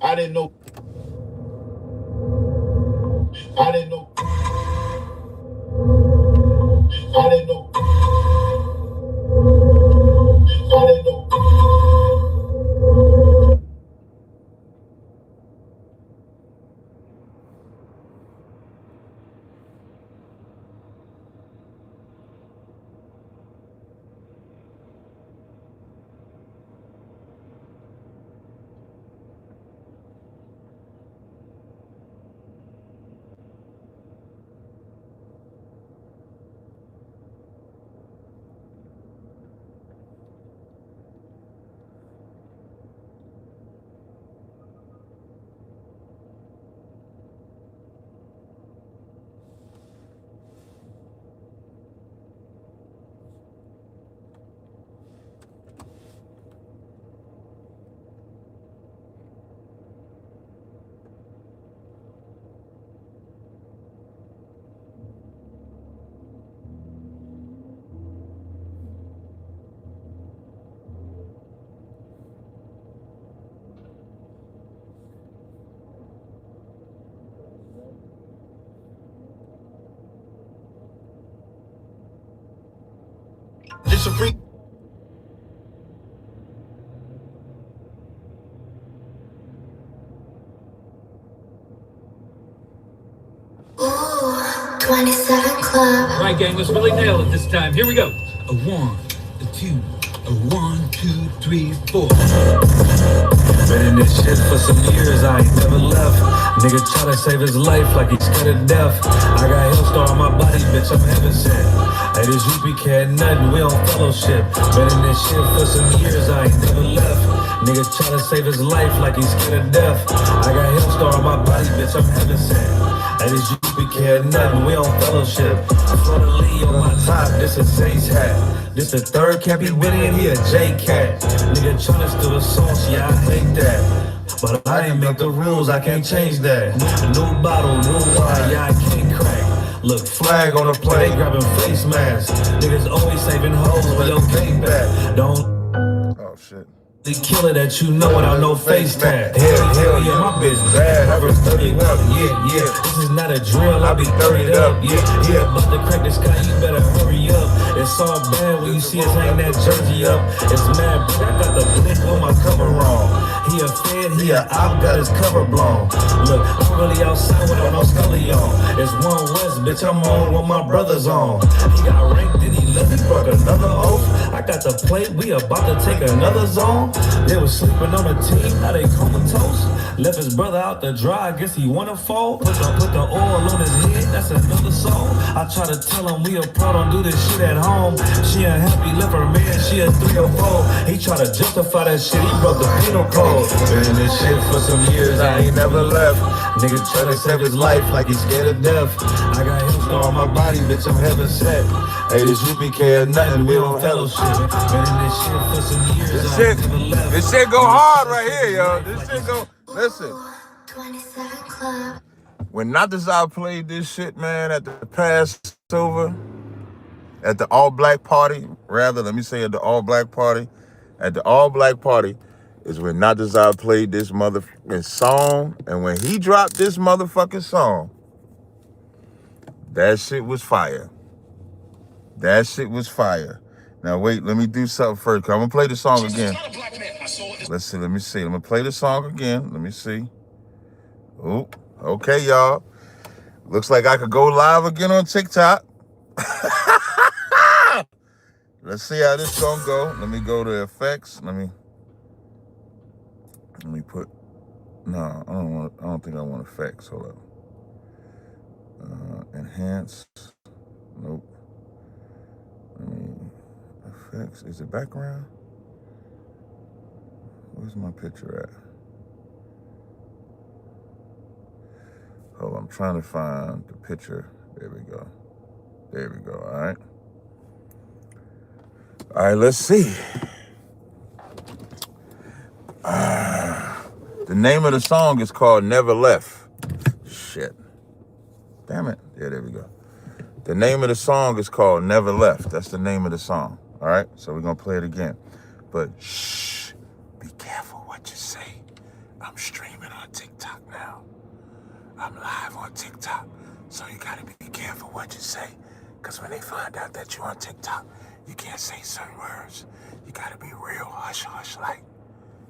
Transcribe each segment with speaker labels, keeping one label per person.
Speaker 1: I didn't know. I didn't know. I didn't know. I didn't know. This a free.
Speaker 2: Ooh, 27 Club.
Speaker 3: All right, gang, let's really nail it this time. Here we go. A 1, a 2, a 1, 2, 3, 4. Been in this shit for some years, I ain't never left. Nigga try to save his life like he's scared of death. I got Hillstar on my body, bitch, I'm heaven sent. Hey, this UP cat nothing, we on fellowship. Been in this shit for some years, I ain't never left. Nigga try to save his life like he's scared of death. I got Hillstar on my body, bitch, I'm heaven sent. Hey, this UP cat nothing, we on fellowship. Florida Lee on my top, this a Zay's hat. This the third cat be winning, he a J-cat. Nigga tryna steal the sauce, yeah, I hate that. But I ain't make the rules, I can't change that. New bottle, new wine, yeah, I can't crack. Look, flag on the plate, grabbing face masks. Niggas always saving hoes with your game back. Don't.
Speaker 4: Oh, shit.
Speaker 3: The killer that you know without no face tag. Hell yeah, my bitch bad. I was 30 up, yeah. This is not a drill, I be 30 up, yeah. About to crack the sky, you better hurry up. It's all bad when you see us hang that jersey up. It's mad, but I got the blick on my cover wrong. He a fed, he a op, got his cover blown. Look, I'm really outside without no scully on. It's one West, bitch, I'm on with my brothers on. He got ranked, then he left, he broke another oath. I got the plate, we about to take another zone. They was sleeping on the team, now they comatose. Left his brother out to dry, guess he wanna fall. Put the oil on his head, that's another song. I try to tell him we a pro, don't do this shit at home. She unhappy, left her man, she a 3 or 4. He try to justify that shit, he broke the penal code.
Speaker 4: Been in this shit for some years, I ain't never left. Nigga try to save his life like he's scared of death. I got Hillstar on my body, bitch, I'm heaven set. Hey, this UPK or nothing, we on fellowship.
Speaker 3: Been in this shit for some years, I ain't never left.
Speaker 4: This shit go hard right here, yo. This shit go, listen.
Speaker 2: 27 Club.
Speaker 4: When Not Desire played this shit, man, at the Passover, at the all-black party, rather, let me say at the all-black party, at the all-black party is when Not Desire played this motherfucking song, and when he dropped this motherfucking song, that shit was fire. That shit was fire. Now, wait, let me do something first, because I'm going to play the song again. Let's see, let me see. I'm going to play the song again. Let me see. Oh, okay, y'all. Looks like I could go live again on TikTok. Let's see how this gonna go. Let me go to effects. Let me put. No, I don't think I want effects. Hold up. Enhance. Nope. Effects. Is it background? Where's my picture at? Hold on, I'm trying to find the picture. There we go. There we go. All right. All right, let's see. The name of the song is called Never Left. Shit. Damn it. Yeah, there we go. The name of the song is called Never Left. That's the name of the song. All right, so we're going to play it again. But shh, be careful what you say. I'm streaming on TikTok now. I'm live on TikTok. So you gotta be careful what you say. Because when they find out that you're on TikTok, you can't say certain words. You gotta be real hush like.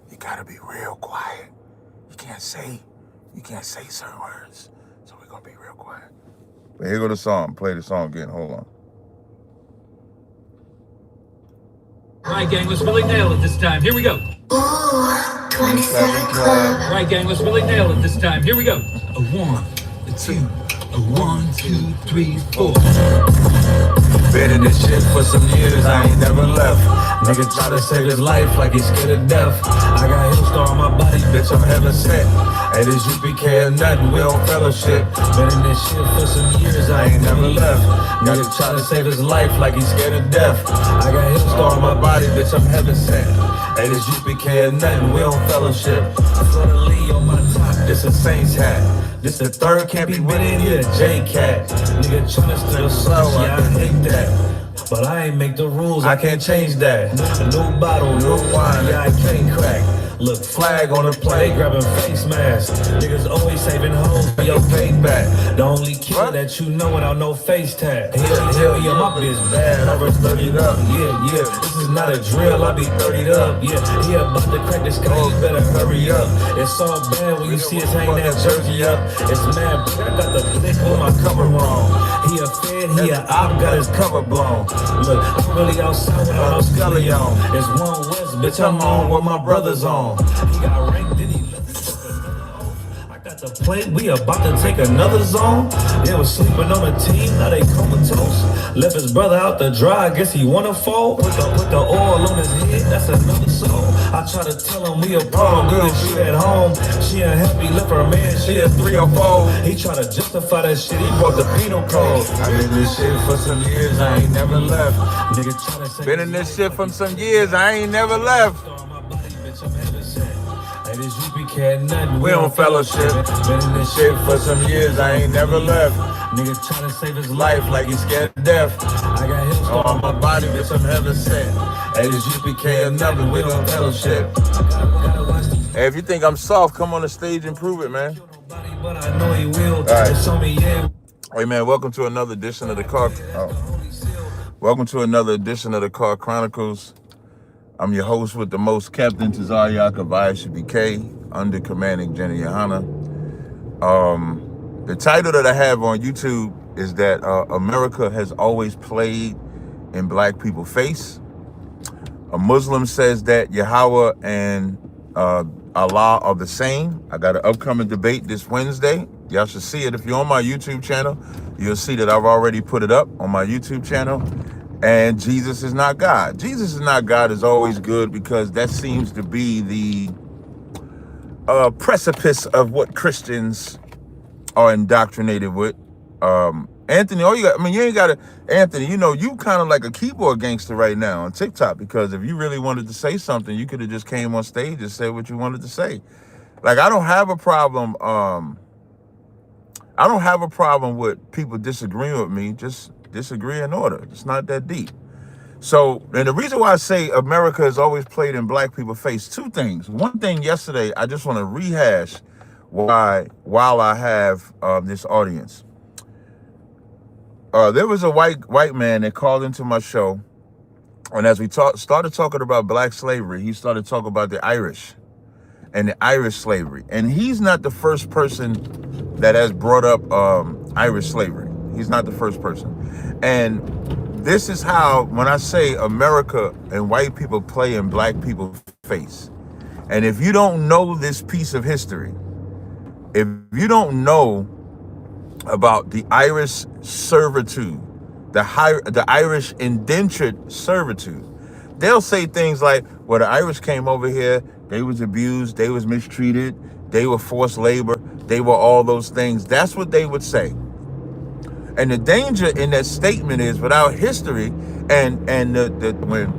Speaker 4: You gotta be real quiet. You can't say certain words. So we're gonna be real quiet. But here go the song. Play the song again. Hold on.
Speaker 3: Right, gang, let's really nail it this time. Here we go.
Speaker 2: Ooh, 27 Club.
Speaker 3: Right, gang, let's really nail it this time. Here we go. A 1, a 2, a 1, 2, 3, 4.
Speaker 4: Been in this shit for some years, I ain't never left. Nigga try to save his life like he's scared of death. I got hill scar on my body, bitch, I'm heaven sent. Hey, this UPK or nothing, we on fellowship. Been in this shit for some years, I ain't never left. Nigga try to save his life like he's scared of death. I got hill scar on my body, bitch, I'm heaven sent. Hey, this UPK or nothing, we on fellowship. Florida Lee on my top, this a Saints hat. This the third can't be winning, yeah, J-Cat. Nigga tryna steal slow, yeah, I hate that. But I ain't make the rules, I can't change that. No bottle, no wine, yeah, I can't crack. Look, flag on the plate, grabbing face masks. Niggas always saving hoes for your payback. The only killer that you know without no face tag. Hell yeah, my bitch bad, I was 30'd up. Yeah, this is not a drill, I be 30'd up. Yeah, about to crack this guy, you better hurry up. It's all bad when you see us hang that jersey up. It's mad, but I got the blick on my cover wrong. He a fed, he a op, got his cover blown. Look, I'm really outside with no scully on. It's one West, bitch, I'm on what my brother's on. He got ranked, then he left me with another oath. I got the plate, we about to take another zone. They was sleeping on the team, now they comatose. Left his brother out to dry, I guess he wanna fall. Put the oil on his head, that's another soul. I try to tell him we a problem, good she at home. She unhappy, left her man, she a 3 or 4. He try to justify that shit, he broke the penal code. I been in this shit for some years, I ain't never left. Nigga try to say been in this shit for some years, I ain't never left. This UPK nothing, we on fellowship. Been in this shit for some years, I ain't never left. Nigga tryna save his life like he's scared of death. I got hill scar on my body, bitch, I'm heaven sent. Hey, this UPK or nothing, we on fellowship. Hey, if you think I'm soft, come on the stage and prove it, man. But I know he will. All right. Hey, man, welcome to another edition of the Car. Welcome to another edition of the Car Chronicles. I'm your host with the most, Captain Tazaryach of ISBK, under commanding Jenny Yahawah. The title that I have on YouTube is that America has always played in black people's face. A Muslim says that Yahawah and Allah are the same. I got an upcoming debate this Wednesday. Y'all should see it. If you're on my YouTube channel, you'll see that I've already put it up on my YouTube channel. And Jesus is not God. Jesus is not God is always good because that seems to be the precipice of what Christians are indoctrinated with. Anthony, all you got, I mean, you ain't got to, Anthony, you know, you kind of like a keyboard gangster right now on TikTok, because if you really wanted to say something, you could have just came on stage and said what you wanted to say. Like, I don't have a problem. I don't have a problem with people disagreeing with me. Just disagree in order. It's not that deep. So, and the reason why I say America has always played in black people's face, two things. One thing yesterday, I just want to rehash why, while I have this audience. There was a white man that called into my show, and as we started talking about black slavery, he started talking about the Irish and the Irish slavery. And he's not the first person that has brought up Irish slavery. He's not the first person. And this is how, when I say America and white people play in black people's face. And if you don't know this piece of history, if you don't know about the Irish servitude, the Irish indentured servitude, they'll say things like, well, the Irish came over here, they was abused, they was mistreated, they were forced labor, they were all those things. That's what they would say. And the danger in that statement is, without history, and when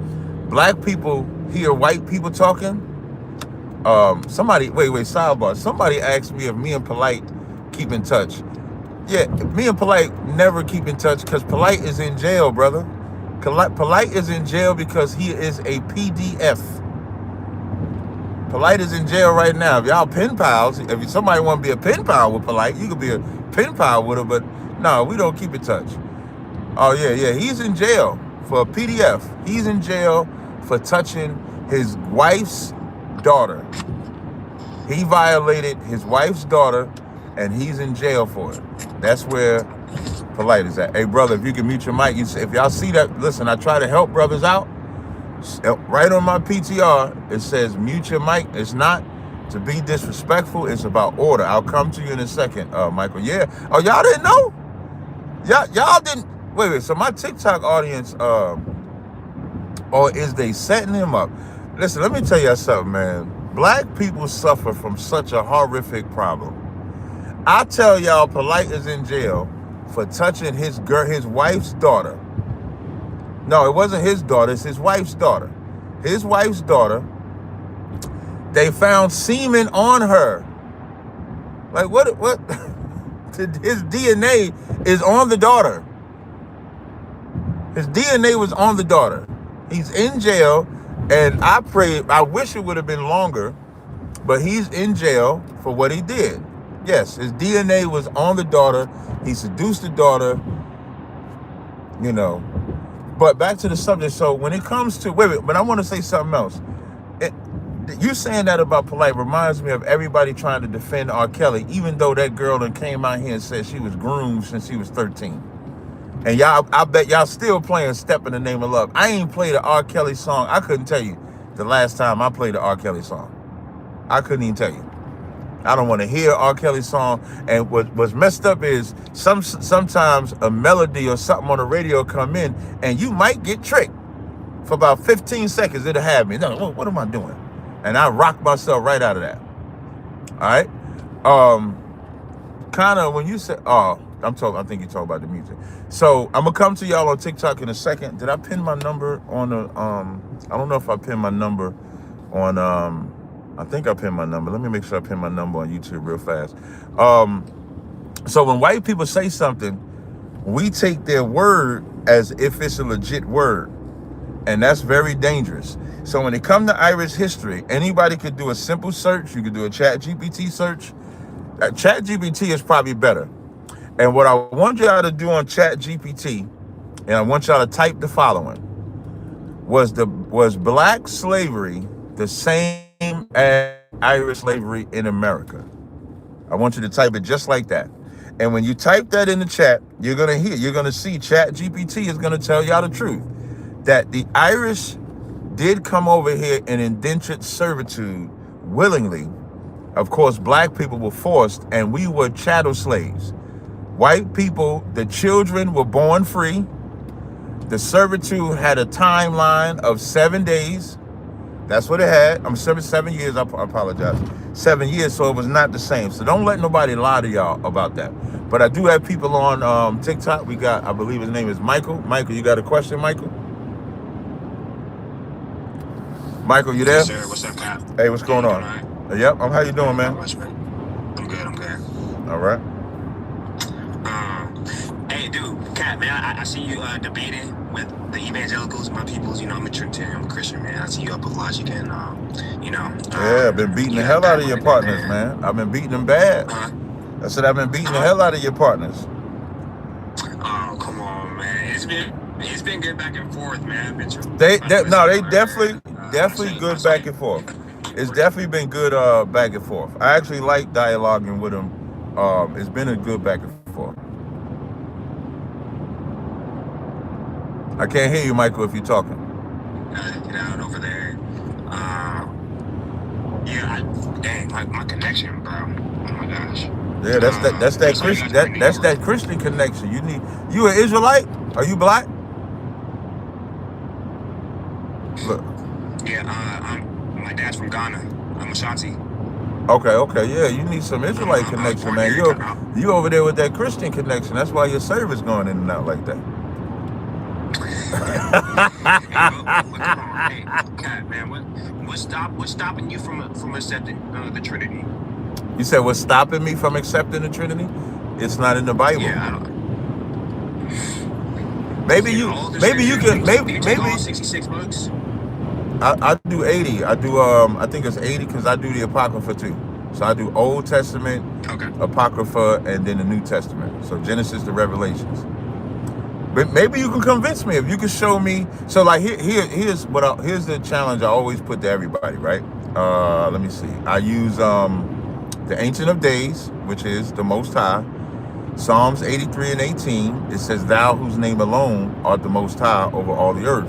Speaker 4: black people hear white people talking, somebody, wait, sidebar. Somebody asked me if me and Polite keep in touch. Yeah, me and Polite never keep in touch because Polite is in jail, brother. Polite is in jail because he is a PDF. Polite is in jail right now. If y'all pen pals, if somebody want to be a pen pal with Polite, you could be a pen pal with her. But no, we don't keep in touch. Oh yeah, he's in jail for a PDF. He's in jail for touching his wife's daughter. He violated his wife's daughter, and he's in jail for it. That's where Polite is at. Hey, brother, if you can mute your mic, if y'all see that, listen, I try to help brothers out. Right on my PTR, it says mute your mic. It's not to be disrespectful. It's about order. I'll come to you in a second, Michael. Yeah. Oh, y'all didn't know? Y'all didn't. Wait. So my TikTok audience, or is they setting him up? Listen, let me tell you something, man. Black people suffer from such a horrific problem. I tell y'all, Polite is in jail for touching his wife's daughter. No, it wasn't his daughter. It's his wife's daughter. His wife's daughter. They found semen on her. Like what? His DNA is on the daughter. His DNA was on the daughter. He's in jail, and I wish it would have been longer, but he's in jail for what he did. Yes, his DNA was on the daughter. He seduced the daughter, you know. But back to the subject. So when it comes to, but I want to say something else. You saying that about Polite reminds me of everybody trying to defend R. Kelly, even though that girl that came out here and said she was groomed since she was 13. And y'all, I bet y'all still playing Step in the Name of Love. I ain't played an R. Kelly song. I couldn't tell you the last time I played an R. Kelly song. I couldn't even tell you. I don't want to hear R. Kelly's song. And what's messed up is sometimes a melody or something on the radio come in and you might get tricked. For about 15 seconds, it'll have me. No, what am I doing? And I rock myself right out of that. All right. Kind of when you said, I think you talk about the music. So I'm gonna come to y'all on TikTok in a second. Did I pin my number on the, I don't know if I pinned my number on, I think I pinned my number. Let me make sure I pin my number on YouTube real fast. So when white people say something, we take their word as if it's a legit word. And that's very dangerous. So when it comes to Irish history, anybody could do a simple search. You could do a ChatGPT search. ChatGPT is probably better. And what I want y'all to do on ChatGPT, and I want y'all to type the following: was black slavery the same as Irish slavery in America? I want you to type it just like that. And when you type that in the chat, you're gonna see ChatGPT is gonna tell y'all the truth. That the Irish did come over here in indentured servitude willingly. Of course, black people were forced, and we were chattel slaves. White people, the children were born free. The servitude had a timeline of 7 days. That's what it had. I'm 7 years. I apologize. 7 years, so it was not the same. So don't let nobody lie to y'all about that. But I do have people on TikTok. We got, I believe his name is Michael. Michael, you got a question, Michael? Michael, you there?
Speaker 5: Yes, sir. What's up, Cap?
Speaker 4: Hey, what's going on?
Speaker 5: Right?
Speaker 4: Yep. How you doing, man?
Speaker 5: I'm good.
Speaker 4: All right.
Speaker 5: Hey, dude, Cap, man, I see you debating with the evangelicals, my peoples. You know, I'm a Trinitarian, I'm a Christian, man. I see you up with logic and,
Speaker 4: yeah, I've been beating the hell out of your partners, man. I've been beating them bad. I said I've been beating the hell out of your partners.
Speaker 5: Oh, come on, man. It's been good back and forth, man.
Speaker 4: They definitely good back and forth. It's definitely been good back and forth. I actually like dialoguing with them. It's been a good back and forth. I can't hear you, Michael, if you're talking.
Speaker 5: Get out over there. Dang, my connection, bro. Oh my gosh.
Speaker 4: Yeah, that's that Christian connection. You an Israelite? Are you black? Look.
Speaker 5: Yeah, my dad's from Ghana. I'm Ashanti.
Speaker 4: Okay, yeah, you need some Israelite connection, man. You over there with that Christian connection. That's why your service going in and out like that.
Speaker 5: Hey, God, man, what's stopping you from accepting the Trinity?
Speaker 4: You said what's stopping me from accepting the Trinity? It's not in the Bible.
Speaker 5: Yeah, I don't.
Speaker 4: Maybe you can
Speaker 5: 66 books.
Speaker 4: I do 80. I do I think it's 80 because I do the Apocrypha too. So I do Old Testament,
Speaker 5: Okay.
Speaker 4: Apocrypha, and then the New Testament. So Genesis to Revelations. But maybe you can convince me if you can show me. So like here's here's the challenge I always put to everybody, right? Let me see. I use the Ancient of Days, which is the Most High. Psalms 83 and 18, it says, "Thou whose name alone art the Most High over all the earth."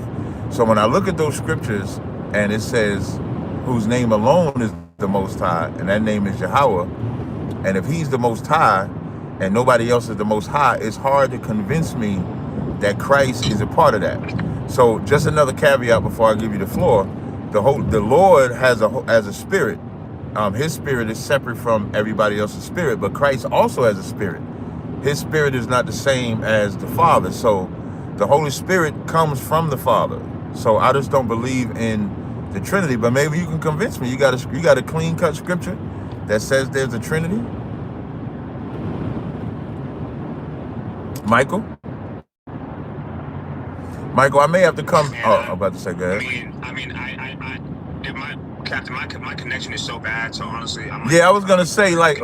Speaker 4: So when I look at those scriptures and it says, "Whose name alone is the Most High," and that name is Yahawah, and if He's the Most High and nobody else is the Most High, it's hard to convince me that Christ is a part of that. So just another caveat before I give you the floor: the Lord has a spirit. His spirit is separate from everybody else's spirit, but Christ also has a spirit. His spirit is not the same as the Father. So the Holy Spirit comes from the Father. So I just don't believe in the Trinity, but maybe you can convince me. You got a clean cut scripture that says there's a Trinity? Michael, I may have to come.
Speaker 5: Man,
Speaker 4: Oh, I'm about to say, go ahead.
Speaker 5: Captain, my connection is so bad. So honestly, I'm like,
Speaker 4: Yeah, I was gonna say, let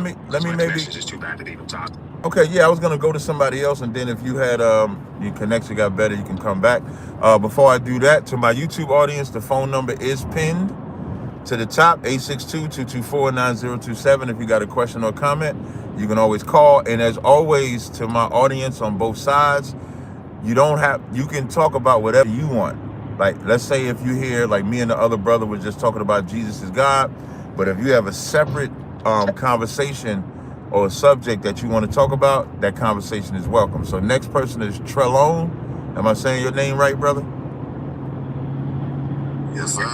Speaker 4: me
Speaker 5: my
Speaker 4: maybe.
Speaker 5: connection is just too bad to even talk.
Speaker 4: Okay, yeah, I was gonna go to somebody else, and then if you had your connection got better, you can come back. Before I do that, to my YouTube audience, the phone number is pinned to the top, 862-224-9027. If you got a question or comment, you can always call. And as always, to my audience on both sides, you can talk about whatever you want. Like, let's say if you hear, like me and the other brother was just talking about Jesus is God, but if you have a separate conversation or a subject that you want to talk about, that conversation is welcome. So next person is Trelone. Am I saying your name right, brother?
Speaker 6: Yes, sir.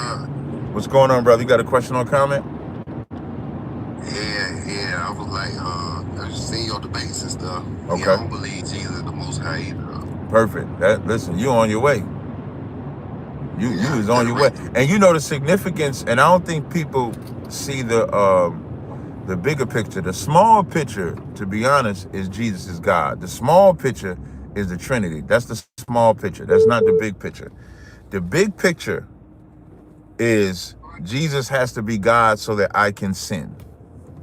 Speaker 4: What's going on, brother? You got a question or comment?
Speaker 6: Yeah. I was like, I just seen your debates and stuff.
Speaker 4: Okay.
Speaker 6: Yeah, I don't believe Jesus is the Most High either.
Speaker 4: Perfect. Listen, you on your way. You was on your way. And you know the significance, and I don't think people see the bigger picture. The small picture, to be honest, is Jesus is God. The small picture is the Trinity. That's the small picture. That's not the big picture. The big picture is Jesus has to be God so that I can sin.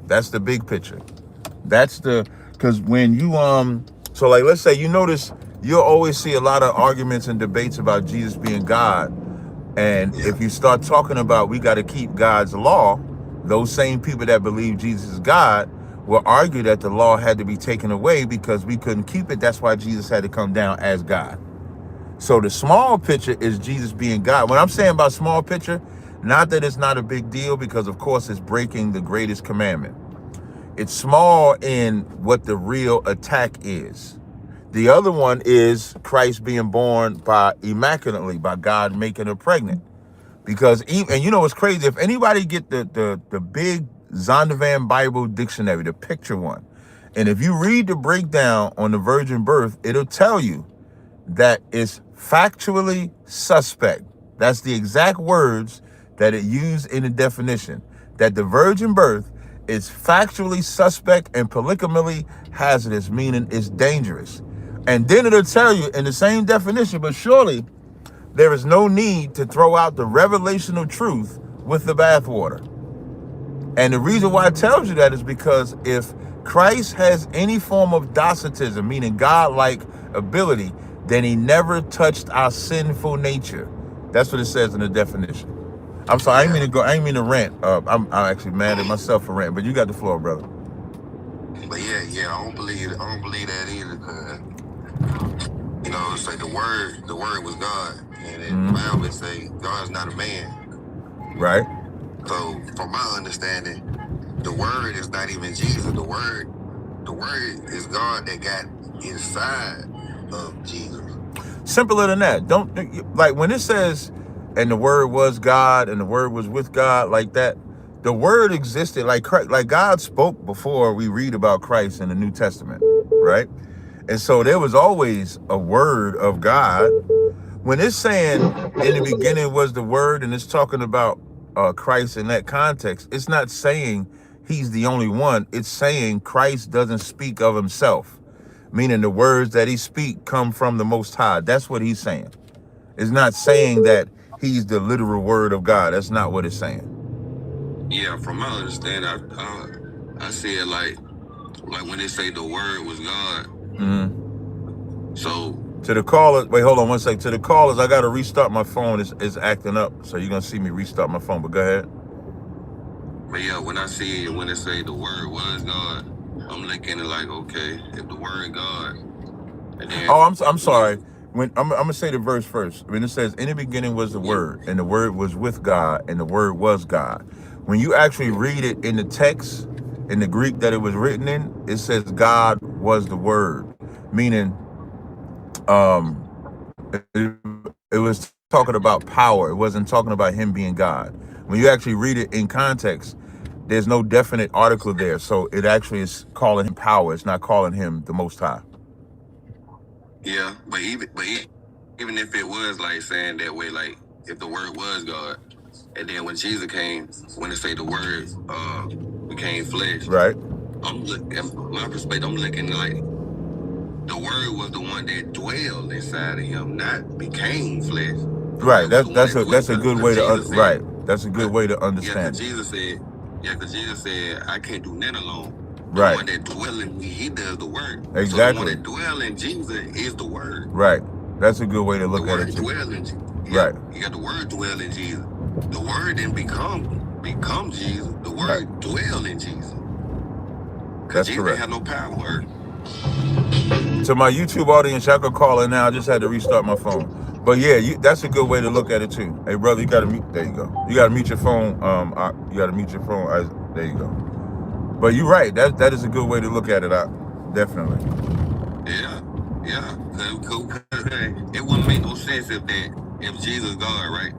Speaker 4: That's the big picture. Because when you so like, let's say, you notice you'll always see a lot of arguments and debates about Jesus being God. And if you start talking about we got to keep God's law, those same people that believe Jesus is God will argue that the law had to be taken away because we couldn't keep it. That's why Jesus had to come down as God. So the small picture is Jesus being God. When I'm saying about small picture, not that it's not a big deal, because of course it's breaking the greatest commandment. It's small in what the real attack is. The other one is Christ being born immaculately by God making her pregnant. Because and you know what's crazy? If anybody get the big Zondervan Bible dictionary, the picture one, and if you read the breakdown on the virgin birth, it'll tell you that it's factually suspect. That's the exact words that it used in the definition. That the virgin birth is factually suspect and polygamically hazardous, meaning it's dangerous. And then it'll tell you in the same definition, but surely there is no need to throw out the revelational truth with the bathwater. And the reason why it tells you that is because if Christ has any form of docetism, meaning God-like ability, then he never touched our sinful nature. That's what it says in the definition. I'm sorry, I ain't mean to rant. I'm actually mad at myself for ranting, but you got the floor, brother.
Speaker 6: But yeah, I don't believe that either. Cause, you know, it's like the word was God, and in the Bible it say God's not a man.
Speaker 4: Right.
Speaker 6: So from my understanding, the word is not even Jesus. The word is God that got inside of Jesus.
Speaker 4: Simpler than that. Don't, like, when it says, and the word was God and the word was with God, like that, the word existed. Like God spoke before we read about Christ in the New Testament, right? And so there was always a word of God. When it's saying in the beginning was the word, and it's talking about Christ in that context, it's not saying he's the only one. It's saying Christ doesn't speak of himself, meaning the words that he speak come from the Most High. That's what he's saying. It's not saying that he's the literal word of God. That's not what it's saying.
Speaker 6: Yeah, from my understanding, I see it like when they say the word was God. So
Speaker 4: to the callers, wait, hold on one second. To the callers, I got to restart my phone. It's acting up, so you're gonna see me restart my phone. But go ahead.
Speaker 6: But yeah, when they say the word was God, I'm looking at like, okay, if the word God, and then
Speaker 4: I'm sorry. When I'm gonna say the verse first. When it says, "In the beginning was the Word, and the Word was with God, and the Word was God." When you actually read it in the text, in the Greek that it was written in, it says God was the Word, meaning, it was talking about power. It wasn't talking about him being God. When you actually read it in context, there's no definite article there, so it actually is calling him power. It's not calling him the Most High.
Speaker 6: Yeah, but even if it was like saying that way, like if the word was God, and then when Jesus came, when they say the word became flesh,
Speaker 4: right?
Speaker 6: I'm looking at my perspective. I'm looking like the word was the one that dwelled inside of him, not became flesh.
Speaker 4: Right. That's a good way to right. That's a good way to understand.
Speaker 6: Yeah, because Jesus said, I can't do nothing alone.
Speaker 4: Right.
Speaker 6: The one that dwell in me, he does the word.
Speaker 4: Exactly.
Speaker 6: So the one that dwell in Jesus is the word.
Speaker 4: Right. That's a good way to look at it too.
Speaker 6: Dwell in Jesus.
Speaker 4: Right.
Speaker 6: You got the word dwell in Jesus. The word didn't become Jesus. The word dwell in Jesus. Because Jesus didn't have no power.
Speaker 4: To my YouTube audience, y'all can call in now. I just had to restart my phone. But yeah, that's a good way to look at it too. Hey brother, you gotta mute. There you go. You gotta mute your phone. You gotta mute your phone. There you go. But you're right. That is a good way to look at it. Definitely.
Speaker 6: Yeah. It wouldn't make no sense if Jesus God, right?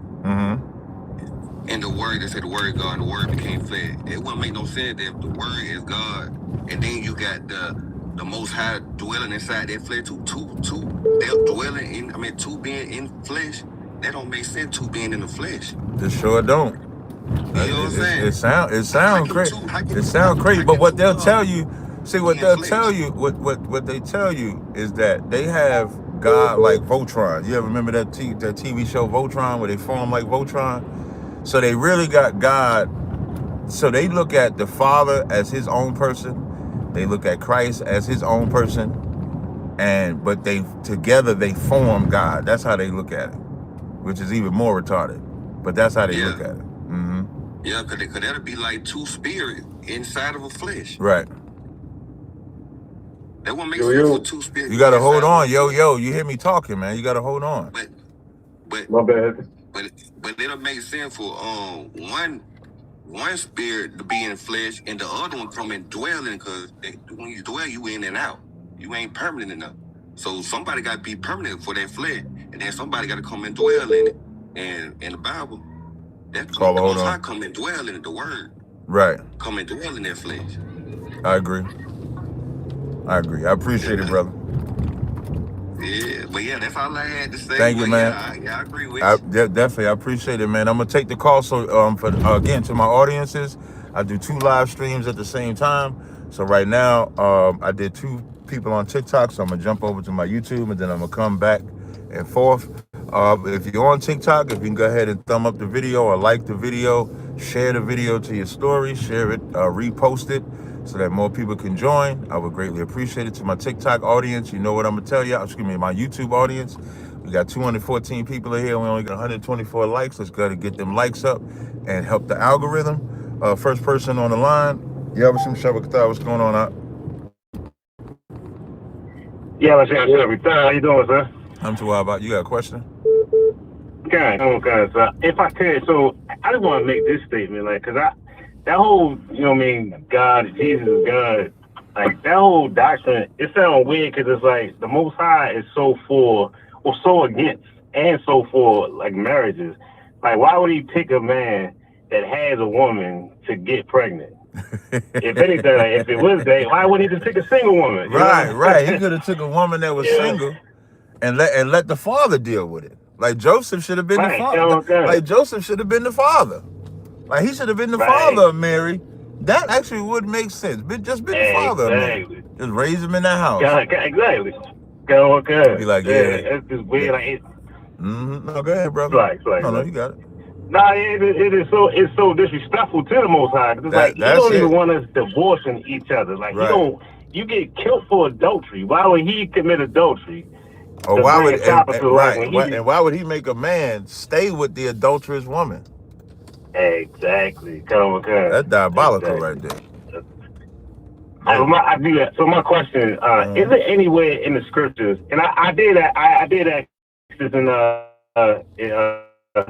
Speaker 6: And the word, they said the word God, and the word became flesh. It wouldn't make no sense if the word is God, and then you got the Most High dwelling inside that flesh. Two being in flesh. That don't make sense. Two being in the flesh.
Speaker 4: It sure don't.
Speaker 6: You know what I'm saying?
Speaker 4: It sound crazy. It sound crazy. But what they'll tell you, what they tell you is that they have God like Voltron. You ever remember that TV show Voltron, where they form like Voltron? So they really got God. So they look at the Father as his own person. They look at Christ as his own person. But together they form God. That's how they look at it, which is even more retarded. But that's how they look at it.
Speaker 6: Yeah, because that'll be like two spirits inside of a flesh.
Speaker 4: Right.
Speaker 6: That won't make sense for two spirits.
Speaker 4: You gotta hold on, yo. You hear me talking, man? You gotta hold on.
Speaker 6: But
Speaker 7: my bad.
Speaker 6: But it'll make sense for one spirit to be in flesh and the other one come and dwell in, because when you dwell, you in and out. You ain't permanent enough. So somebody got to be permanent for that flesh, and then somebody got to come and dwell in it. And in the Bible, that's the Most High come and dwell in it, the word.
Speaker 4: Right.
Speaker 6: Come and dwell in that flesh.
Speaker 4: I agree. I appreciate it, brother.
Speaker 6: Yeah, but yeah, that's all I had to say.
Speaker 4: Thank you, man.
Speaker 6: Yeah, I agree with you.
Speaker 4: Definitely, I appreciate it, man. I'm gonna take the call. So, again, to my audiences, I do 2 live streams at the same time. So right now, I did 2 people on TikTok. So I'm gonna jump over to my YouTube, and then I'm gonna come back and forth. If you're on TikTok, if you can go ahead and thumb up the video or like the video, share the video to your story, share it, repost it, so that more people can join. I would greatly appreciate it. To my TikTok audience, you know what I'm gonna tell you. Excuse me, my YouTube audience. We got 214 people in here. We only got 124 likes. Let's go to get them likes up and help the algorithm. First person on the line. Yahawah Shabbat, what's going on out?
Speaker 7: Yahawah Shabbat, how you doing, sir?
Speaker 4: I'm too wild about. You got a question?
Speaker 7: Okay, so if I could, so I just want to make this statement, like, cause that whole, God, Jesus is God, like that whole doctrine, it sounds weird because it's like the Most High is so for, or so against, and so for like marriages. Like, why would he pick a man that has a woman to get pregnant? If anything, like, if it was that, why wouldn't he just pick a single woman?
Speaker 4: Right. He could have took a woman that was single and let the father deal with it. Like Joseph should have been the father. Like Joseph should have been the father. Like he should have been the father of Mary. That actually would make sense. Just be the father of Mary. Just raise him in that house.
Speaker 7: Exactly. Okay.
Speaker 4: Be like,
Speaker 7: that's just weird. Like
Speaker 4: No, go ahead, brother. No, you got it.
Speaker 7: Nah, it's so disrespectful to the Most High. It's like he don't even want us divorcing each other. Like you get killed for adultery. Why would he commit adultery?
Speaker 4: Or why would and why would he make a man stay with the adulterous woman?
Speaker 7: Exactly. Come on.
Speaker 4: That's diabolical right there.
Speaker 7: I do that. So my question, is there anywhere in the scriptures, and I did ask this in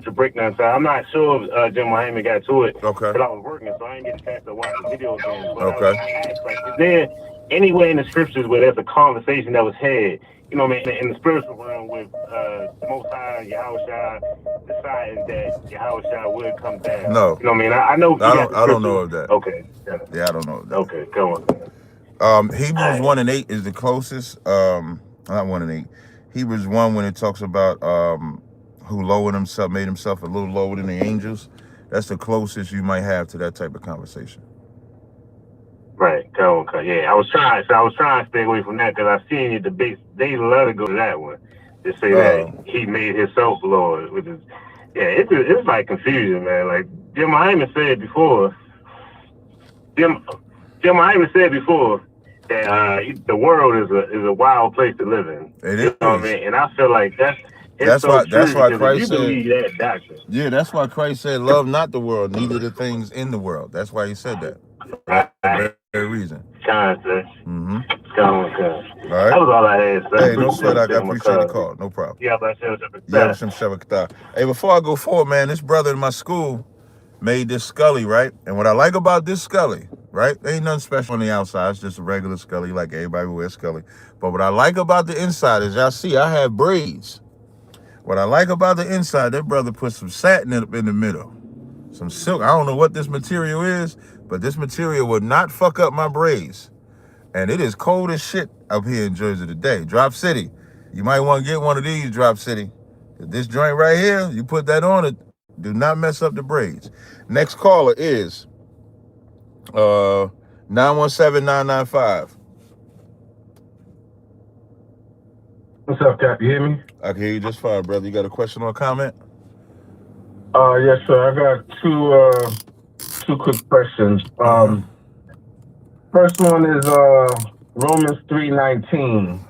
Speaker 7: to break down. So I'm not sure if Jim Muhammad got to it.
Speaker 4: Okay.
Speaker 7: But I was working, so I didn't get a chance to watch the video again. But
Speaker 4: okay.
Speaker 7: I asked, like, is there anywhere in the scriptures where there's a conversation that was had, you know what I mean, in the spiritual realm with the Most High, Yahawah, deciding that Yahawah would come down?
Speaker 4: No.
Speaker 7: You know what I mean? I know.
Speaker 4: I don't know of that.
Speaker 7: Okay.
Speaker 4: Yeah, I don't know of that.
Speaker 7: Okay, come on.
Speaker 4: Hebrews 1:8 is the closest. Not 1:8. Hebrews 1 when it talks about who lowered himself, made himself a little lower than the angels. That's the closest you might have to that type of conversation.
Speaker 7: Right. Yeah, I was trying to stay away from that because I seen your debates. They love to go to that one. They say that he made himself Lord, which is it's like confusion, man. Like Jim Muhammad said before. Jim Muhammad said before that the world is a wild place to live in.
Speaker 4: It is.
Speaker 7: You know what I mean? And I feel like that's
Speaker 4: why Christ said.
Speaker 7: That doctrine.
Speaker 4: Yeah, that's why Christ said, "Love not the world, neither the things in the world." That's why he said that. For that very reason.
Speaker 7: Mm-hmm.
Speaker 4: All right.
Speaker 7: That was all I had, sir.
Speaker 4: Hey, no sweat. I appreciate the call. No problem.
Speaker 7: Yeah,
Speaker 4: Hey, before I go forward, man, this brother in my school made this Scully, right? And what I like about this Scully, right? Ain't nothing special on the outside. It's just a regular Scully, like everybody who wears Scully. But what I like about the inside is, y'all see, I have braids. What I like about the inside, that brother put some satin up in the middle. Some silk. I don't know what this material is, but this material would not fuck up my braids. And it is cold as shit up here in Jersey today. Drop City. You might want to get one of these, Drop City. This joint right here, you put that on it, do not mess up the braids. Next caller is 917-995.
Speaker 8: What's up, Cap? You hear me?
Speaker 4: I can hear you just fine, brother. You got a question or a comment?
Speaker 8: Yes, sir. I got two quick questions. First one is Romans 3:19.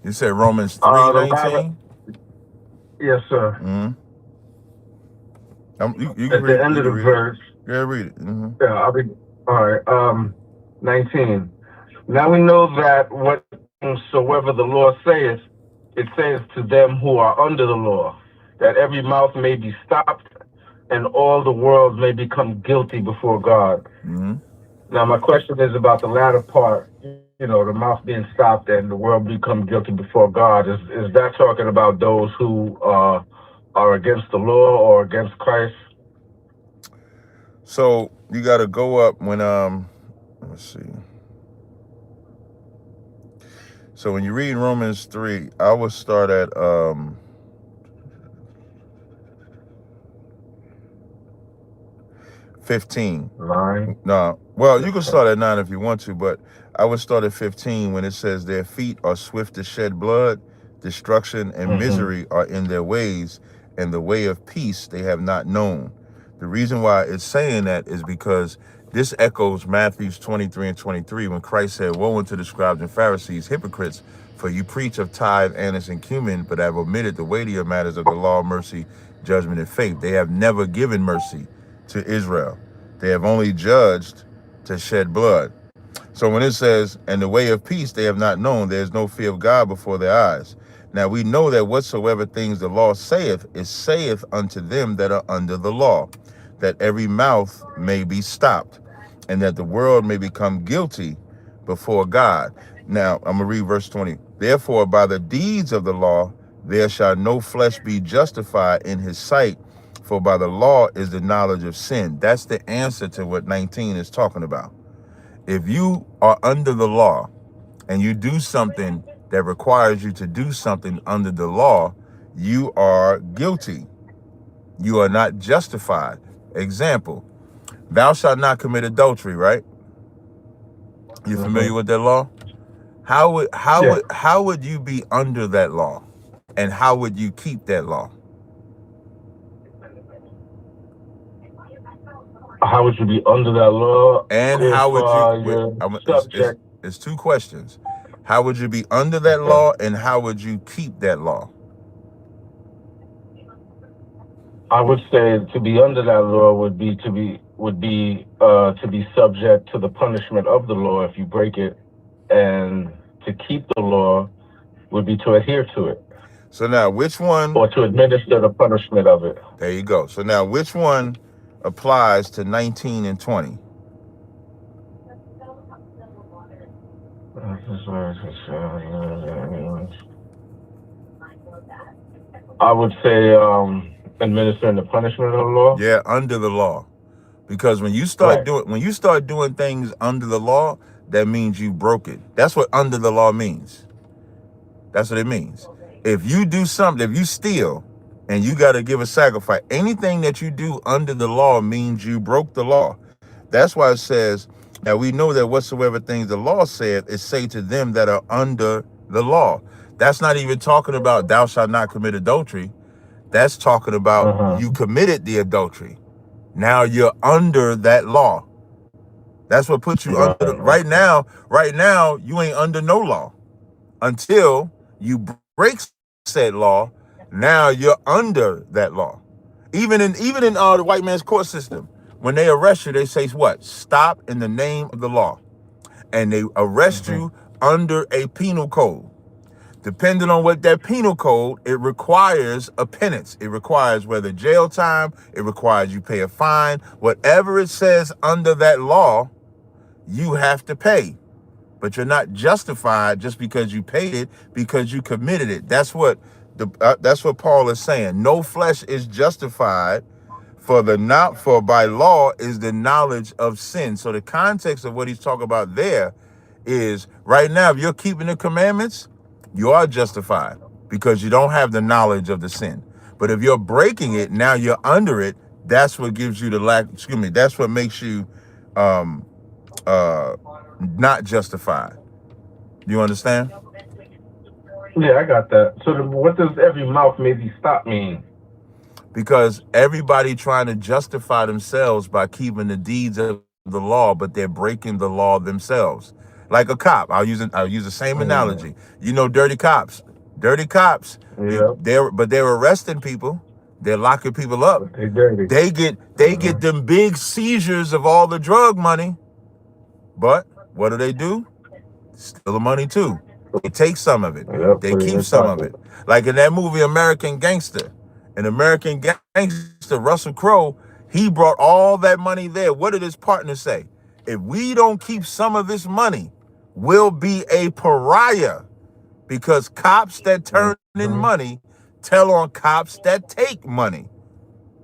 Speaker 4: You said Romans 3:19?
Speaker 8: Yes, sir.
Speaker 4: Mm-hmm. You can
Speaker 8: At
Speaker 4: read
Speaker 8: the end of the verse.
Speaker 4: Yeah, read it. Mm-hmm.
Speaker 8: Yeah, I'll be all right. 19. Now we know that whatsoever the law saith, it says to them who are under the law, that every mouth may be stopped and all the world may become guilty before God.
Speaker 4: Mm-hmm.
Speaker 8: Now my question is about the latter part, you know, the mouth being stopped and the world become guilty before God. Is that talking about those who are against the law or against Christ?
Speaker 4: So you got to go up when let's see. So when you read Romans 3, I would start at 15.
Speaker 8: 9.
Speaker 4: No, well, you can start at 9 if you want to, but I would start at 15 when it says their feet are swift to shed blood, destruction and misery are in their ways, and the way of peace they have not known. The reason why it's saying that is because this echoes Matthew 23 and 23 when Christ said, "Woe unto the scribes and Pharisees, hypocrites, for you preach of tithe, anise, and cumin, but have omitted the weightier matters of the law, mercy, judgment, and faith." They have never given mercy to Israel. They have only judged to shed blood. So when it says, "and the way of peace they have not known," there is no fear of God before their eyes. Now we know that whatsoever things the law saith, it saith unto them that are under the law, that every mouth may be stopped, and that the world may become guilty before God. Now, I'm going to read verse 20. Therefore, by the deeds of the law, there shall no flesh be justified in his sight, for by the law is the knowledge of sin. That's the answer to what 19 is talking about. If you are under the law and you do something that requires you to do something under the law, you are guilty. You are not justified. Example, thou shalt not commit adultery, right? You familiar with that law? how would you be under that law, and how would you keep that law?
Speaker 8: How would you be under that law
Speaker 4: And
Speaker 8: if
Speaker 4: how would you?
Speaker 8: you're
Speaker 4: It's
Speaker 8: subject?
Speaker 4: two questions. How would you be under that
Speaker 8: Okay.
Speaker 4: law, and how would you keep that law?
Speaker 8: I would say to be under that law would be to be subject to the punishment of the law if you break it, and to keep the law would be to adhere to it,
Speaker 4: So now, which one?
Speaker 8: or to administer the punishment of it.
Speaker 4: There you go. So now, which one applies to 19 and 20?
Speaker 8: I would say administering the punishment of the law.
Speaker 4: Yeah, under the law. Because when you start doing things under the law, that means you broke it. That's what under the law means. That's what it means. If you do something, if you steal and you got to give a sacrifice, anything that you do under the law means you broke the law. That's why it says, now we know that whatsoever things the law said is say to them that are under the law. That's not even talking about thou shalt not commit adultery. That's talking about you committed the adultery. Now you're under that law. That's what puts you under. Right now, you ain't under no law until you break said law. Now you're under that law. Even in the white man's court system, when they arrest you, they say what? Stop in the name of the law, and they arrest you under a penal code. Depending on what that penal code, it requires a penance. It requires whether jail time, it requires you pay a fine. Whatever it says under that law, you have to pay. But you're not justified just because you paid it, because you committed it. That's what Paul is saying. No flesh is justified, for by law is the knowledge of sin. So the context of what he's talking about there is, right now, if you're keeping the commandments, you are justified because you don't have the knowledge of the sin. But if you're breaking it, now you're under it. That's what gives you that's what makes you not justified. You understand?
Speaker 8: Yeah, I got that. So what does every mouth may be stopped mean?
Speaker 4: Because everybody trying to justify themselves by keeping the deeds of the law, but they're breaking the law themselves. Like a cop. I'll use the same analogy. You know, dirty cops.
Speaker 8: Yeah.
Speaker 4: They're arresting people. They're locking people up. They get them big seizures of all the drug money. But what do? Steal the money too. They take some of it. They keep some of it. Like in that movie American Gangster. In American Gangster, Russell Crowe, he brought all that money there. What did his partner say? If we don't keep some of this money, we'll be a pariah, because cops that turn in money tell on cops that take money,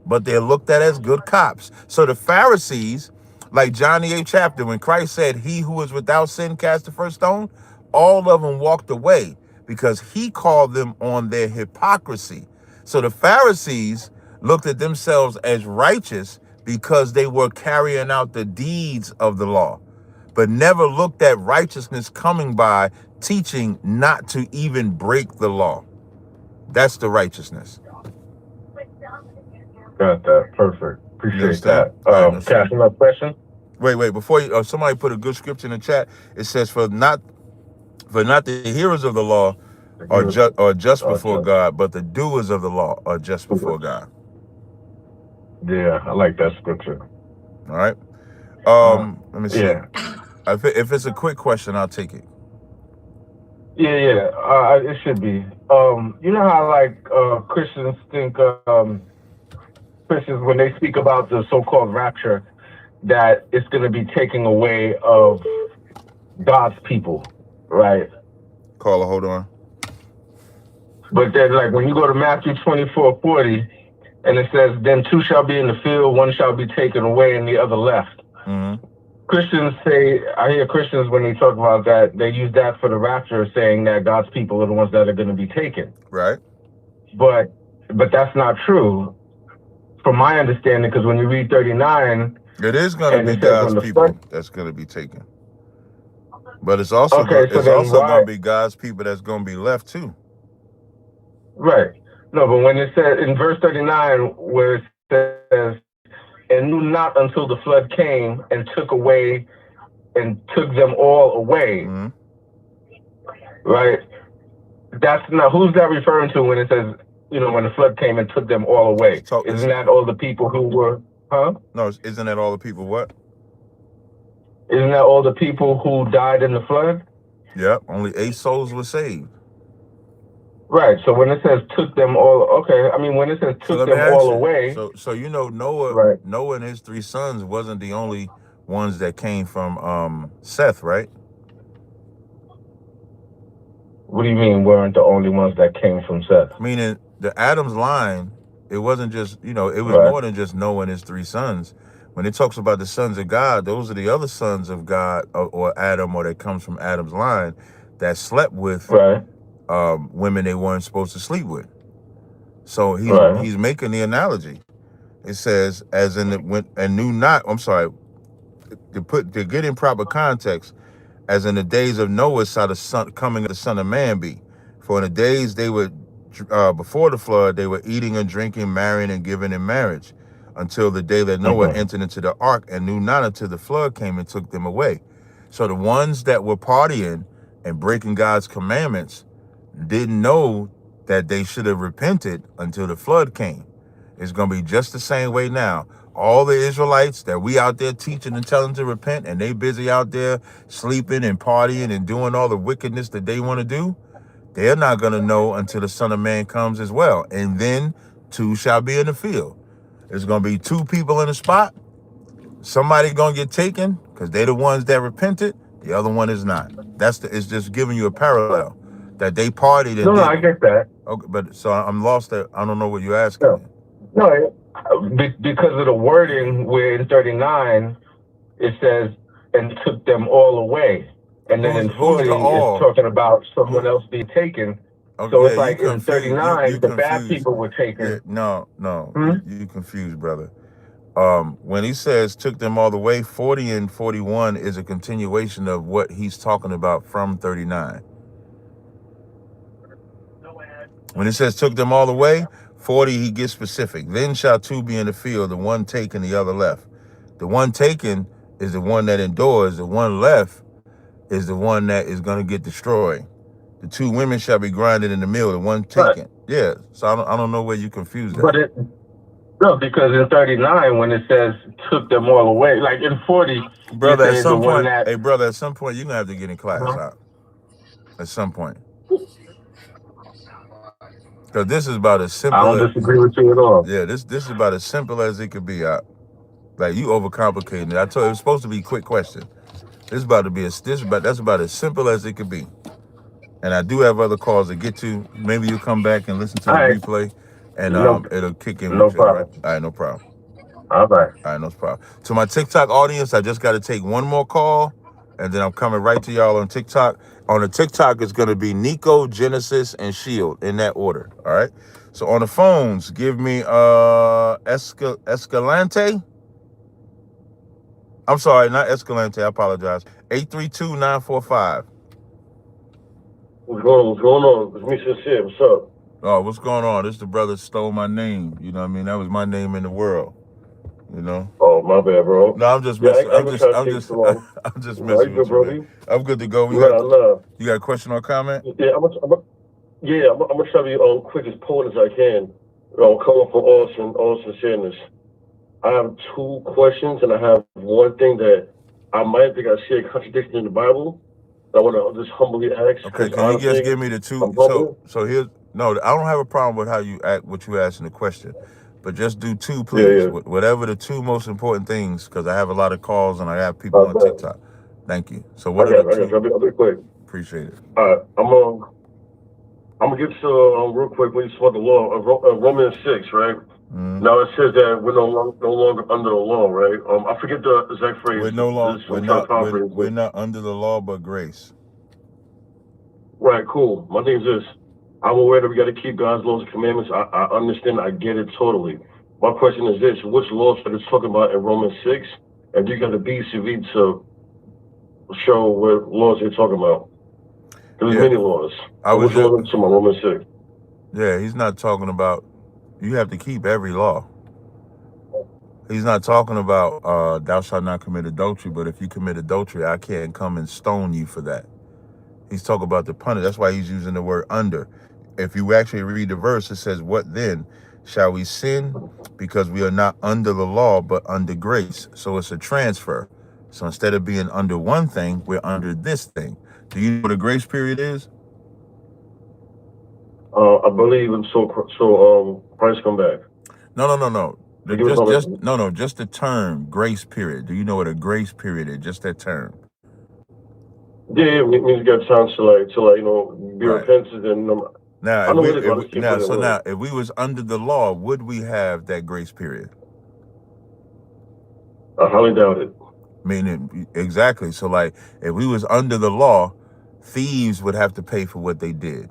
Speaker 4: but they're looked at as good cops. So the Pharisees, like John the 8th chapter, when Christ said, he who is without sin cast the first stone, all of them walked away because he called them on their hypocrisy. So the Pharisees looked at themselves as righteous because they were carrying out the deeds of the law, but never looked at righteousness coming by teaching not to even break the law. That's the righteousness.
Speaker 8: Got that. Perfect. Appreciate that. Cash, another question?
Speaker 4: Wait. Before you, somebody put a good scripture in the chat. It says, for not the hearers of the law are just before God, but the doers of the law are just before God.
Speaker 8: Yeah, I like that scripture.
Speaker 4: All right. Let me see.
Speaker 8: Yeah.
Speaker 4: If it's a quick question, I'll take it.
Speaker 8: Yeah. It should be. You know how Christians think Christians, when they speak about the so-called rapture, that it's going to be taking away of God's people, right?
Speaker 4: Caller, hold on.
Speaker 8: But then, like, when you go to Matthew 24:40, and it says, then two shall be in the field, one shall be taken away and the other left. Christians say, I hear Christians when they talk about that, they use that for the rapture, saying that God's people are the ones that are going to be taken.
Speaker 4: Right.
Speaker 8: But that's not true, from my understanding, because when you read 39,
Speaker 4: it is going to be God's people that's going to be taken. But it's also
Speaker 8: Okay, so
Speaker 4: it's
Speaker 8: then
Speaker 4: also
Speaker 8: why?
Speaker 4: gonna be God's people that's gonna be left too.
Speaker 8: Right. No, but when it says in verse 39, where it says, and knew not until the flood came and took them all away,
Speaker 4: Mm-hmm.
Speaker 8: right? That's not, who's that referring to when it says, when the flood came and took them all away? Isn't that all the people who were, huh?
Speaker 4: No, isn't that all the people what?
Speaker 8: Isn't that all the people who died in the flood?
Speaker 4: Yep, only 8 souls were saved.
Speaker 8: Right. So when it says took them all, okay. I mean, when it says took them all away.
Speaker 4: So Noah,
Speaker 8: right.
Speaker 4: Noah and his 3 sons wasn't the only ones that came from Seth, right?
Speaker 8: What do you mean weren't the only ones that came from Seth?
Speaker 4: Meaning the Adam's line, it wasn't just, it was more than just Noah and his 3 sons. When it talks about the sons of God, those are the other sons of God or Adam, or that comes from Adam's line, that slept with women they weren't supposed to sleep with. So he's making the analogy. It says, as in knew not. I'm sorry, to get in proper context, as in the days of Noah saw the son coming of the Son of Man be. For in the days they were before the flood, they were eating and drinking, marrying and giving in marriage, until the day that Noah entered into the ark, and knew not until the flood came and took them away. So the ones that were partying and breaking God's commandments didn't know that they should have repented until the flood came. It's going to be just the same way now. All the Israelites that we out there teaching and telling to repent, and they busy out there sleeping and partying and doing all the wickedness that they want to do, they're not going to know until the Son of Man comes as well. And then 2 shall be in the field. There's going to be 2 people in the spot. Somebody going to get taken because they're the ones that repented. The other one is not. It's just giving you a parallel that they partied.
Speaker 8: No, I get that.
Speaker 4: Okay, but so I'm lost there. I don't know what you're asking.
Speaker 8: No, because of the wording where in 39, it says, and took them all away. And then in 40, it's talking about someone else being taken. Okay, so it's like in 39, the bad people were taken.
Speaker 4: Yeah, no, you confused, brother. When he says took them all the way, 40 and 41 is a continuation of what he's talking about from 39. When it says took them all the way, 40, he gets specific. Then shall 2 be in the field, the one taken, the other left. The one taken is the one that endures. The one left is the one that is going to get destroyed. The 2 women shall be grinded in the mill, the one taken. Yeah, so I don't know where you confused that.
Speaker 8: No, because in 39, when it says took them all away, like in 40,
Speaker 4: brother, at some point, at some point, you're going to have to get in class out. At some point. Because this is about as simple.
Speaker 8: I don't disagree with you at all.
Speaker 4: Yeah, this is about as simple as it could be. Like, you overcomplicating it. I told you it was supposed to be a quick question. This is about to be that's about as simple as it could be. And I do have other calls to get to. Maybe you come back and listen to the replay, and it'll kick in.
Speaker 8: No problem.
Speaker 4: All right, no problem.
Speaker 8: All right.
Speaker 4: All right, no problem. To my TikTok audience, I just got to take one more call, and then I'm coming right to y'all on TikTok. On the TikTok, it's going to be Nico, Genesis, and Shield in that order. All right. So on the phones, give me Escalante. I'm sorry, not Escalante. I apologize. 832-945.
Speaker 9: What's going on? It's me, Sincere. What's up?
Speaker 4: Oh, what's going on? This the brother stole my name. You know what I mean? That was my name in the world. You know?
Speaker 9: Oh, my bad, bro.
Speaker 4: No, I'm just messing. I'm just messing with you, man. I'm good to go. You got a question or comment?
Speaker 9: Yeah, I'm gonna try to be quick as potent as I can. Coming from all sincereness. I have 2 questions, and I have one thing that I might think I see a contradiction in the Bible. I want to just humbly ask.
Speaker 4: Okay, can you just give me the 2? So here's no. I don't have a problem with how you act, what you asked in the question, but just do 2, please. Yeah. Whatever the 2 most important things, because I have a lot of calls and I have people on TikTok. Thank you. So what are the 2?
Speaker 9: I'll be quick.
Speaker 4: Appreciate it.
Speaker 9: All right, I'm gonna get to real quick when you spoke the law of Romans 6, right? Mm-hmm. Now it says that we're no longer under the law, right? I forget the exact phrase.
Speaker 4: We're not under the law, but grace.
Speaker 9: Right, cool. My thing is this. I'm aware that we got to keep God's laws and commandments. I understand. I get it totally. My question is this. Which laws are they talking about in Romans 6? And do you got the BCV to show what laws you're talking about. There's
Speaker 4: Yeah.
Speaker 9: many laws.
Speaker 4: I was
Speaker 9: Which one is to my Romans 6?
Speaker 4: Yeah, he's not talking about you have to keep every law. He's not talking about thou shalt not commit adultery, but if you commit adultery, I can't come and stone you for that. He's talking about the punishment. That's why he's using the word under. If you actually read the verse, it says, what then? Shall we sin because we are not under the law, but under grace? So it's a transfer. So instead of being under one thing, we're under this thing. Do you know what a grace period is?
Speaker 9: I believe until Christ come back.
Speaker 4: No. Just the term grace period. Do you know what a grace period is? Just that term.
Speaker 9: Yeah, it means you got a chance to be repentant and
Speaker 4: now if we was under the law, would we have that grace period?
Speaker 9: I highly doubt it.
Speaker 4: Meaning exactly. So like if we was under the law, thieves would have to pay for what they did.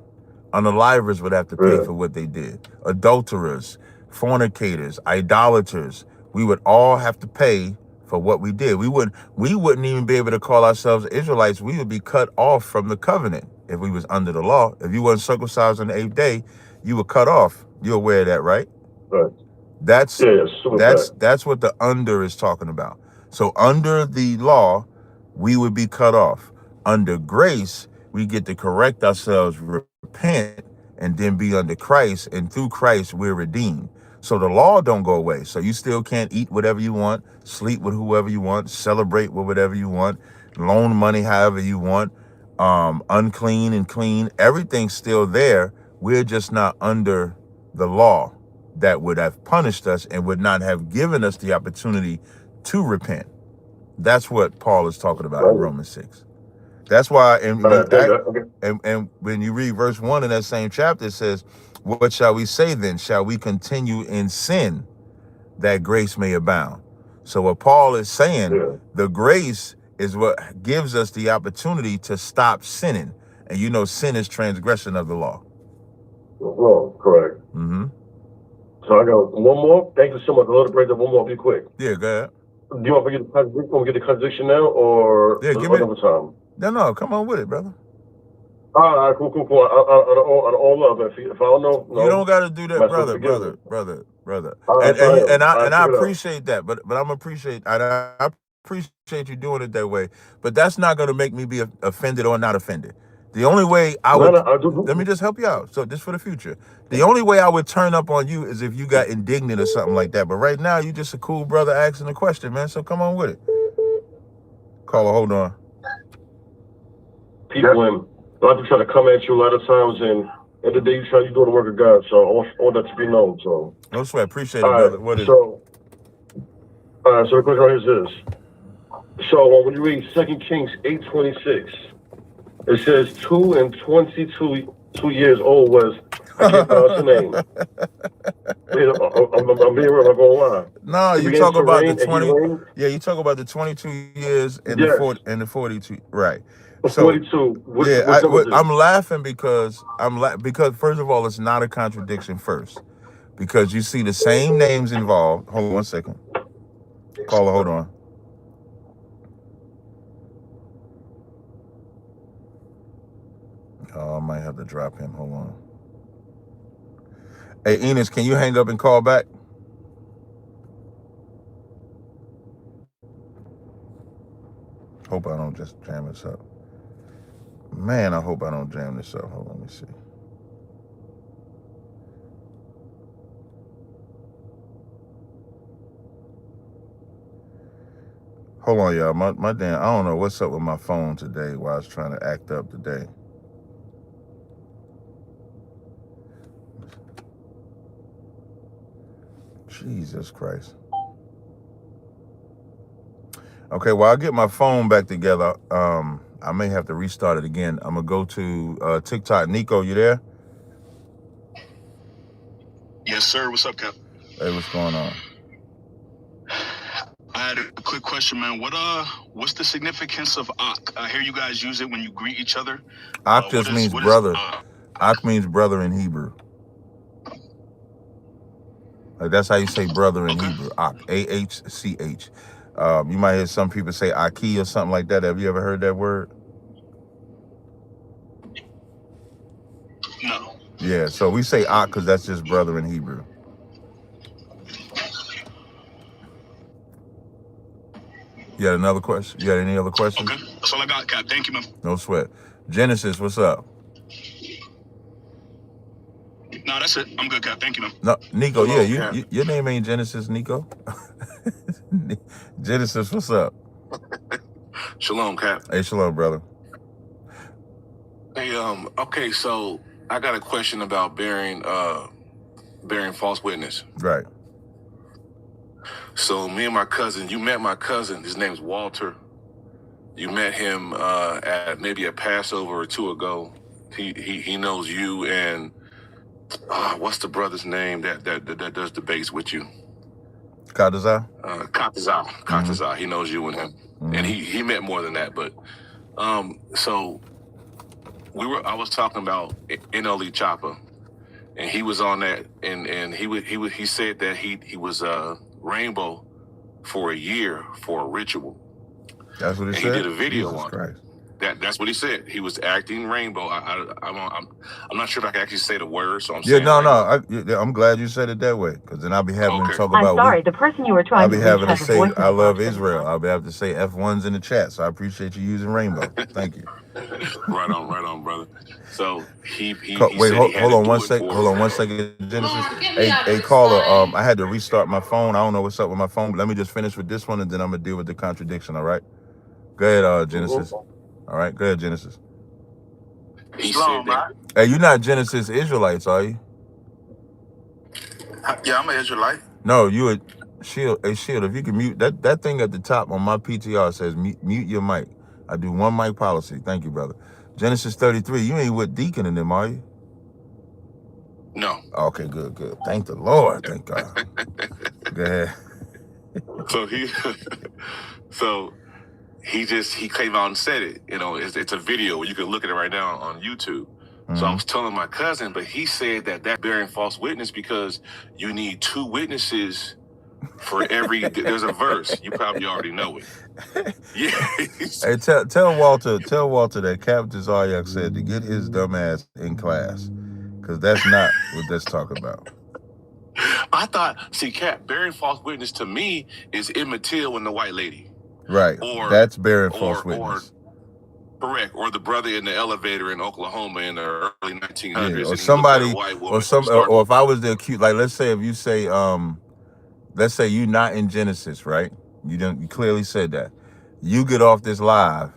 Speaker 4: Unalivers would have to pay for what they did. Adulterers, fornicators, idolaters, we would all have to pay for what we did. We wouldn't even be able to call ourselves Israelites. We would be cut off from the covenant if we was under the law. If you weren't circumcised on the 8th day, you were cut off. You're aware of that, right?
Speaker 9: Right.
Speaker 4: That's what the under is talking about. So under the law, we would be cut off. Under grace, we get to correct ourselves, repent, and then be under Christ, and through Christ we're redeemed. So the law don't go away. So you still can't eat whatever you want, sleep with whoever you want, celebrate with whatever you want, loan money however you want, unclean and clean. Everything's still there. We're just not under the law that would have punished us and would not have given us the opportunity to repent. That's what Paul is talking about in Romans 6. That's why, and when you read verse 1 in that same chapter, it says, what shall we say then? Shall we continue in sin that grace may abound? So what Paul is saying, the grace is what gives us the opportunity to stop sinning. And you know, sin is transgression of the law.
Speaker 9: Wrong, correct.
Speaker 4: Mm-hmm.
Speaker 9: So I got one more. Thank you so much. I'll break up one more. Be quick.
Speaker 4: Yeah, go ahead.
Speaker 9: Do you want to get the contradiction now or another time?
Speaker 4: No, come on with it, brother.
Speaker 9: All right, cool. All love. If I don't know,
Speaker 4: you don't got to do that, brother. And I appreciate that, but I appreciate you doing it that way. But that's not going to make me be offended or not offended. The only way I would let me just help you out. So just for the future, the only way I would turn up on you is if you got indignant or something like that. But right now, you just a cool brother asking a question, man. So come on with it. Caller, hold on.
Speaker 9: People, a lot of people try to come at you a lot of times, and at the day you doing the work of God. So I want that to be known. So
Speaker 4: no sweat. Appreciate it, brother. What is
Speaker 9: all right. So the question right here is this. So when you read 2 Kings 8:26. It says 2 and 22 years old was, I can't pronounce the name. I'm being real, I'm going to lie.
Speaker 4: No, you talk about the 20. Yeah, you talk about the 22 years and the 42. Right. So 42. I'm laughing because first of all, it's not a contradiction first. Because you see the same names involved. Hold on 1 second. Caller, hold on. Oh, I might have to drop him. Hold on. Hey, Enos, can you hang up and call back? Hope I don't just jam this up. Man, I hope I don't jam this up. Hold on, let me see. Hold on, y'all. My damn, I don't know what's up with my phone today while I was trying to act up today. Jesus Christ. Okay, well, I'll get my phone back together. I may have to restart it again. I'm going to go to TikTok. Nico, you there?
Speaker 10: Yes, sir. What's up, Cap?
Speaker 4: Hey, what's going on?
Speaker 10: I had a quick question, man. What's the significance of Ak? I hear you guys use it when you greet each other.
Speaker 4: Ak just means brother. Ak means brother in Hebrew. Like that's how you say brother in Hebrew. Ak, A-H-C-H. You might hear some people say Aki or something like that. Have you ever heard that word?
Speaker 10: No.
Speaker 4: Yeah, so we say Ak because that's just brother in Hebrew. You got another question? You got any other questions?
Speaker 10: Okay, that's all I got, Cap. Thank you, man.
Speaker 4: No sweat. Genesis, what's up?
Speaker 10: No, that's it. I'm good, Cap. Thank you, man.
Speaker 4: No, Nico,
Speaker 6: Hello,
Speaker 4: yeah,
Speaker 6: Cap.
Speaker 4: your name ain't Genesis, Nico. Genesis, what's up?
Speaker 6: Shalom, Cap.
Speaker 4: Hey, shalom, brother.
Speaker 6: Hey, okay, so I got a question about bearing false witness.
Speaker 4: Right.
Speaker 6: So me and my cousin, you met my cousin. His name's Walter. You met him at maybe a Passover or two ago. He knows you and what's the brother's name that does debates with you?
Speaker 4: Tazaryach?
Speaker 6: Tazaryach. He knows you and him, and he met more than that. But so I was talking about NLE Chopper, and he was on that, and he said that he was Rainbow for a year for a ritual.
Speaker 4: That's what he said.
Speaker 6: He did a video
Speaker 4: Jesus
Speaker 6: on
Speaker 4: Christ.
Speaker 6: That's what he said. He was acting Rainbow. I'm not sure if I can actually say the word, so I'm
Speaker 4: Yeah,
Speaker 6: saying Rainbow.
Speaker 4: I'm glad you said it that way, because then I'll be having to talk
Speaker 2: I'm
Speaker 4: about.
Speaker 2: sorry, the person you were
Speaker 4: I'll
Speaker 2: trying
Speaker 4: be
Speaker 2: to
Speaker 4: having
Speaker 2: reach
Speaker 4: to
Speaker 2: has a
Speaker 4: say
Speaker 2: voicemail
Speaker 4: I love
Speaker 2: box.
Speaker 4: Israel. I'll be having to say F1s in the chat. So I appreciate you using Rainbow. Thank you.
Speaker 6: Right on, brother. So he
Speaker 4: Wait,
Speaker 6: said he had
Speaker 4: hold
Speaker 6: to
Speaker 4: on
Speaker 6: do
Speaker 4: one
Speaker 6: it
Speaker 4: second.
Speaker 6: for-
Speaker 4: Hold on one second, Genesis. Hey, caller. I had to restart my phone. I don't know what's up with my phone. But let me just finish with this one, and then I'm gonna deal with the contradiction. All right. Go ahead, Genesis. All right. Go ahead, Genesis.
Speaker 6: He said that.
Speaker 4: Hey, you're not Genesis Israelites, are you?
Speaker 6: Yeah, I'm an Israelite.
Speaker 4: No, you a Shield. Hey, Shield, if you can mute that thing at the top on my PTR says mute your mic. I do one mic policy. Thank you, brother. Genesis 33. You ain't with Deacon in them, are you?
Speaker 6: No.
Speaker 4: Okay, good. Thank the Lord. Thank God. Go ahead.
Speaker 6: So he came out and said it. You know, it's a video. You can look at it right now on YouTube. So I was telling my cousin, but he said that bearing false witness because you need 2 witnesses for every. There's a verse. You probably already know it. Yeah.
Speaker 4: Hey, tell Walter that Captain Tazaryach said to get his dumb ass in class, because that's not what that's talking about.
Speaker 6: I thought, Cap, bearing false witness to me is immaterial in the white lady.
Speaker 4: Right. That's bearing false witness.
Speaker 6: Correct. Or the brother in the elevator in Oklahoma in the early 1900s.
Speaker 4: Yeah, or
Speaker 6: and
Speaker 4: somebody,
Speaker 6: he looked at a white woman
Speaker 4: or if I was the accused, like let's say if you say, let's say you're not in Genesis, right? You clearly said that. You get off this live,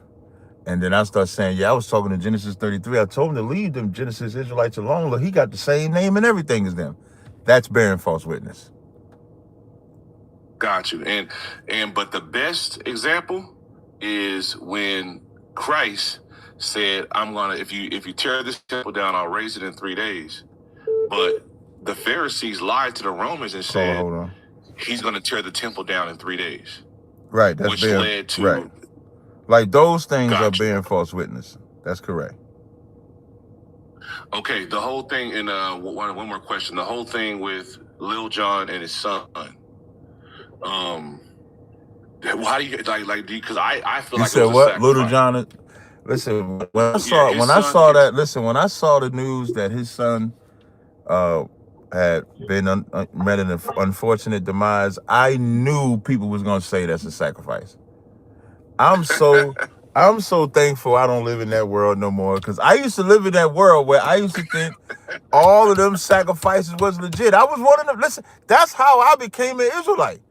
Speaker 4: and then I start saying, yeah, I was talking to Genesis 33. I told him to leave them Genesis Israelites alone. Look, he got the same name and everything as them. That's bearing false witness.
Speaker 6: Got you. But the best example is when Christ said, I'm gonna, if you tear this temple down, I'll raise it in 3 days. But the Pharisees lied to the Romans and said,
Speaker 4: hold on.
Speaker 6: He's gonna tear the temple down in 3 days.
Speaker 4: Right. That's
Speaker 6: which led to
Speaker 4: right. Like those things are bearing false witness. That's correct.
Speaker 6: Okay, the whole thing, and one more question. The whole thing with Lil Jon and his son. How do you like? Because I feel
Speaker 4: you
Speaker 6: like
Speaker 4: said
Speaker 6: it was
Speaker 4: what?
Speaker 6: A
Speaker 4: Little John. Listen, when I saw the news that his son had been met an unfortunate demise, I knew people was gonna say that's a sacrifice. I'm so thankful I don't live in that world no more, because I used to live in that world where I used to think all of them sacrifices was legit. I was one of them. Listen, that's how I became an Israelite.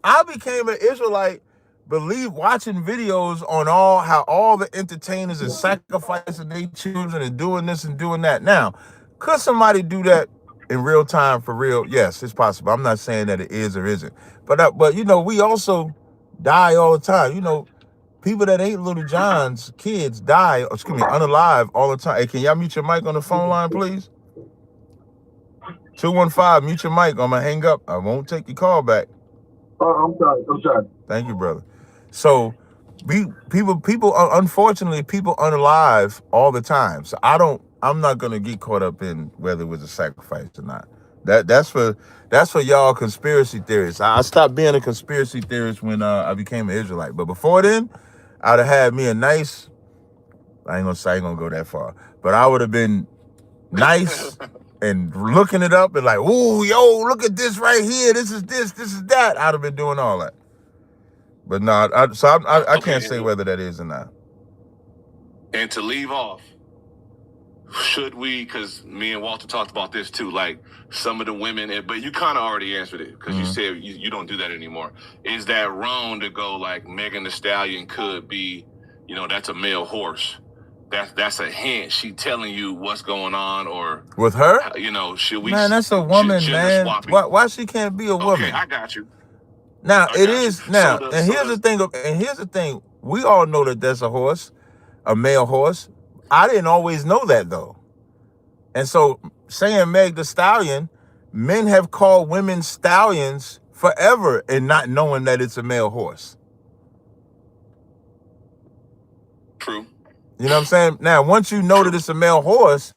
Speaker 4: I became an Israelite watching videos on how all the entertainers are sacrificing their children and doing this and doing that. Now, could somebody do that in real time for real? Yes, it's possible. I'm not saying that it is or isn't. But you know, we also die all the time. You know, people that ain't Little John's kids die, unalive all the time. Hey, can y'all mute your mic on the phone line, please? 215, mute your mic. I'm gonna hang up. I won't take your call back.
Speaker 9: I'm sorry.
Speaker 4: Thank you, brother. So, unfortunately, people unalive all the time. So I'm not gonna get caught up in whether it was a sacrifice or not. That's for y'all conspiracy theorists. I stopped being a conspiracy theorist when I became an Israelite. But before then, I'd have had me a nice. I ain't gonna go that far, but I would have been nice and looking it up and like, ooh, yo, look at this right here. This is that. I'd have been doing all that. But no, I can't say whether that is or not.
Speaker 6: And to leave off, should we, because me and Walter talked about this too, like some of the women, but you kind of already answered it because you said you don't do that anymore. Is that wrong to go like Megan Thee Stallion could be, that's a male horse? That's a hint. She telling you what's going on, or
Speaker 4: with her,
Speaker 6: should we?
Speaker 4: Man, that's a woman, man. Why she can't be a woman?
Speaker 6: Okay, I got you.
Speaker 4: Now it is now, and here's the thing. We all know that that's a horse, a male horse. I didn't always know that though, and so saying Meg the Stallion, men have called women stallions forever and not knowing that it's a male horse.
Speaker 6: True.
Speaker 4: You know what I'm saying? Now, once you know that it's a male horse,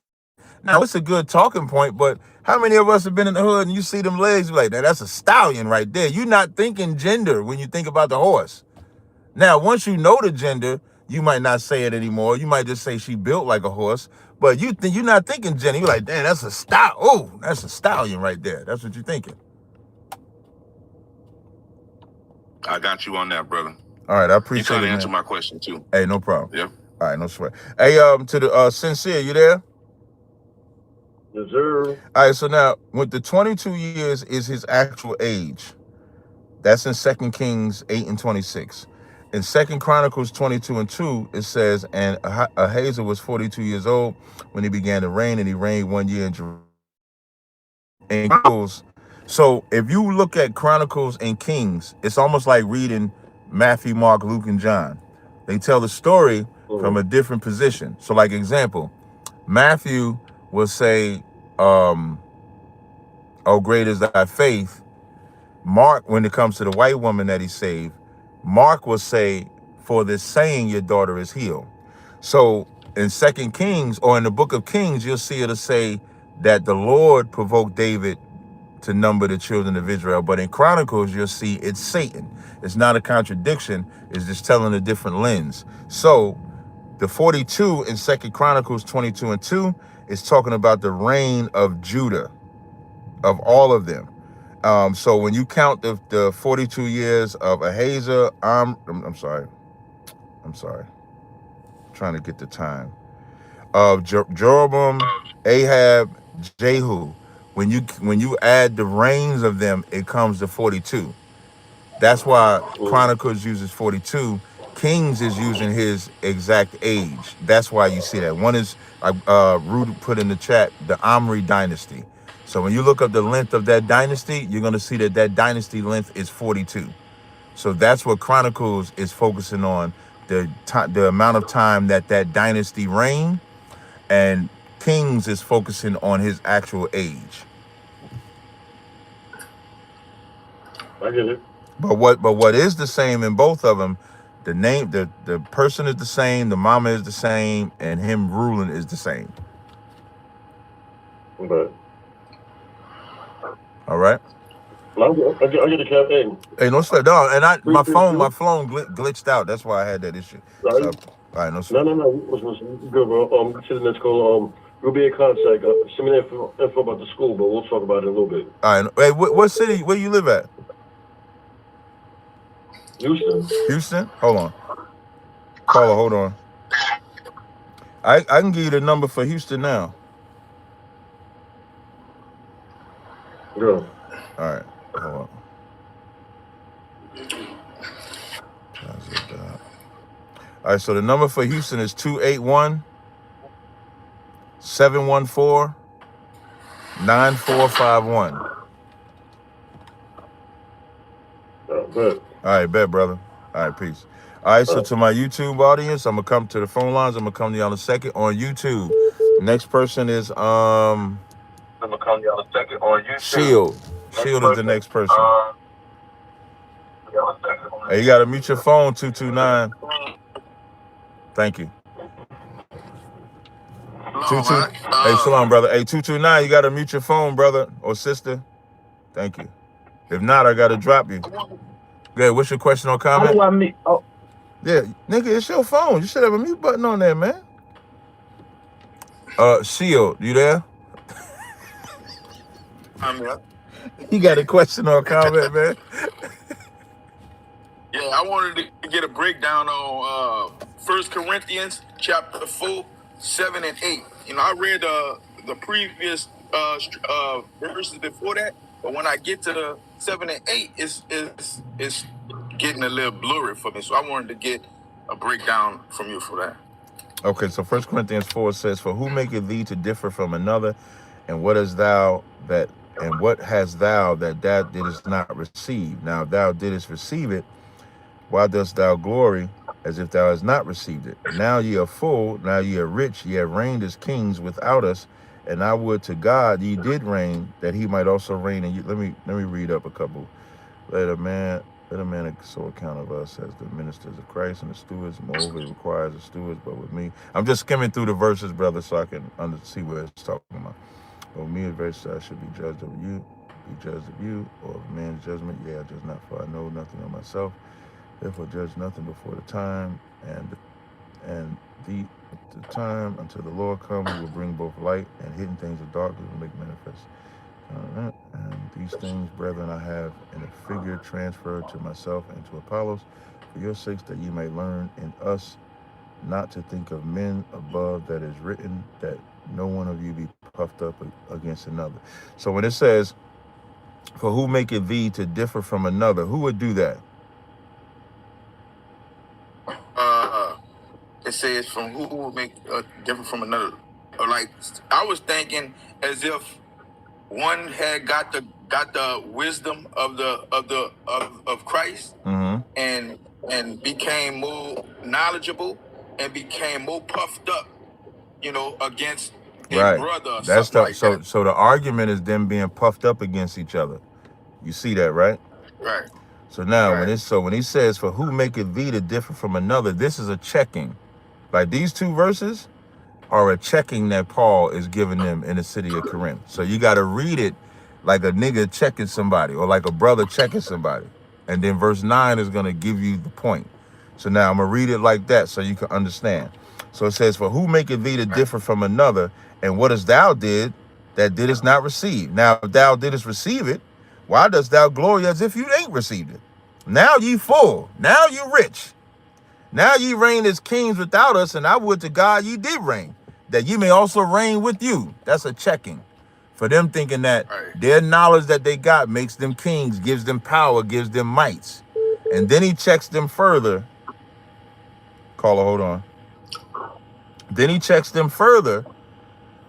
Speaker 4: now it's a good talking point, but how many of us have been in the hood and you see them legs, you're like, that's a stallion right there. You're not thinking gender when you think about the horse. Now, once you know the gender, you might not say it anymore. You might just say she built like a horse, but you're not thinking gender. You're like, damn, that's a stallion. Oh, that's a stallion right there. That's what you're thinking.
Speaker 6: I got you on that, brother.
Speaker 4: All right, I appreciate it.
Speaker 6: You kind of answered my question too.
Speaker 4: Hey, no problem.
Speaker 6: Yeah.
Speaker 4: All right, no sweat. Hey, to the Sincere, you there?
Speaker 9: Yes, sir.
Speaker 4: All right, so now with the 22 years is his actual age. That's in 2 Kings 8:26. In 2 Chronicles 22:2, it says, and Ahazah was 42 years old when he began to reign, and he reigned 1 year in Jerusalem. And so if you look at Chronicles and Kings, it's almost like reading Matthew, Mark, Luke, and John. They tell the story from a different position. So like example, Matthew will say, oh, great is thy faith. Mark, when it comes to the white woman that he saved, Mark will say, for this saying your daughter is healed. So in 2 Kings or in the book of Kings, you'll see it'll say that the Lord provoked David to number the children of Israel. But in Chronicles, you'll see it's Satan. It's not a contradiction. It's just telling a different lens. So the 42 in 2 Chronicles 22:2 is talking about the reign of Judah, of all of them. So when you count the 42 years of Ahazah, I'm sorry. I'm trying to get the time. Of Jeroboam, Ahab, Jehu. When you add the reigns of them, it comes to 42. That's why Chronicles uses 42. Kings is using his exact age. That's why you see that. One is, Rude put in the chat, the Omri dynasty. So when you look up the length of that dynasty, you're going to see that dynasty length is 42. So that's what Chronicles is focusing on, the amount of time that dynasty reigned, and Kings is focusing on his actual age.
Speaker 9: I get it.
Speaker 4: But what is the same in both of them? The name, the person is the same, the mama is the same, and him ruling is the same.
Speaker 9: But
Speaker 4: all right.
Speaker 9: I get the campaign.
Speaker 4: Hey, no sweat, dog. And my phone glitched out. That's why I had that issue.
Speaker 9: Right.
Speaker 4: So, all right, no sweat.
Speaker 9: No. Good, bro. To the next call. We'll be in contact. Send me info about the school, but we'll talk about it in a little bit.
Speaker 4: All right. Hey, what city? Where you live at?
Speaker 9: Houston.
Speaker 4: Houston? Hold on. Caller, hold on. I can give you the number for Houston now.
Speaker 9: Go.
Speaker 4: All right. Hold on. All right, so the number for Houston is 281-714-9451.
Speaker 9: Bet.
Speaker 4: All right, bet, brother. All right, peace. All right, so to my YouTube audience, I'm gonna come to the phone lines. I'm gonna come to y'all in a second on YouTube. Next person is
Speaker 8: I'm gonna come to y'all in a second on YouTube.
Speaker 4: Shield. Shield is the next person. Hey, you gotta mute your phone, 229. Thank you. 22. Hey, shalom, brother. Hey, 229, you got to mute your phone, brother or sister. Thank you. If not, I got to drop you. Okay, what's your question or
Speaker 8: How
Speaker 4: comment?
Speaker 8: do I meet? Oh,
Speaker 4: Yeah, nigga, it's your phone. You should have a mute button on there, man. Shield, you there?
Speaker 10: I'm here.
Speaker 4: You got a question or comment, man?
Speaker 10: Yeah, I wanted to get a breakdown on 1 Corinthians chapter 4, 7 and 8. You know, I read the previous verses before that, but when I get to the 7 and 8, it's getting a little blurry for me. So I wanted to get a breakdown from you for that.
Speaker 4: Okay, so 1 Corinthians 4 says, "For who maketh thee to differ from another, and what hast thou that thou didst not receive? Now if thou didst receive it, why dost thou glory as if thou hast not received it? Now ye are full, now ye are rich, ye have reigned as kings without us, and I would to God ye did reign, that he might also reign in you." Let me read up a couple. Let a man so account of us as the ministers of Christ and the stewards. Moreover, it requires the stewards, but with me, I'm just skimming through the verses, brother, so I can see what it's talking about. But me, very I should be judged of you, or of man's judgment. Yeah, I judge not, for I know nothing of myself. Therefore, judge nothing before the time, and the time until the Lord come, He will bring both light and hidden things of darkness will make manifest. And these things, brethren, I have in a figure transferred to myself and to Apollos, for your sakes, that ye may learn in us not to think of men above, that is written, that no one of you be puffed up against another. So when it says, "For who maketh thee to differ from another," who would do that?
Speaker 10: It says, "From who will make different from another." Like, I was thinking as if one had got the wisdom of Christ, and became more knowledgeable and became more puffed up, you know, against their brother or
Speaker 4: That's
Speaker 10: something like that.
Speaker 4: So the argument is them being puffed up against each other. You see that, right?
Speaker 10: Right.
Speaker 4: So now when he says, "For who maketh thee to differ from another," this is a checking. Like these two verses are a checking that Paul is giving them in the city of Corinth. So you got to read it like a nigga checking somebody, or like a brother checking somebody. And then verse 9 is going to give you the point. So now I'm going to read it like that so you can understand. So it says, "For who maketh thee to differ from another, and what hast thou did that didst not receive? Now if thou didst receive it, why dost thou glory as if you ain't received it? Now ye full, now you rich. Now ye reign as kings without us, and I would to God ye did reign, that ye may also reign with you." That's a checking for them, thinking that their knowledge that they got makes them kings, gives them power, gives them mights. And then he checks them further. Caller, hold on. Then he checks them further.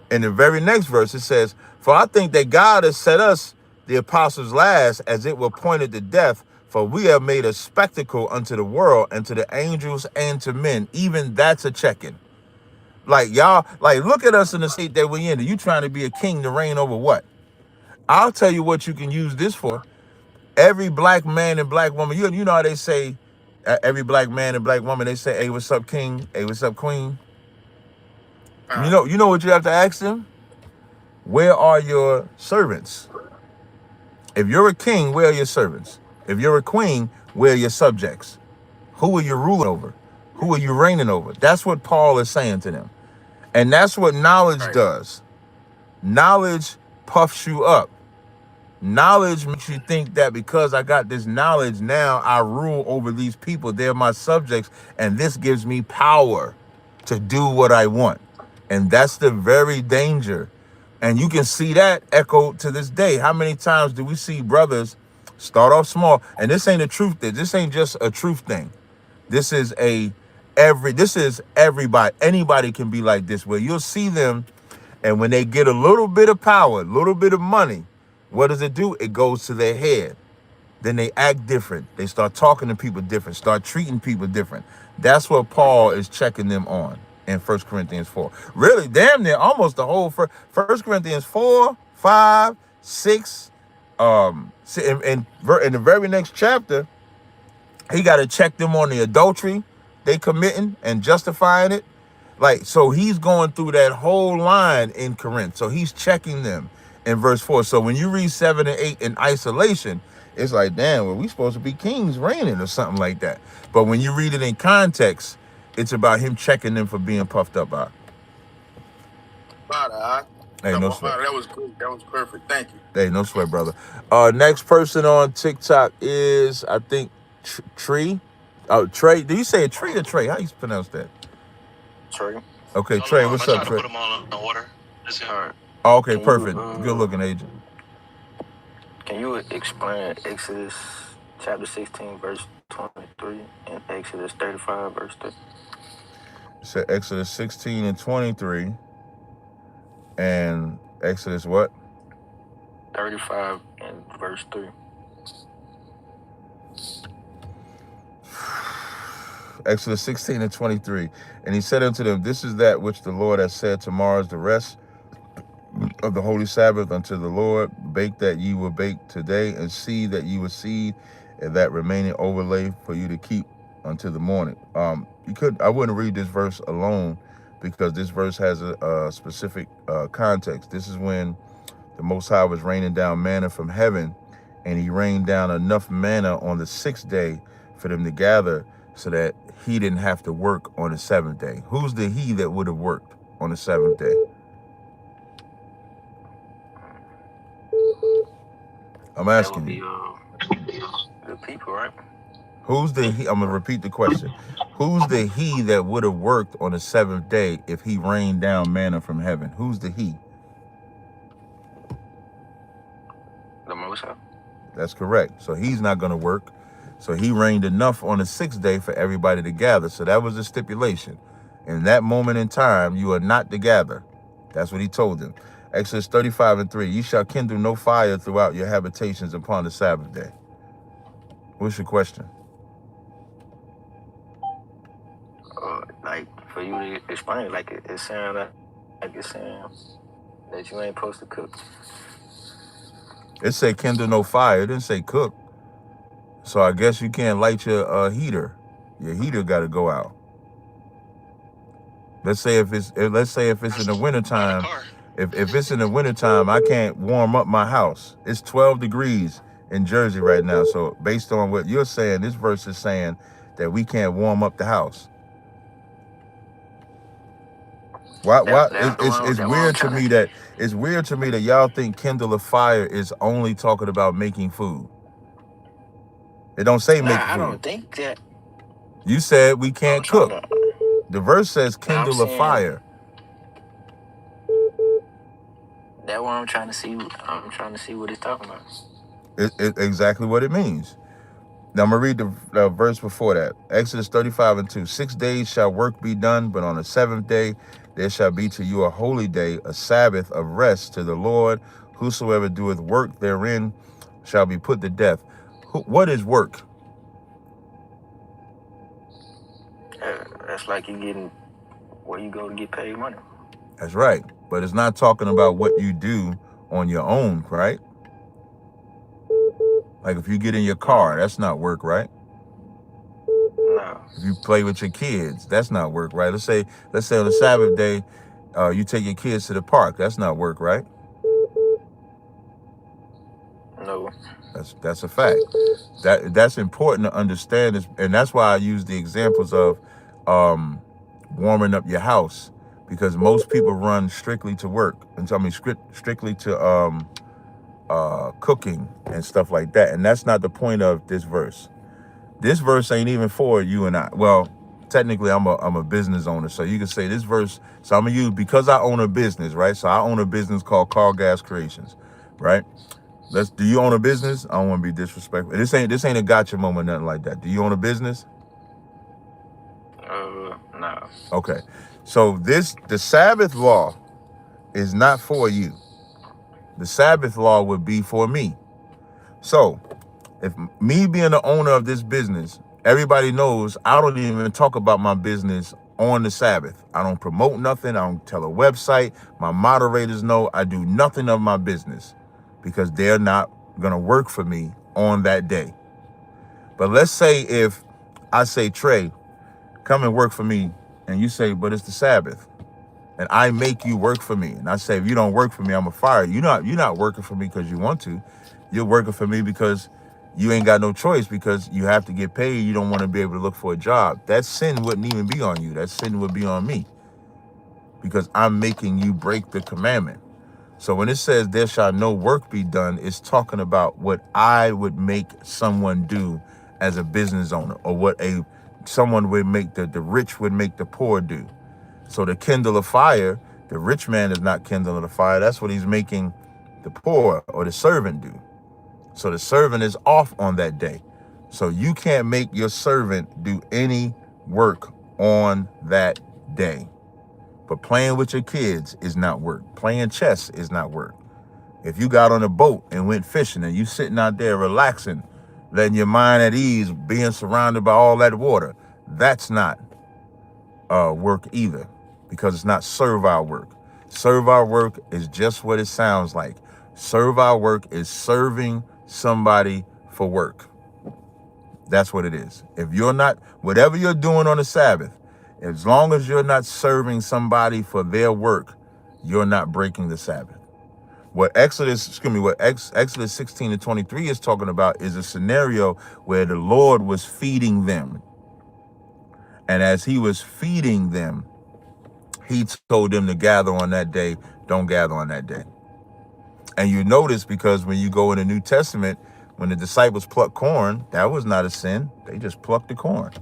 Speaker 4: In the very next verse, it says, "For I think that God has set us, the apostles, last, as it were appointed to death, for we have made a spectacle unto the world and to the angels and to men." Even that's a check-in. Like, y'all, like, look at us in the state that we in. You trying to be a king to reign over what? I'll tell you what you can use this for. Every black man and black woman, you know how they say, every black man and black woman, they say, "Hey, what's up, king? Hey, what's up, queen?" You know what you have to ask them? Where are your servants? If you're a king, where are your servants? If you're a queen, where are your subjects? Who are you ruling over? Who are you reigning over? That's what Paul is saying to them. And that's what knowledge does. Knowledge puffs you up. Knowledge makes you think that because I got this knowledge, now I rule over these people. They're my subjects, and this gives me power to do what I want. And that's the very danger. And you can see that echoed to this day. How many times do we see brothers start off small? And this ain't a truth thing. This ain't just a truth thing. This is everybody. Anybody can be like this, where you'll see them, and when they get a little bit of power, a little bit of money, what does it do? It goes to their head. Then they act different. They start talking to people different, start treating people different. That's what Paul is checking them on in 1 Corinthians 4. Really, damn near almost the whole 1 Corinthians 4, 5, 6. In the very next chapter, he got to check them on the adultery they committing and justifying it. Like, so he's going through that whole line in Corinth. So he's checking them in verse 4. So when you read 7 and 8 in isolation, it's like, damn, well, we supposed to be kings reigning or something like that. But when you read it in context, it's about him checking them for being puffed up out. Hey, no sweat.
Speaker 10: That was good. That was perfect. Thank you.
Speaker 4: Hey, no sweat, brother. Next person on TikTok is, I think, Tree. Oh, Trey. Do you say a Tree or Trey? How you pronounce that?
Speaker 5: Trey.
Speaker 4: Okay, Trey, what's up, Trey?
Speaker 5: Put them all in order. All right.
Speaker 4: Oh, okay, perfect. Good looking, agent.
Speaker 5: Can you explain Exodus chapter 16, verse 23, and Exodus 35, verse 3?
Speaker 4: So Exodus 16 and 23, and Exodus what?
Speaker 5: 35 and verse 3.
Speaker 4: Exodus 16 and 23. And he said unto them, this is that which the Lord has said, tomorrow is the rest of the holy Sabbath unto the Lord. Bake that ye will bake today, and seed that ye will seed, and that remaining overlay for you to keep until the morning. I wouldn't read this verse alone, because this verse has a specific context. This is when the Most High was raining down manna from heaven, and he rained down enough manna on the 6th day for them to gather, so that he didn't have to work on the 7th day. Who's the he that would have worked on the 7th day? I'm asking you.
Speaker 5: The people, right?
Speaker 4: Who's the he? I'm gonna repeat the question. Who's the he that would have worked on the 7th day if he rained down manna from heaven? Who's the he?
Speaker 5: The Most High.
Speaker 4: That's correct. So he's not gonna work. So he rained enough on the 6th day for everybody to gather. So that was the stipulation. In that moment in time, you are not to gather. That's what he told them. Exodus 35 and 3. You shall kindle no fire throughout your habitations upon the Sabbath day. What's your question?
Speaker 5: Like, for you to explain, like it's saying that you ain't supposed to cook.
Speaker 4: It said kindle no fire. It didn't say cook. So I guess you can't light your heater. Your heater got to go out. Let's say if it's in the wintertime, if it's in the wintertime, I can't warm up my house. It's 12 degrees in Jersey right now. So based on what you're saying, this verse is saying that we can't warm up the house. Why? It's weird to me that y'all think kindle a fire is only talking about making food. It don't say make food.
Speaker 5: I don't think that.
Speaker 4: You said we can't cook. The verse says kindle a fire.
Speaker 5: That's what I'm trying to see. I'm trying to see what it's talking about.
Speaker 4: It's exactly what it means. Now I'm going to read the verse before that. Exodus 35 and 2. 6 days shall work be done, but on the 7th day there shall be to you a holy day, a Sabbath of rest to the Lord. Whosoever doeth work therein shall be put to death. What is work?
Speaker 5: That's like you getting where you go to get paid money.
Speaker 4: That's right. But it's not talking about what you do on your own, right? Like if you get in your car, that's not work, right?
Speaker 5: No.
Speaker 4: If you play with your kids, that's not work, right? Let's say on the Sabbath day, you take your kids to the park. That's not work, right?
Speaker 5: No.
Speaker 4: That's a fact. That's important to understand this, and that's why I use the examples of warming up your house, because most people run strictly to work, and I mean strictly to cooking and stuff like that, and that's not the point of this verse. This verse ain't even for you and I. Well, technically, I'm a business owner, so you can say this verse. So I'm gonna use, because I own a business, right? So I own a business called Car Gas Creations, right? Do you own a business? I don't want to be disrespectful. This ain't a gotcha moment, nothing like that. Do you own a business?
Speaker 5: No.
Speaker 4: Okay. So the Sabbath law is not for you. The Sabbath law would be for me. So if me being the owner of this business, everybody knows I don't even talk about my business on the Sabbath. I don't promote nothing. I don't tell a website. My moderators know I do nothing of my business, because they're not going to work for me on that day. But let's say if I say, Trey, come and work for me and you say, but it's the Sabbath, and I make you work for me, and I say, if you don't work for me, I'm gonna fire you. You're not working for me because you want to. You're working for me because you ain't got no choice, because you have to get paid. You don't want to be able to look for a job. That sin wouldn't even be on you. That sin would be on me, because I'm making you break the commandment. So when it says there shall no work be done, it's talking about what I would make someone do as a business owner, or what someone would make the rich would make the poor do. So to kindle a fire, the rich man is not kindling a fire. That's what he's making the poor or the servant do. So the servant is off on that day. So you can't make your servant do any work on that day. But playing with your kids is not work. Playing chess is not work. If you got on a boat and went fishing and you sitting out there relaxing, letting your mind at ease, being surrounded by all that water, that's not work either, because it's not servile work. Servile work is just what it sounds like. Servile work is serving somebody for work. That's what it is. If you're not, whatever you're doing on the Sabbath, as long as you're not serving somebody for their work, you're not breaking the Sabbath. What Exodus 16 to 23 is talking about is a scenario where the Lord was feeding them. And as he was feeding them, he told them to gather on that day. Don't gather on that day. And you notice, because when you go in the New Testament, when the disciples plucked corn, that was not a sin. They just plucked the corn.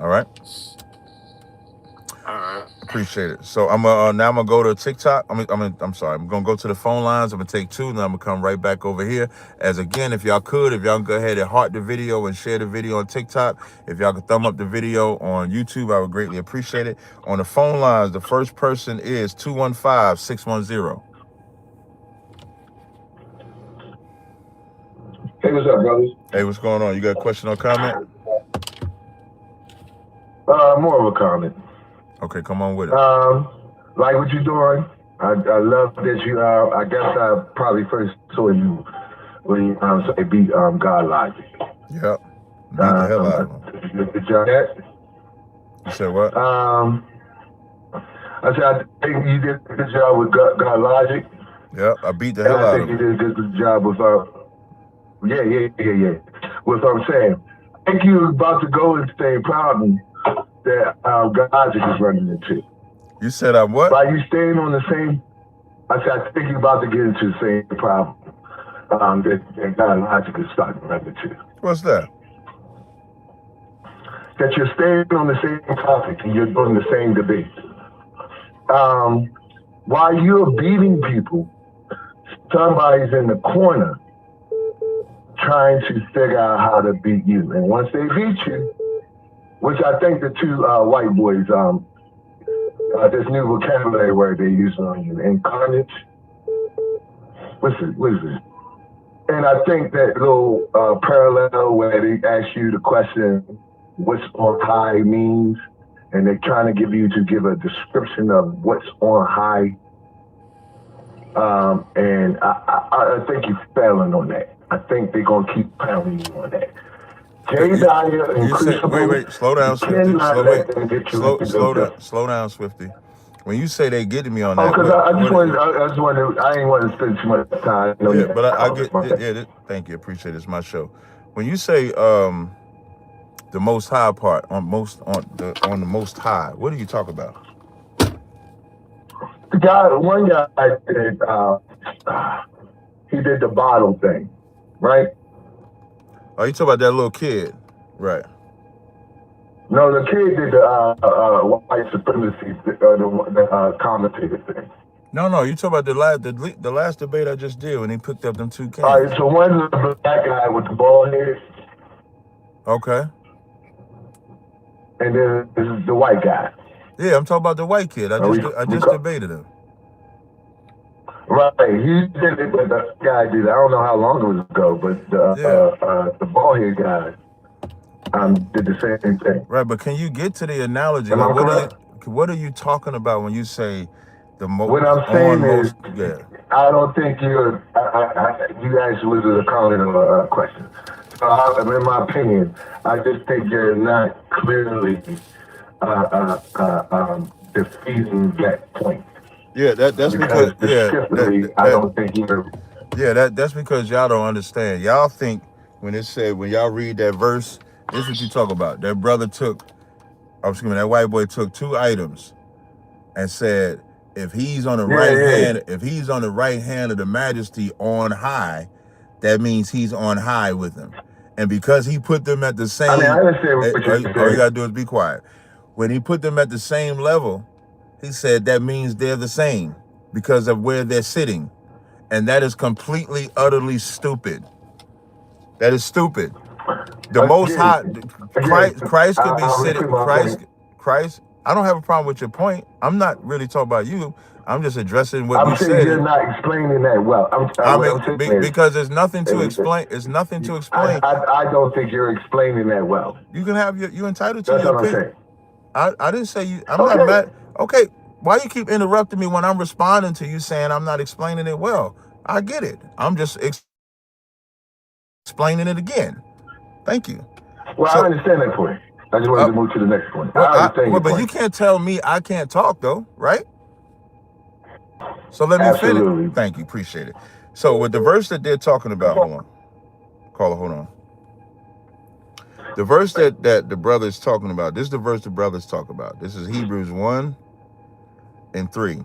Speaker 4: All right. Appreciate it. So I'm now I'm gonna go to TikTok. I'm sorry. I'm gonna go to the phone lines. I'm gonna take 2, and then I'm gonna come right back over here. As again, if y'all can go ahead and heart the video and share the video on TikTok. If y'all could thumb up the video on YouTube, I would greatly appreciate it. On the phone lines, the first person is 215-610.
Speaker 8: Hey, what's up, brothers?
Speaker 4: Hey, what's going on? You got a question or comment?
Speaker 8: More of a comment.
Speaker 4: Okay, come on with it.
Speaker 8: Like what you're doing. I love that you. I guess I probably first saw you when you beat God Logic.
Speaker 4: Yep. Beat the hell out of him.
Speaker 8: Did y'all that?
Speaker 4: You said what?
Speaker 8: I said I think you did a good job with God Logic.
Speaker 4: Yep, I beat the hell out of him.
Speaker 8: I think you did a good job with yeah. With what I'm saying. I think you're about to go into the same problem that God Logic is running into.
Speaker 4: You said I'm what?
Speaker 8: By you staying on the same, I said I think you're about to get into the same problem that God Logic is starting to run into.
Speaker 4: What's that?
Speaker 8: That you're staying on the same topic and you're doing the same debate. While you're beating people, somebody's in the corner trying to figure out how to beat you. And once they beat you, which I think the 2 white boys, this new vocabulary word they use on you, incarnate. What is it? And I think that little parallel where they ask you the question, what's on high means, and they're trying to give you to give a description of what's on high. And I think you're failing on that. I think they're going to keep pounding you on that.
Speaker 4: Wait, slow down, Swifty. Slow down, Swifty. When you say they getting me on that,
Speaker 8: because I ain't want to spend too much time.
Speaker 4: But I get, thank you, appreciate it. It's my show. When you say the Most High part on the Most High, what do you talk about?
Speaker 8: One guy did, he did the bottle thing, right?
Speaker 4: Oh, you talking about that little kid, right?
Speaker 8: No, the kid did the white supremacy, the commentator thing.
Speaker 4: No, you talking about the last debate I just did when he picked up them 2 cans.
Speaker 8: All right, so one's the black guy with the bald head.
Speaker 4: Okay.
Speaker 8: And then this is the white guy.
Speaker 4: Yeah, I'm talking about the white kid. I just debated him.
Speaker 8: Right, he did it, but the guy did it. I don't know how long it was ago, but the bald head guy did the same thing.
Speaker 4: Right, but can you get to the analogy?
Speaker 8: Like,
Speaker 4: what are you talking about when you say the most?
Speaker 8: What I'm saying is, I don't think you guys was a comment or a question. In my opinion, I just think you're not clearly defeating that point.
Speaker 4: Yeah, that's because
Speaker 8: I don't think you're.
Speaker 4: that's because y'all don't understand. Y'all think when y'all read that verse, this is what you talk about. That brother took, that white boy took 2 items and said, if he's on the hand, if he's on the right hand of the majesty on high, that means he's on high with him. And because he put them at the same,
Speaker 8: I understand what you're saying.
Speaker 4: All you gotta do is be quiet. When he put them at the same level, he said that means they're the same because of where they're sitting. And that is completely, utterly stupid. That is stupid. The Most High, Christ could be sitting, Christ, I don't have a problem with your point. I'm not really talking about you. I'm just addressing what you said.
Speaker 8: You're not explaining that well.
Speaker 4: Because there's nothing to explain. There's nothing to explain.
Speaker 8: I don't think you're explaining that well.
Speaker 4: You can have you're entitled to
Speaker 8: That's
Speaker 4: your
Speaker 8: what I'm
Speaker 4: opinion.
Speaker 8: saying.
Speaker 4: I didn't say you. I'm not mad. Okay, why you keep interrupting me when I'm responding to you saying I'm not explaining it well? I get it. I'm just explaining it again. Thank you.
Speaker 8: Well, I understand that point. I just wanted to move to the next point. But
Speaker 4: you can't tell me I can't talk though, right? So let me finish. Thank you. Appreciate it. So with the verse that they're talking about, hold on. Caller, hold on. The verse that the brother is talking about, this is the verse the brothers talk about. This is Hebrews 1:3.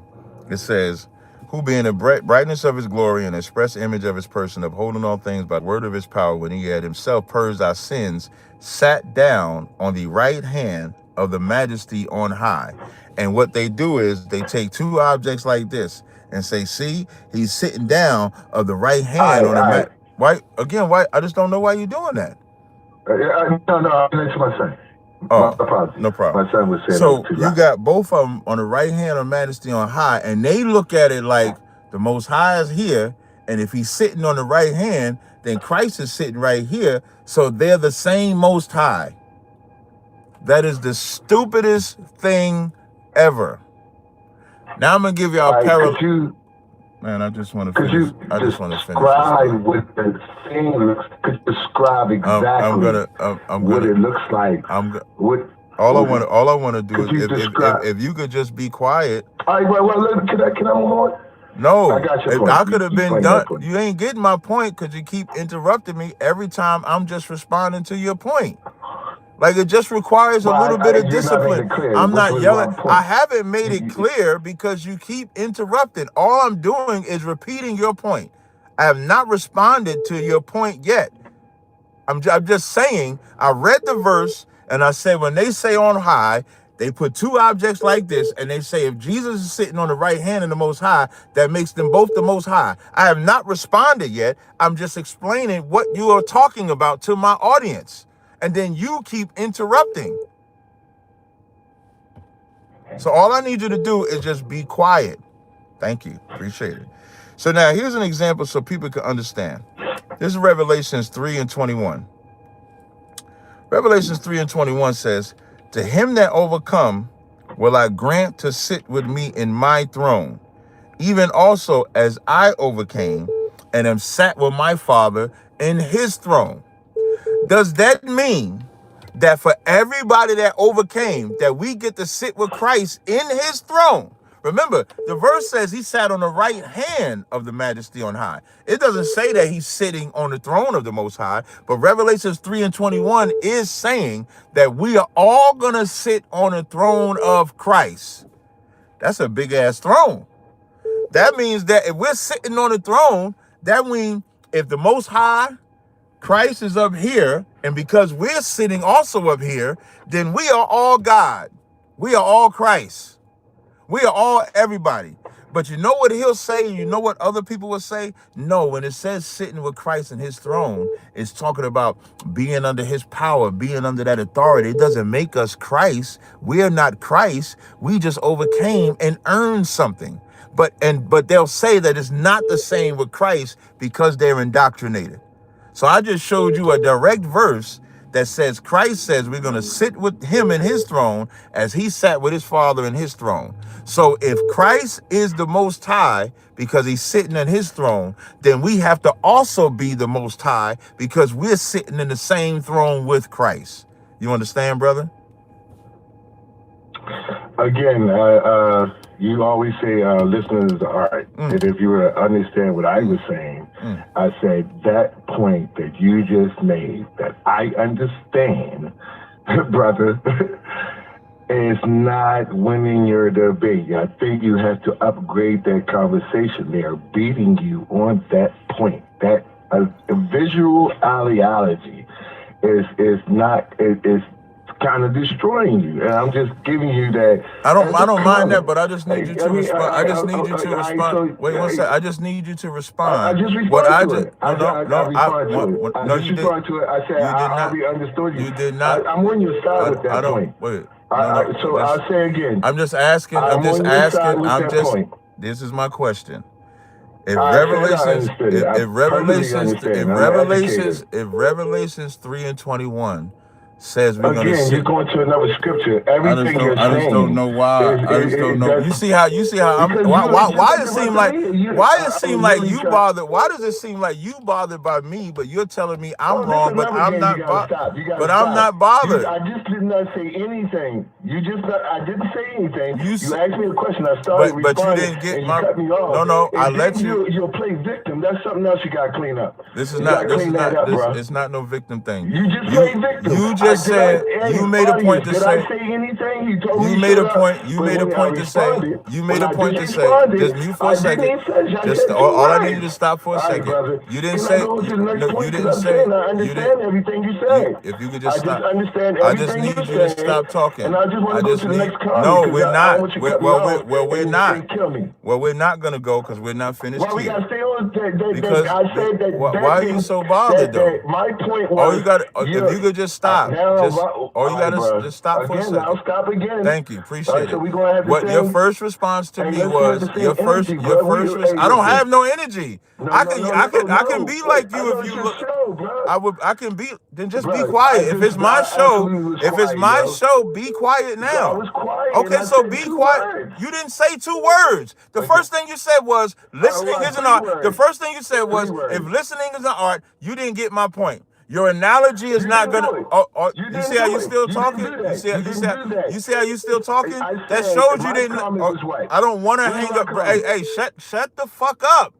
Speaker 4: It says, who being the brightness of his glory and express image of his person, upholding all things by the word of his power, when he had himself purged our sins, sat down on the right hand of the majesty on high. And what they do is they take 2 objects like this and say, see, he's sitting down of the right hand on the mat. Why? I just don't know why you're doing that.
Speaker 8: No, that's my son.
Speaker 4: Oh, no problem.
Speaker 8: My son was saying
Speaker 4: so you got both of them on the right hand of majesty on high, and they look at it like the Most High is here, and if he's sitting on the right hand, then Christ is sitting right here, so they're the same Most High. That is the stupidest thing ever. Now I'm gonna give y'all a parallel. Man, I just want to finish. I just want to finish.
Speaker 8: Could describe exactly what it looks like.
Speaker 4: All I want to do is if you could just be quiet.
Speaker 8: All right, well, can I move on?
Speaker 4: No,
Speaker 8: I got your point.
Speaker 4: I could have been done. You ain't getting my point because you keep interrupting me every time I'm just responding to your point. Like, it just requires a little bit of discipline. I'm not yelling. I haven't made it clear because you keep interrupting. All I'm doing is repeating your point. I have not responded to your point yet. I'm just saying, I read the verse and I said, when they say on high, they put 2 objects like this and they say, if Jesus is sitting on the right hand of the Most High, that makes them both the Most High. I have not responded yet. I'm just explaining what you are talking about to my audience. And then you keep interrupting. So all I need you to do is just be quiet. Thank you. Appreciate it. So now here's an example so people can understand. This is Revelations 3:21. Revelations 3:21 says, to him that overcome will I grant to sit with me in my throne, even also as I overcame and am sat with my Father in his throne. Does that mean that for everybody that overcame, that we get to sit with Christ in his throne? Remember, the verse says he sat on the right hand of the majesty on high. It doesn't say that he's sitting on the throne of the Most High, but Revelations 3:21 is saying that we are all going to sit on the throne of Christ. That's a big ass throne. That means that if we're sitting on the throne, that means if the Most High, Christ is up here, and because we're sitting also up here, then we are all God. We are all Christ. We are all everybody. But you know what he'll say, and you know what other people will say? No, when it says sitting with Christ in his throne, it's talking about being under his power, being under that authority. It doesn't make us Christ. We are not Christ. We just overcame and earned something. But they'll say that it's not the same with Christ because they're indoctrinated. So I just showed you a direct verse that says Christ says we're going to sit with him in his throne as he sat with his Father in his throne. So if Christ is the Most High because he's sitting in his throne, then we have to also be the Most High because we're sitting in the same throne with Christ. You understand, brother?
Speaker 8: Again, you always say listeners are art. And if you were to understand what I was saying, I said that point that you just made, that I understand, brother, is not winning your debate. I think you have to upgrade that conversation. They are beating you on that point. That a visual ideology is not is kind of destroying you, and I'm just giving you that.
Speaker 4: I don't mind that, but I just need you to respond. I just need you to respond. Wait one second. I just need you to respond.
Speaker 8: I just responded to it. No, you didn't. I said I already understood you.
Speaker 4: You did not.
Speaker 8: I'm on your side with that point.
Speaker 4: Wait.
Speaker 8: So I'll say again.
Speaker 4: I'm just asking. This is my question. If Revelations 3:21 says we're going to see.
Speaker 8: You're going to another scripture. Everything you're saying.
Speaker 4: I just don't know why. I just don't know. You see how why it seem like you bothered? Why does it seem like you bothered by me, but you're telling me I'm wrong, but I'm not bothered? But I'm not bothered.
Speaker 8: I just did not say anything. I didn't say anything. You asked me a question. I started responding.
Speaker 4: But you didn't get my.
Speaker 8: You cut me off.
Speaker 4: No. I let you.
Speaker 8: You'll play victim. That's something else you got to clean up.
Speaker 4: It's not no victim thing.
Speaker 8: You just played victim.
Speaker 4: You just said you made a point to say.
Speaker 8: Did I say anything? You told me.
Speaker 4: You made a point. You made a point to say. You made a point to say. Just mute for a second. Just all I need you to stop for a second. You didn't say. You didn't say.
Speaker 8: I understand everything you say.
Speaker 4: If you could just stop.
Speaker 8: I just
Speaker 4: need you to stop talking.
Speaker 8: And I just want to go to the next comment.
Speaker 4: No, we're not. We're not. Well, we're not gonna go because we're not finished
Speaker 8: here. Well, we gotta stay on that.
Speaker 4: Because
Speaker 8: I said that.
Speaker 4: Why are you so bothered though?
Speaker 8: My point was.
Speaker 4: If you could just stop. Just stop for a second.
Speaker 8: I'll stop again.
Speaker 4: Thank you. Appreciate it.
Speaker 8: So we gonna have
Speaker 4: your first response to me was your first. I don't have no energy. I can be like you if you look. I can be. Then just be quiet. If it's my show, be quiet now.
Speaker 8: I was quiet.
Speaker 4: Okay, so be quiet. You didn't say 2 words. The first thing you said was listening is an art. The first thing you said was if listening is an art, you didn't get my point. Your analogy is not gonna. You see how you still talking? You see how you still talking? That shows you didn't. I don't want to hang up. Hey, shut the fuck up.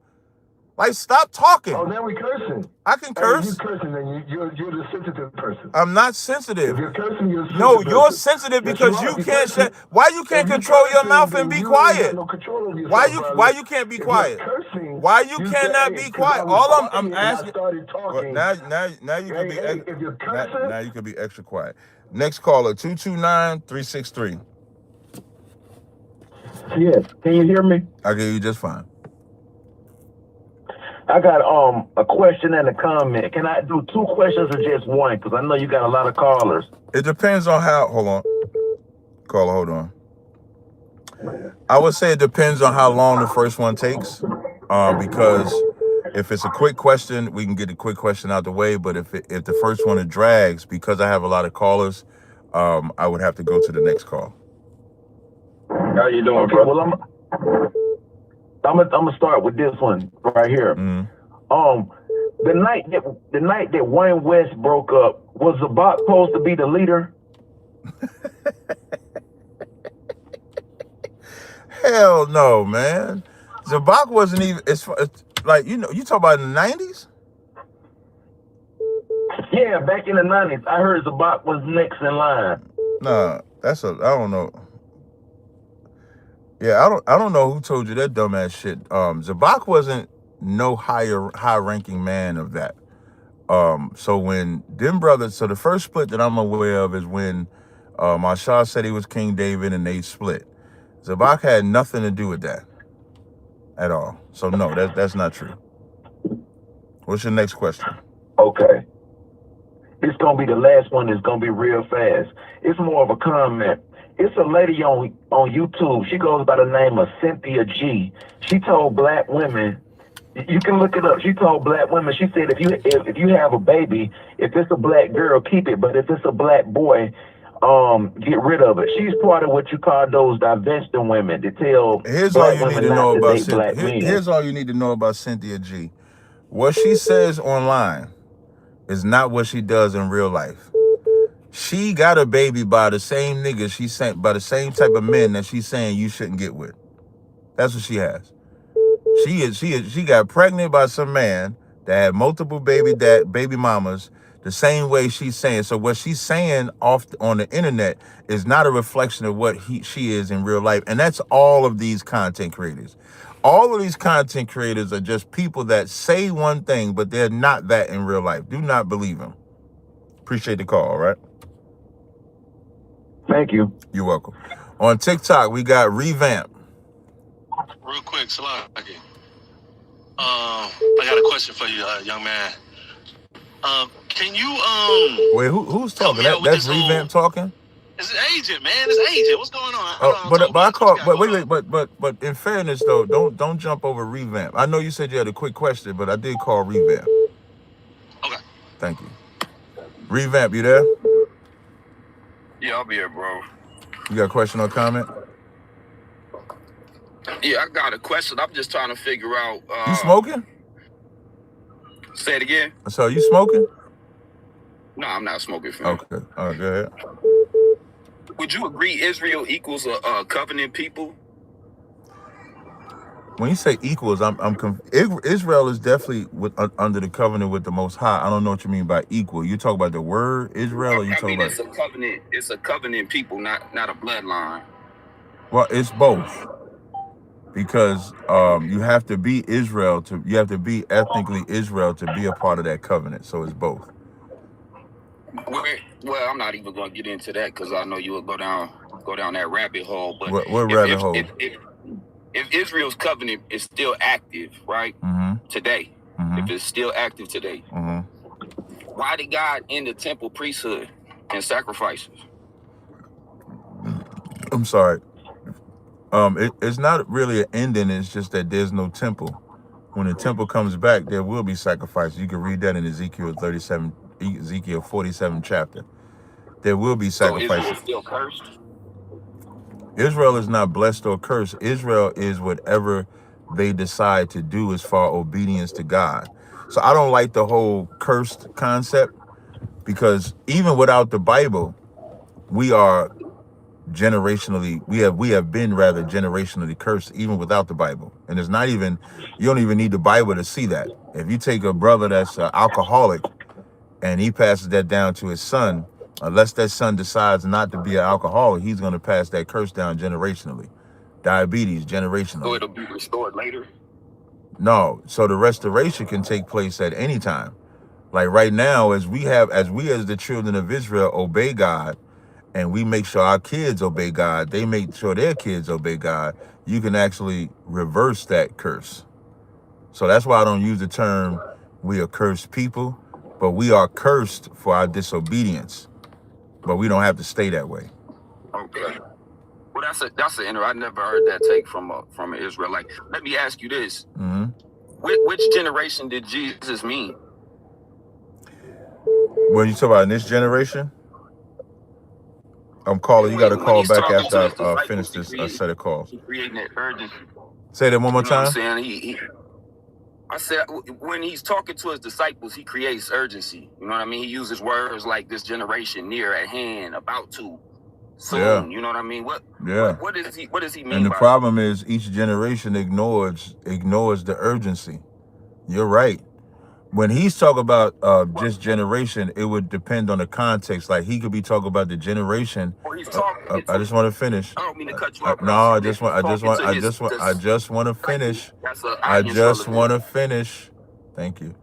Speaker 4: Like, stop talking.
Speaker 8: Oh, now we cursing.
Speaker 4: I can curse.
Speaker 8: You cursing, then you're the sensitive person.
Speaker 4: I'm not sensitive.
Speaker 8: If you're cursing, you're sensitive.
Speaker 4: No, you're sensitive because you can't shut. Why you can't control your mouth and be quiet? Why you can't be quiet? Why you cannot be quiet? All I'm asking. Now you can be.
Speaker 8: If you're cursing,
Speaker 4: now you can be extra quiet. Next caller, 229-363.
Speaker 11: Yes. Can you hear me?
Speaker 4: I can hear you just fine.
Speaker 11: I got a question and a comment. Can I do 2 questions or just one? Because I know you got a lot of callers.
Speaker 4: It depends on how. Hold on, caller. Hold on. I would say it depends on how long the first one takes. Because if it's a quick question, we can get the quick question out the way. But if the first one it drags, because I have a lot of callers, I would have to go to the next call.
Speaker 11: How you doing, bro? Well, I'm gonna start with this one right here. The night that Wayne West broke up, was Zabak supposed to be the leader?
Speaker 4: Hell no, man. Zabak wasn't even. It's like you talk about in the 90s.
Speaker 11: Yeah, back in the 90s, I heard Zabak was next in line.
Speaker 4: Nah, I don't know. Yeah, I don't know who told you that dumbass shit. Zabak wasn't no high-ranking man of that. So when them brothers, so the first split that I'm aware of is when Mashah said he was King David and they split. Zabak had nothing to do with that at all. So no, that's not true. What's your next question?
Speaker 11: Okay. It's gonna be the last one. It's gonna be real fast. It's more of a comment. It's a lady on YouTube. She goes by the name of Cynthia G. She told black women, you can look it up. She told black women, she said, if you have a baby, if it's a black girl, keep it. But if it's a black boy, get rid of it. She's part of what you call those divesting women to tell
Speaker 4: Here's all
Speaker 11: black
Speaker 4: you need
Speaker 11: women
Speaker 4: to
Speaker 11: not
Speaker 4: know
Speaker 11: to
Speaker 4: about
Speaker 11: date black men.
Speaker 4: here's all you need to know about Cynthia G. What she says online is not what she does in real life. She got a baby by the same niggas she sent, by the same type of men that she's saying you shouldn't get with. That's what she has. She got pregnant by some man that had multiple baby mamas the same way she's saying. So what she's saying off on the internet is not a reflection of what she is in real life. And that's all of these content creators. All of these content creators are just people that say one thing, but they're not that in real life. Do not believe them. Appreciate the call, all right?
Speaker 11: Thank you.
Speaker 4: You're welcome. On TikTok, we got Revamp.
Speaker 12: Real quick, Salaki. I got a question for you, young man. Can you
Speaker 4: Wait, who's talking? That's Revamp talking?
Speaker 12: It's an agent, man. It's agent. What's going on?
Speaker 4: But I call. But wait. But in fairness, though, don't jump over Revamp. I know you said you had a quick question, but I did call Revamp.
Speaker 12: Okay.
Speaker 4: Thank you. Revamp, you there?
Speaker 10: Yeah, I'll be here, bro.
Speaker 4: You got a question or comment?
Speaker 10: Yeah, I got a question. I'm just trying to figure out.
Speaker 4: You smoking?
Speaker 10: Say it again.
Speaker 4: So you smoking?
Speaker 10: No, I'm not smoking. Fam.
Speaker 4: Okay. All right, go ahead.
Speaker 10: Would you agree Israel equals a covenant people?
Speaker 4: When you say equals, Israel is definitely under the covenant with the Most High. I don't know what you mean by equal. You talk about the word Israel, or you talk about?
Speaker 10: It's a covenant. It's a covenant people, not a bloodline.
Speaker 4: Well, it's both, because you have to be Israel you have to be ethnically Israel to be a part of that covenant. So it's both.
Speaker 10: Well, I'm not even going to get into that because I know you will go down that rabbit hole. But
Speaker 4: what rabbit hole?
Speaker 10: If Israel's covenant is still active, right, today, if it's still active today, why did God end the temple priesthood and sacrifices?
Speaker 4: I'm sorry. It's not really an ending. It's just that there's no temple. When the temple comes back, there will be sacrifices. You can read that in Ezekiel 47 chapter. There will be sacrifices.
Speaker 10: So Israel is still cursed?
Speaker 4: Israel is not blessed or cursed. Israel is whatever they decide to do as far as obedience to God. So I don't like the whole cursed concept, because even without the Bible, we are generationally, we have been rather generationally cursed even without the Bible. And it's not even, you don't even need the Bible to see that. If you take a brother that's an alcoholic and he passes that down to his son, unless that son decides not to be an alcoholic, he's going to pass that curse down generationally. Diabetes, generationally.
Speaker 10: So it'll be restored later?
Speaker 4: No. So the restoration can take place at any time. Like right now, as we as the children of Israel obey God, and we make sure our kids obey God, they make sure their kids obey God, you can actually reverse that curse. So that's why I don't use the term we are cursed people, but we are cursed for our disobedience. But we don't have to stay that way.
Speaker 10: Okay. Well, that's an interesting. I never heard that take from an Israelite. Let me ask you this: which generation did Jesus mean?
Speaker 4: When you talk about in this generation, I'm calling. You got to call back after I finish this set of calls.
Speaker 10: Creating that urgency.
Speaker 4: Say that one more time.
Speaker 10: What I'm saying? I said when he's talking to his disciples, he creates urgency. You know what I mean? He uses words like this generation, near at hand, about to, soon. Yeah. You know what I mean? What does he mean?
Speaker 4: And the problem is each generation ignores the urgency. You're right. When he's talking about just generation, it would depend on the context. Like he could be talking about the generation. I just want to finish.
Speaker 10: I don't mean to cut you off.
Speaker 4: No, I just want to finish. I just want to finish. Thank you.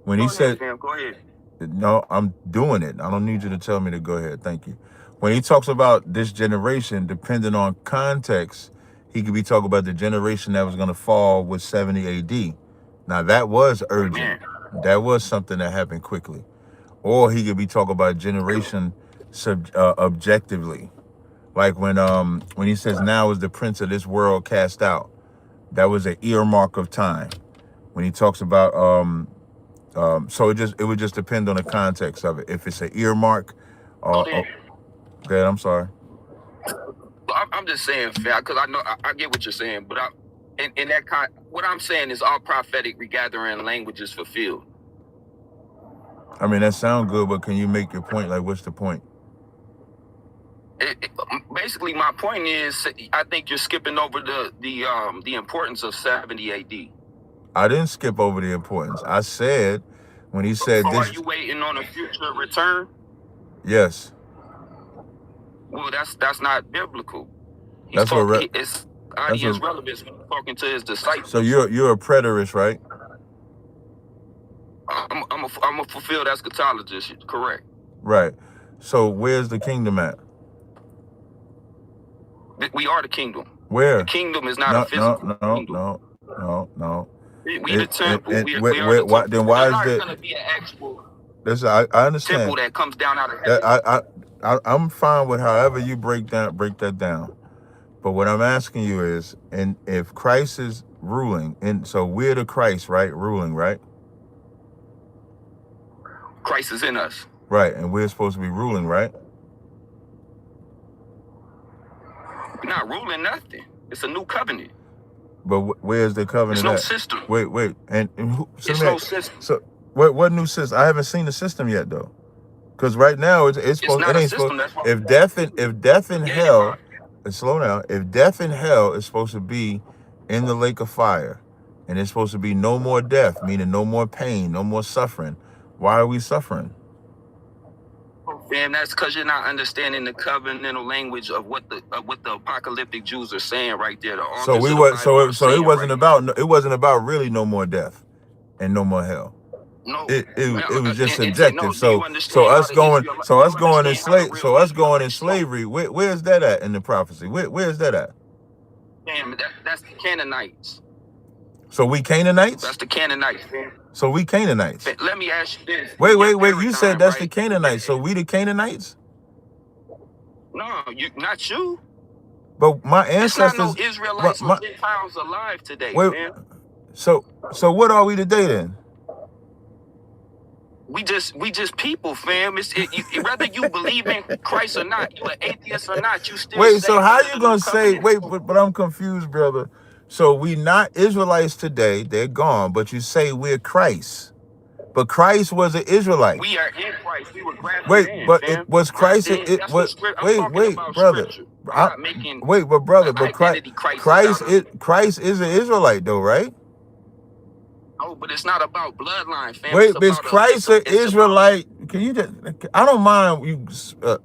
Speaker 4: When he said,
Speaker 10: go ahead.
Speaker 4: No, I'm doing it. I don't need you to tell me to go ahead. Thank you. When he talks about this generation, depending on context, he could be talking about the generation that was going to fall with 70 AD. Now that was urgent. That was something that happened quickly. Or he could be talking about generation objectively. Like when he says now is the prince of this world cast out. That was an earmark of time. When he talks about so it would just depend on the context of it. If it's an earmark, Okay, I'm sorry.
Speaker 10: I'm just saying, because I know I get what you're saying, but in that what I'm saying is all prophetic regathering language is fulfilled.
Speaker 4: I mean, that sounds good, but can you make your point? Like, what's the point?
Speaker 10: Basically, my point is, I think you're skipping over the importance of 70 AD.
Speaker 4: I didn't skip over the importance. I said when he said
Speaker 10: so
Speaker 4: this.
Speaker 10: Are you waiting on a future return?
Speaker 4: Yes.
Speaker 10: Well, that's not biblical.
Speaker 4: That's what.
Speaker 10: It's audience relevance talking to his disciples.
Speaker 4: So you're a preterist, right?
Speaker 10: I'm a fulfilled eschatologist, correct?
Speaker 4: Right. So where's the kingdom at?
Speaker 10: We are the kingdom.
Speaker 4: Where?
Speaker 10: The kingdom is not a physical kingdom.
Speaker 4: No.
Speaker 10: We the temple. We are the temple.
Speaker 4: Then why is
Speaker 10: there going to be an actual
Speaker 4: I understand.
Speaker 10: temple that comes down out of heaven?
Speaker 4: I'm fine with however you break that down. But what I'm asking you is, and if Christ is ruling, and so we're the Christ, right? Ruling, right?
Speaker 10: Christ is in us.
Speaker 4: Right, and we're supposed to be ruling, right?
Speaker 10: We're not ruling nothing. It's a new covenant.
Speaker 4: But where's the covenant?
Speaker 10: There's no system.
Speaker 4: Wait, and who?
Speaker 10: There's no system.
Speaker 4: So what new system? I haven't seen the system yet, though. Because right now it's supposed.
Speaker 10: Not
Speaker 4: it ain't
Speaker 10: a system.
Speaker 4: supposed. If death and hell, and slow down. If death and hell is supposed to be in the lake of fire, and it's supposed to be no more death, meaning no more pain, no more suffering, why are we suffering?
Speaker 10: And that's because you're not understanding the covenantal language of what the apocalyptic Jews are saying right there.
Speaker 4: So it wasn't about really no more death and no more hell.
Speaker 10: No,
Speaker 4: it was just subjective. So us going in slavery. Where's that at in the prophecy? Where's that at?
Speaker 10: Damn, that's the Canaanites.
Speaker 4: So we Canaanites?
Speaker 10: That's the Canaanites, man.
Speaker 4: So we Canaanites.
Speaker 10: Let me ask you this.
Speaker 4: Wait. You said that's the Canaanites. So we the Canaanites?
Speaker 10: No, not you.
Speaker 4: But my ancestors.
Speaker 10: It's not no Israelites or Gentiles alive today, man.
Speaker 4: So what are we today then?
Speaker 10: We just people, fam. Whether you believe in Christ or not, you an atheist or not, you still.
Speaker 4: Wait, so how you gonna say? But I'm confused, brother. So we not Israelites today; they're gone. But you say we're Christ, but Christ was an Israelite.
Speaker 10: We are in Christ. We were grafted in.
Speaker 4: But it was Christ. Wait, brother. Christ is an Israelite, though, right?
Speaker 10: Oh, but it's not about bloodline, fam.
Speaker 4: Wait, is Christ an Israelite? Can you just? I don't mind you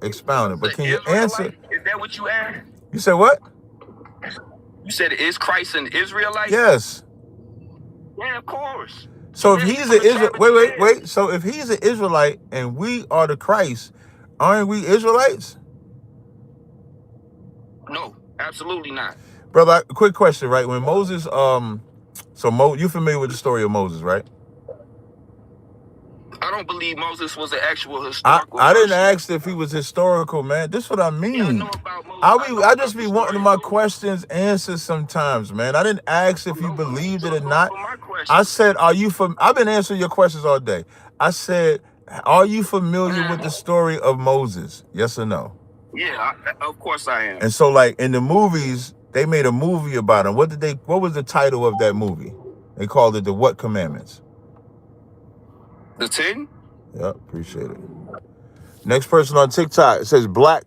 Speaker 4: expounding, but can you answer?
Speaker 10: Is that what you asked?
Speaker 4: You said what?
Speaker 10: You said, is Christ an Israelite?
Speaker 4: Yes.
Speaker 10: Yeah, of course.
Speaker 4: So if he's an Israelite, wait. So if he's an Israelite and we are the Christ, aren't we Israelites?
Speaker 10: No, absolutely not.
Speaker 4: Brother, quick question, right? When Moses, you familiar with the story of Moses, right?
Speaker 10: I don't believe Moses was an actual historical
Speaker 4: I didn't ask if he was historical, man. This is what I mean.
Speaker 10: Yeah, I know about Moses.
Speaker 4: I just be wanting my questions answered sometimes, man. I didn't ask if you believed it or not. I said, I've been answering your questions all day. I said, are you familiar with the story of Moses? Yes or no?
Speaker 10: Yeah, of course I am.
Speaker 4: And so, like, in the movies, they made a movie about him. What was the title of that movie? They called it the What Commandments?
Speaker 10: The 10?
Speaker 4: Yep, appreciate it. Next person on TikTok, it says Black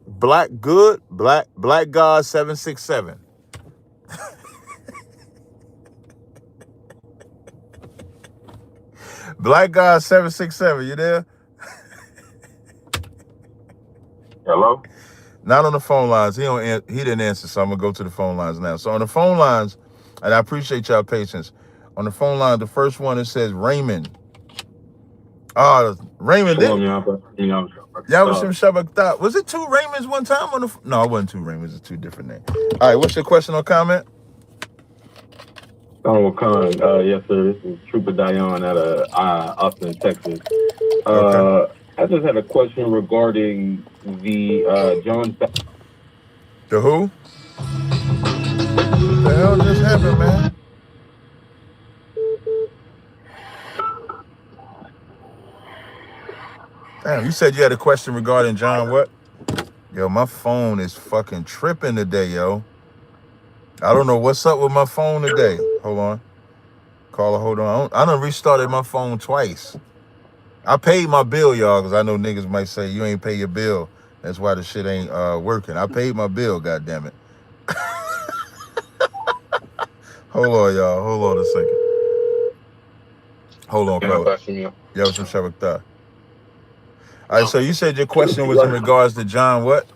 Speaker 4: God 767. Black God 767, you there?
Speaker 8: Hello?
Speaker 4: Not on the phone lines. He didn't answer, so I'm gonna go to the phone lines now. So on the phone lines, and I appreciate y'all patience. On the phone line, the first one, it says Raymond. Raymond. Was it two Raymonds one time on the? No, it wasn't two Raymonds. It's two different names. All right, what's your question or comment?
Speaker 8: Khan, yes, sir. This is Trooper Dion out of Austin, Texas.
Speaker 4: Okay.
Speaker 8: I just had a question regarding the John.
Speaker 4: The who? What the hell just happened, man? Damn, you said you had a question regarding John what? Yo, my phone is fucking tripping today, yo. I don't know what's up with my phone today. Hold on. Caller, hold on. I done restarted my phone twice. I paid my bill, y'all, because I know niggas might say you ain't pay your bill. That's why the shit ain't working. I paid my bill, goddammit. Hold on, y'all. Hold on a second. Hold on, caller. Yo, some Shabbat. All right, so you said your question was in regards to John what?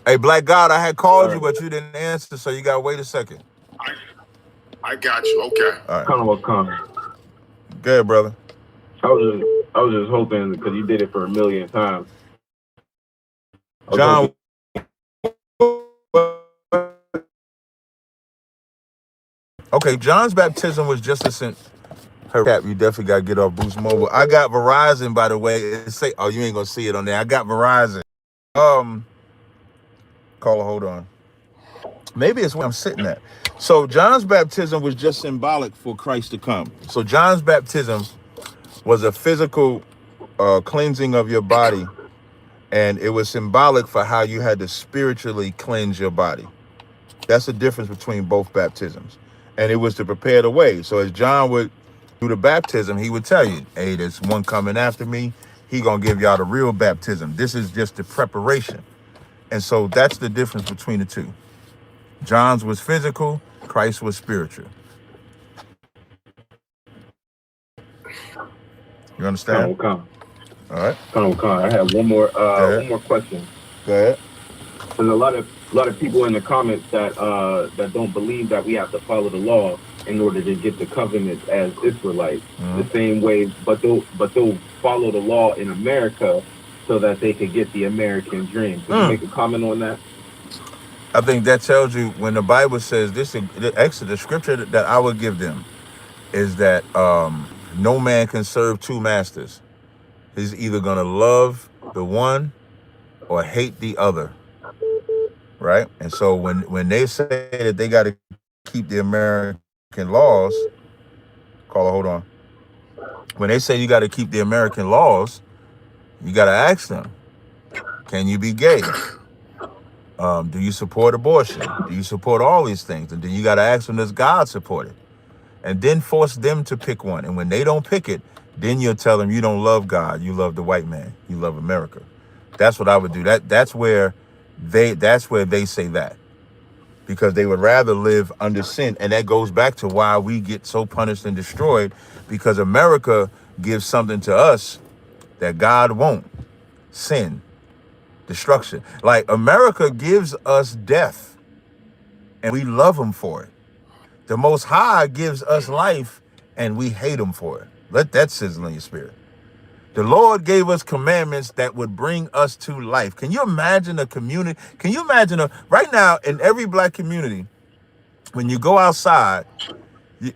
Speaker 4: Hey, Black God, I had called you, but you didn't answer, so you got to wait a second.
Speaker 10: I got you. Okay.
Speaker 4: All right.
Speaker 8: Come.
Speaker 4: Go ahead, brother.
Speaker 8: I was just hoping, because you did it for a million times.
Speaker 4: John. Okay, John's baptism was just a sin. Her cap, you definitely got to get off Boost Mobile. I got Verizon, by the way. Oh, you ain't going to see it on there. I got Verizon. Caller, hold on. Maybe it's where I'm sitting at. So John's baptism was just symbolic for Christ to come. So John's baptism was a physical cleansing of your body, and it was symbolic for how you had to spiritually cleanse your body. That's the difference between both baptisms. And it was to prepare the way. So as John would do the baptism, he would tell you, hey, there's one coming after me. He gonna give y'all the real baptism. This is just the preparation. And so that's the difference between the two. John's was physical, Christ was spiritual. You understand?
Speaker 8: Come.
Speaker 4: All right.
Speaker 8: Come. I have one more question.
Speaker 4: Go ahead.
Speaker 8: There's a lot of people in the comments that don't believe that we have to follow the law in order to get the covenant as Israelites. The same way, but they'll follow the law in America so that they could get the American dream. Can you make a comment on that?
Speaker 4: I think that tells you when the Bible says this, the scripture that I would give them is that no man can serve two masters. He's either going to love the one or hate the other. Right? And so when they say that they got to keep the American laws, caller, hold on. When they say you got to keep the American laws, you got to ask them, can you be gay? Do you support abortion? Do you support all these things? And then you got to ask them, does God support it? And then force them to pick one. And when they don't pick it, then you'll tell them you don't love God. You love the white man. You love America. That's what I would do. That's where they say that. Because they would rather live under sin. And that goes back to why we get so punished and destroyed, because America gives something to us that God won't. Sin. Destruction. Like America gives us death, and we love him for it. The Most High gives us life, and we hate him for it. Let that sizzle in your spirit. The Lord gave us commandments that would bring us to life. Can you imagine a community? Can you imagine right now in every black community, when you go outside,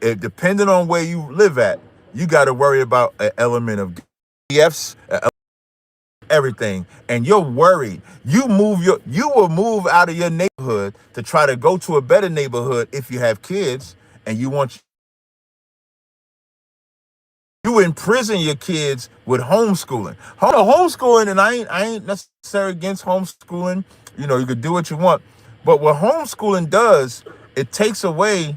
Speaker 4: depending on where you live at, you got to worry about an element of DFs, everything, and you're worried. You will move out of your neighborhood to try to go to a better neighborhood if you have kids, and you imprison your kids with homeschooling. Homeschooling, and I ain't necessarily against homeschooling. You know, you could do what you want, but what homeschooling does, it takes away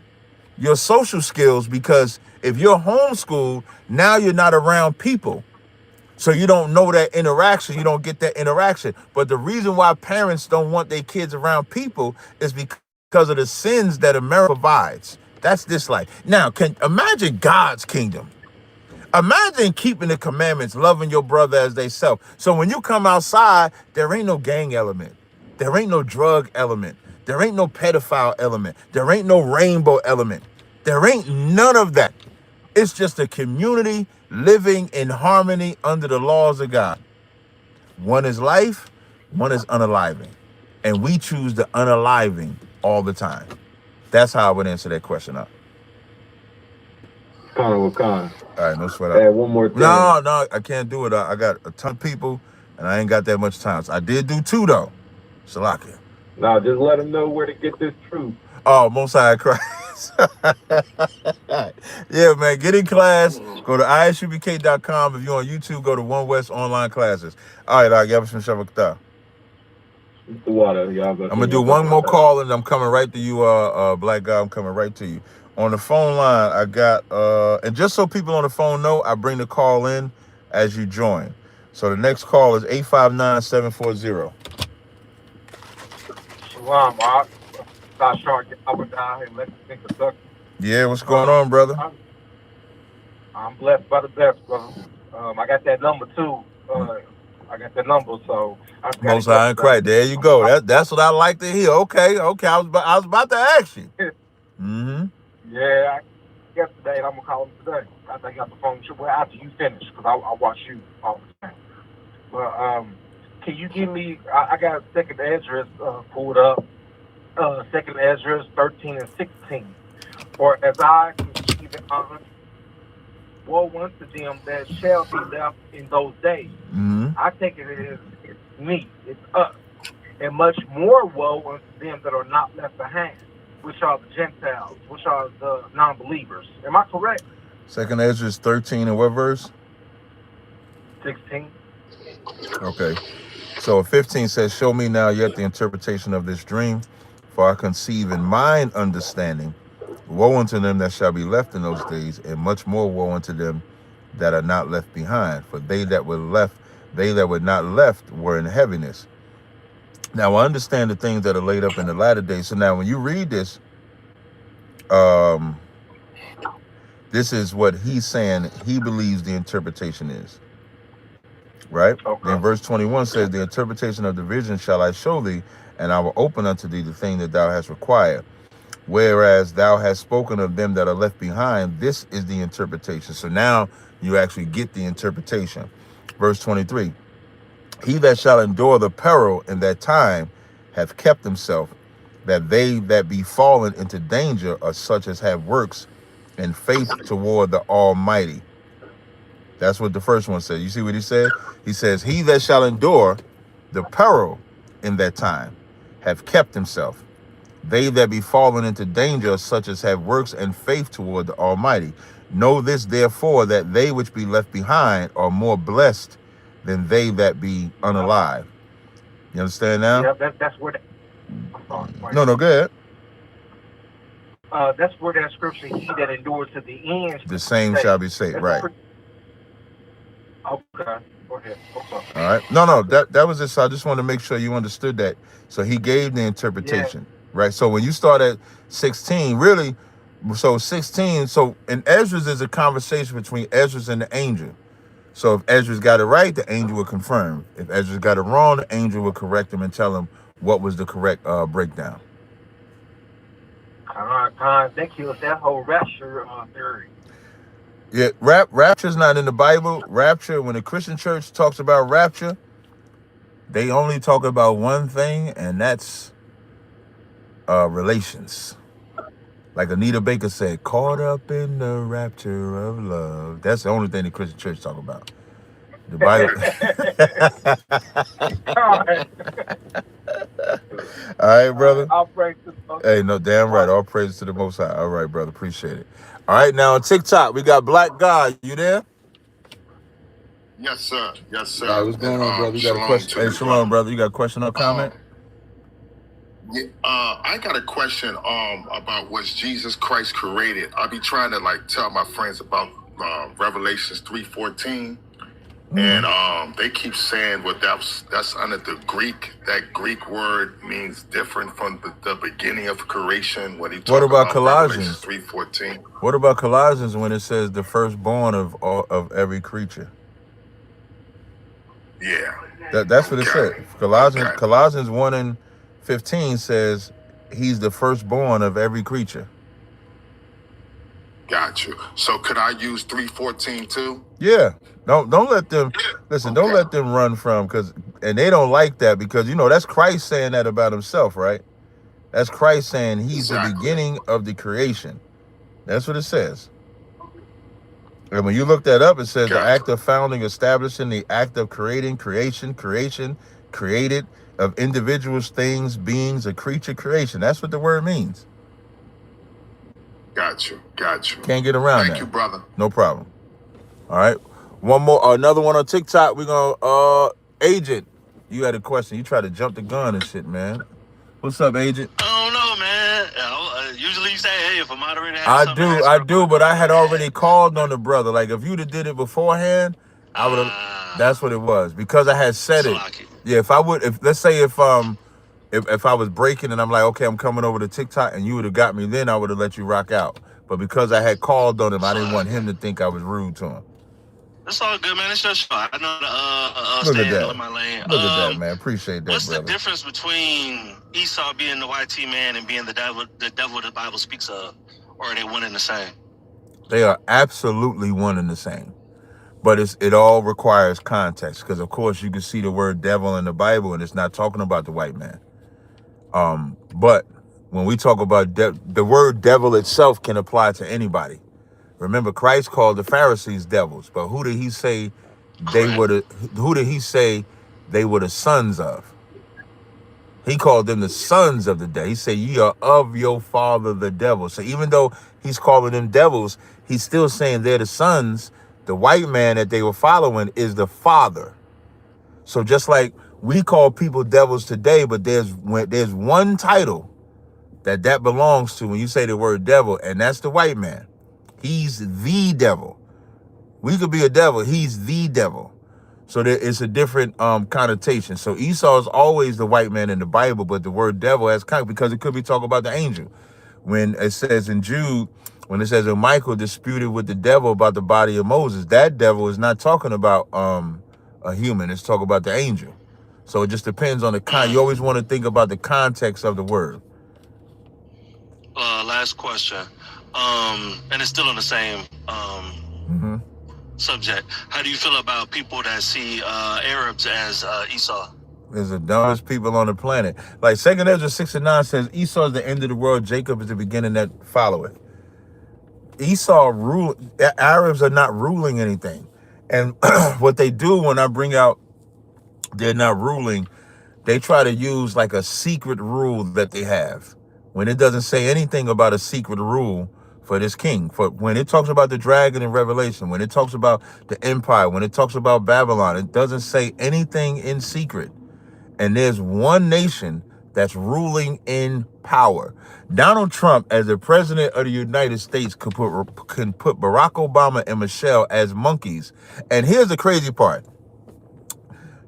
Speaker 4: your social skills, because if you're homeschooled, now you're not around people. So you don't know that interaction. You don't get that interaction. But the reason why parents don't want their kids around people is because of the sins that America provides. That's this life. Now, imagine God's kingdom. Imagine keeping the commandments, loving your brother as they self. So when you come outside, there ain't no gang element. There ain't no drug element. There ain't no pedophile element. There ain't no rainbow element. There ain't none of that. It's just a community living in harmony under the laws of God. One is life, one is unaliving. And we choose the unaliving all the time. That's how I would answer that question up.
Speaker 8: All
Speaker 4: right, no sweat out.
Speaker 8: One more thing.
Speaker 4: No, I can't do it. I got a ton of people, and I ain't got that much time. So I did do 2, though. Salakia.
Speaker 8: No, just let them know where to get this truth.
Speaker 4: Oh, Most High Christ. Yeah, man, get in class. Go to isubk.com. If you're on YouTube, go to One West Online Classes. All right, I'll give us some Shabbat.
Speaker 8: The water, y'all.
Speaker 4: I'm gonna do one more call and I'm coming right to you, black guy. I'm coming right to you. On the phone line, I got and just so people on the phone know, I bring the call in as you join. So the next call is 859-740.
Speaker 13: Shalom, Mark. Yahawah in Lexington, Kentucky.
Speaker 4: Yeah, what's going on, brother?
Speaker 13: I'm blessed by the best, brother. I got that number too. I got that number, so I got
Speaker 4: Most High in Christ. There you go. That's what I like to hear. Okay. I was about to ask you.
Speaker 13: Yeah, yesterday, and I'm gonna call him today. After I got the phone, well, after you finish, because I watch you all the time. But can you give me? I got second address pulled up. Second Ezra 13 and 16. Or as I conceive it, woe unto them that shall be left in those days. I take it as it's me, it's us. And much more woe unto them that are not left behind, which are the Gentiles, which are the non-believers. Am I correct?
Speaker 4: Second Ezra is 13 and what verse?
Speaker 13: 16.
Speaker 4: Okay. So 15 says, show me now yet the interpretation of this dream, for I conceive in mine understanding. Woe unto them that shall be left in those days, and much more woe unto them that are not left behind. For they that were not left were in heaviness. Now I understand the things that are laid up in the latter days. So now when you read this, this is what he's saying he believes the interpretation is. Right? Okay. Then verse 21 says, the interpretation of the vision shall I show thee, and I will open unto thee the thing that thou hast required. Whereas thou hast spoken of them that are left behind, this is the interpretation. So now you actually get the interpretation. Verse 23, he that shall endure the peril in that time hath kept himself, that they that be fallen into danger are such as have works and faith toward the Almighty. That's what the first one said. You see what he said? He says, he that shall endure the peril in that time have kept himself. They that be fallen into danger, such as have works and faith toward the Almighty. Know this, therefore, that they which be left behind are more blessed than they that be unalive. You understand now?
Speaker 13: Yeah, that's where I'm sorry.
Speaker 4: No, go ahead.
Speaker 13: That's where that scripture, he that endures to the end.
Speaker 4: The same shall be saved, right.
Speaker 13: Okay, go ahead.
Speaker 4: All right. No, that was it. So I just wanted to make sure you understood that. So he gave the interpretation, right? So when you start at 16, really, so 16, so in Ezra's is a conversation between Ezra's and the angel. So if Ezra's got it right, the angel will confirm. If Ezra's got it wrong, the angel will correct him and tell him what was the correct breakdown.
Speaker 13: Thank you. That whole rapture theory.
Speaker 4: Yeah, rapture's not in the Bible. Rapture, when the Christian church talks about rapture, they only talk about one thing, and that's relations. Like Anita Baker said, caught up in the rapture of love. That's the only thing the Christian church talk about. The Bible. All right, brother.
Speaker 13: All praise to the Most
Speaker 4: High. Hey, no, damn right. All praise to the Most High. All right, brother. Appreciate it. All right, now on TikTok, we got Black God. You there?
Speaker 10: Yes, sir. Yes, sir.
Speaker 4: All right, what's going on, brother? You got a question? Hey, shalom, brother. You got a question or comment?
Speaker 10: I got a question about was Jesus Christ created? I be trying to tell my friends about Revelations 3:14. And they keep saying, well, that's under the Greek. That Greek word means different from the beginning of creation. What about
Speaker 4: Colossians
Speaker 10: 3:14?
Speaker 4: What about Colossians when it says the firstborn of every creature?
Speaker 10: Yeah,
Speaker 4: that's what it said. Colossians 1:15 says he's the firstborn of every creature.
Speaker 10: Got you. So could I use 3:14 too?
Speaker 4: Yeah. Don't let them listen. Don't let them run from and they don't like that because that's Christ saying that about himself, right? That's Christ saying he's the beginning of the creation. That's what it says. And when you look that up, it says the act of founding, establishing, the act of creating, creation, created of individuals, things, beings, a creature, creation. That's what the word means.
Speaker 10: Got you.
Speaker 4: Can't get around that.
Speaker 10: Thank you, brother.
Speaker 4: No problem. All right. One more, another one on TikTok. We're going to, Agent. You had a question. You tried to jump the gun and shit, man. What's up, agent?
Speaker 12: I don't know, man. Usually you say, hey, if a moderator has something to ask
Speaker 4: I do, but I had already called on the brother. Like, if you'd have did it beforehand, I would have. That's what it was, because I had said it. Yeah, if I would, if let's say if I was breaking and I'm like, okay, I'm coming over to TikTok, and you would have got me, then I would have let you rock out. But because I had called on him, I didn't want him to think I was rude to him.
Speaker 12: That's all good, man. It's your show. I know
Speaker 4: Look
Speaker 12: to
Speaker 4: at
Speaker 12: stay
Speaker 4: that.
Speaker 12: in my lane.
Speaker 4: Look at that, man. Appreciate that,
Speaker 12: what's
Speaker 4: brother.
Speaker 12: the difference between Esau being the YT man and being the devil the Bible speaks of? Or are they one and the same?
Speaker 4: They are absolutely one and the same. But it all requires context, because, of course, you can see the word devil in the Bible, and it's not talking about the white man. But when we talk about the word devil itself can apply to anybody. Remember, Christ called the Pharisees devils, but who did he say they were the sons of? He called them the sons of the devil. He said, ye are of your father the devil. So even though he's calling them devils, he's still saying they're the sons. The white man that they were following is the father. So just like we call people devils today, but there's one title that belongs to when you say the word devil, and that's the white man. He's the devil. We could be a devil. He's the devil. So it's a different connotation. So Esau is always the white man in the Bible, but the word devil has because it could be talking about the angel. When it says in Jude, when it says that Michael disputed with the devil about the body of Moses, that devil is not talking about a human. It's talking about the angel. So it just depends on the you always want to think about the context of the word.
Speaker 12: Last question. And it's still on the same subject. How do you feel about people that see Arabs as Esau?
Speaker 4: There's the dumbest people on the planet. Like 2 Ezra 6:9 says, Esau is the end of the world, Jacob is the beginning that followeth. Arabs are not ruling anything. And what they do when I bring out they're not ruling, they try to use like a secret rule that they have, when it doesn't say anything about a secret rule for this king. For when it talks about the dragon in Revelation, when it talks about the empire, when it talks about Babylon, it doesn't say anything in secret. And there's one nation that's ruling in power. Donald Trump, as the president of the United States, can put Barack Obama and Michelle as monkeys. And here's the crazy part.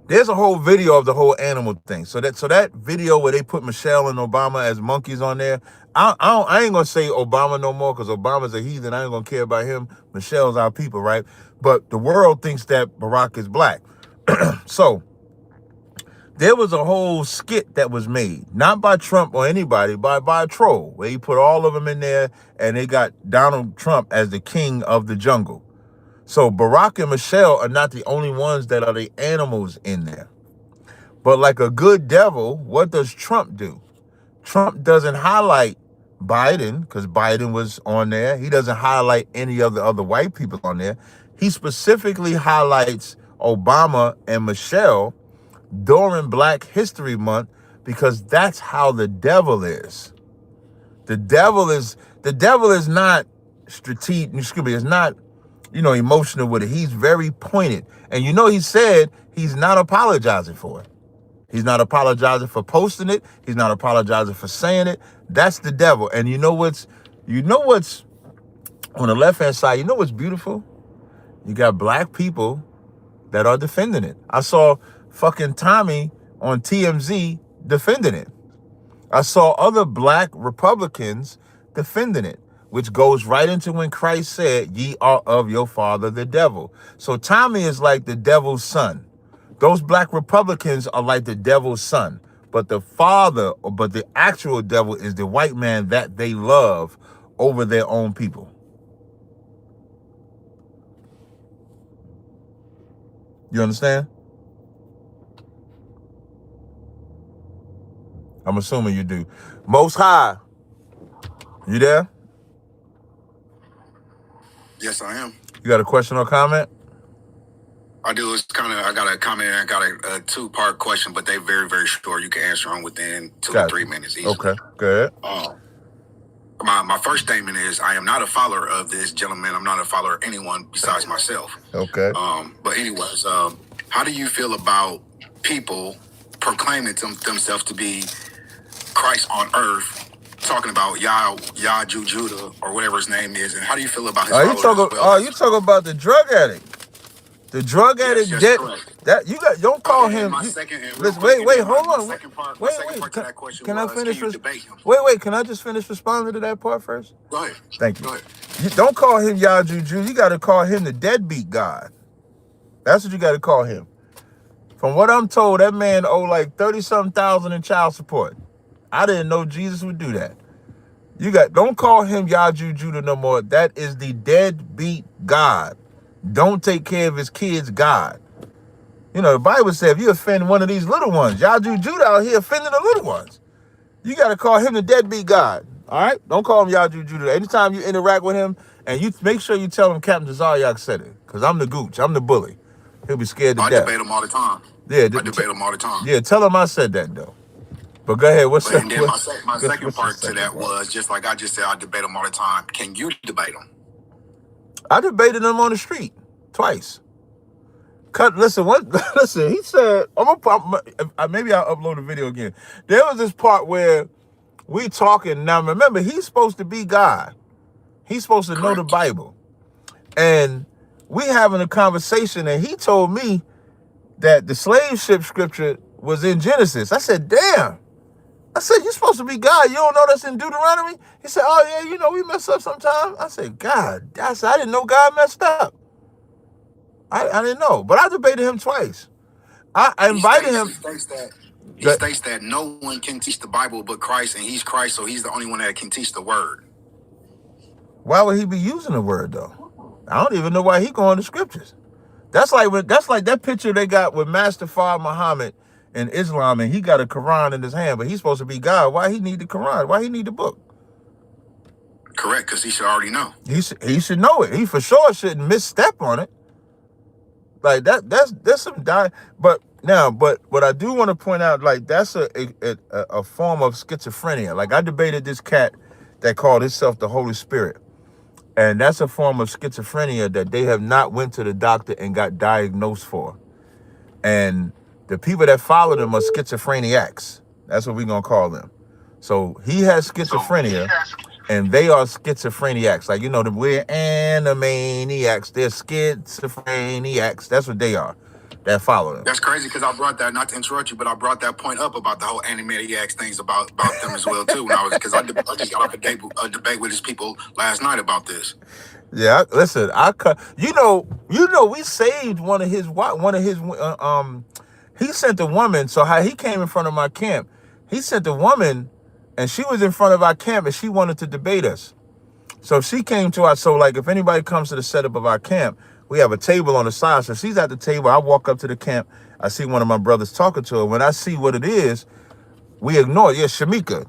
Speaker 4: There's a whole video of the whole animal thing. So that video where they put Michelle and Obama as monkeys on there, I ain't gonna say Obama no more, because Obama's a heathen. I ain't gonna care about him. Michelle's our people, right? But the world thinks that Barack is black. So there was a whole skit that was made, not by Trump or anybody, by a troll, where he put all of them in there, and they got Donald Trump as the king of the jungle. So Barack and Michelle are not the only ones that are the animals in there. But like a good devil, what does Trump do? Trump doesn't highlight Biden, because Biden was on there. He doesn't highlight any of the other white people on there. He specifically highlights Obama and Michelle during Black History Month, because that's how the devil is. The devil is not strategic, it's not, emotional with it. He's very pointed. And he said he's not apologizing for it. He's not apologizing for posting it. He's not apologizing for saying it. That's the devil. And you know what's on the left-hand side, you know what's beautiful? You got black people that are defending it. I saw fucking Tommy on TMZ defending it. I saw other black Republicans defending it, which goes right into when Christ said, ye are of your father, the devil. So Tommy is like the devil's son. Those black Republicans are like the devil's son. But the actual devil is the white man that they love over their own people. You understand? I'm assuming you do. Most High, you there?
Speaker 6: Yes, I am.
Speaker 4: You got a question or comment?
Speaker 6: I do. I got a comment and I got a two-part question, but they're very, very short. You can answer them within 2 to 3 minutes easily.
Speaker 4: Okay, go ahead.
Speaker 6: My first statement is I am not a follower of this gentleman. I'm not a follower of anyone besides myself.
Speaker 4: Okay.
Speaker 6: But anyways, how do you feel about people
Speaker 10: proclaiming themselves to be Christ on earth, talking about Yah Judah or whatever his name is. And how do you feel about his followers as well?
Speaker 4: You talking about the drug addict? The drug addict
Speaker 10: yes, correct.
Speaker 4: that you got. Don't call him. Wait, hold on.
Speaker 10: Second part to that question
Speaker 4: can
Speaker 10: was,
Speaker 4: I finish?
Speaker 10: can you debate him?
Speaker 4: Wait. Can I just finish responding to that part first?
Speaker 10: Go ahead.
Speaker 4: Thank you.
Speaker 10: Go ahead.
Speaker 4: You don't call him Yah Juju. You got to call him the deadbeat God. That's what you got to call him. From what I'm told, that man owed like 30-something thousand in child support. I didn't know Jesus would do that. Don't call him Yah Juju no more. That is the deadbeat God. Don't take care of his kids, God. You know, the Bible said if you offend one of these little ones, Yah Juju out here offending the little ones. You got to call him the deadbeat God. All right? Don't call him Yah Juju. Anytime you interact with him, and you make sure you tell him Captain Tazaryach said it. Because I'm the gooch. I'm the bully. He'll be scared to death.
Speaker 10: I debate him all the time.
Speaker 4: Yeah,
Speaker 10: I debate him all the time.
Speaker 4: Yeah, tell him I said that, though. But go ahead.
Speaker 10: And then my second part to that was, just like I just said, I debate him all the time. Can you debate him?
Speaker 4: I debated him on the street twice. Listen, he said, maybe I'll upload the video again. There was this part where we talking. Now, remember, he's supposed to be God. He's supposed to know the Bible. And we having a conversation, and he told me that the slave ship scripture was in Genesis. I said, damn. I said, you're supposed to be God. You don't know that's in Deuteronomy? He said, oh, yeah, you know, we mess up sometimes. I said, God, I didn't know God messed up. I didn't know, but I debated him twice. I invited him.
Speaker 10: He states that no one can teach the Bible but Christ, and he's Christ, so he's the only one that can teach the word.
Speaker 4: Why would he be using the word, though? I don't even know why he going to scriptures. That's like that picture they got with Master Fard Muhammad in Islam, and he got a Quran in his hand, but he's supposed to be God. Why he need the Quran? Why he need the book?
Speaker 10: Correct, because he should already know.
Speaker 4: He should know it. He for sure shouldn't misstep on it. Like that's some but what I do want to point out, like that's a form of schizophrenia. Like I debated this cat that called himself the Holy Spirit, and that's a form of schizophrenia that they have not went to the doctor and got diagnosed for. And the people that follow them are schizophreniacs. That's what we're gonna call them. So he has schizophrenia. And they are schizophreniacs. Like, you know, we're animaniacs. They're schizophreniacs. That's what they are. That follow them.
Speaker 10: That's crazy because I brought that, not to interrupt you, but I brought that point up about the whole animaniacs things about them as well, too. Because I just got off a debate with his people last night about this.
Speaker 4: Yeah, listen, we saved one of his, he sent a woman. So how he came in front of my camp, he sent a woman. And she was in front of our camp, and she wanted to debate us. So she came to us. So, like, if anybody comes to the setup of our camp, we have a table on the side. So she's at the table. I walk up to the camp. I see one of my brothers talking to her. When I see what it is, we ignore it. Yeah, Shamika.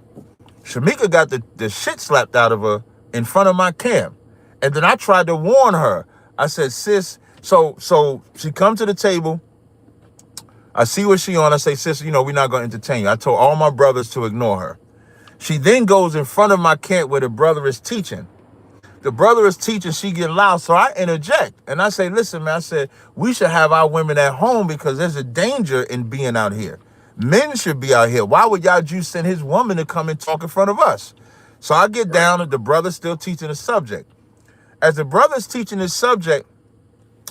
Speaker 4: Shamika got the shit slapped out of her in front of my camp. And then I tried to warn her. I said, sis, so she come to the table. I see what she on. I say, sis, we're not going to entertain you. I told all my brothers to ignore her. She then goes in front of my camp where the brother is teaching. The brother is teaching, she get loud, so I interject. And I say, listen, man, I said, we should have our women at home because there's a danger in being out here. Men should be out here. Why would y'all Jews send his woman to come and talk in front of us? So I get down and the brother's still teaching the subject. As the brother's teaching his subject,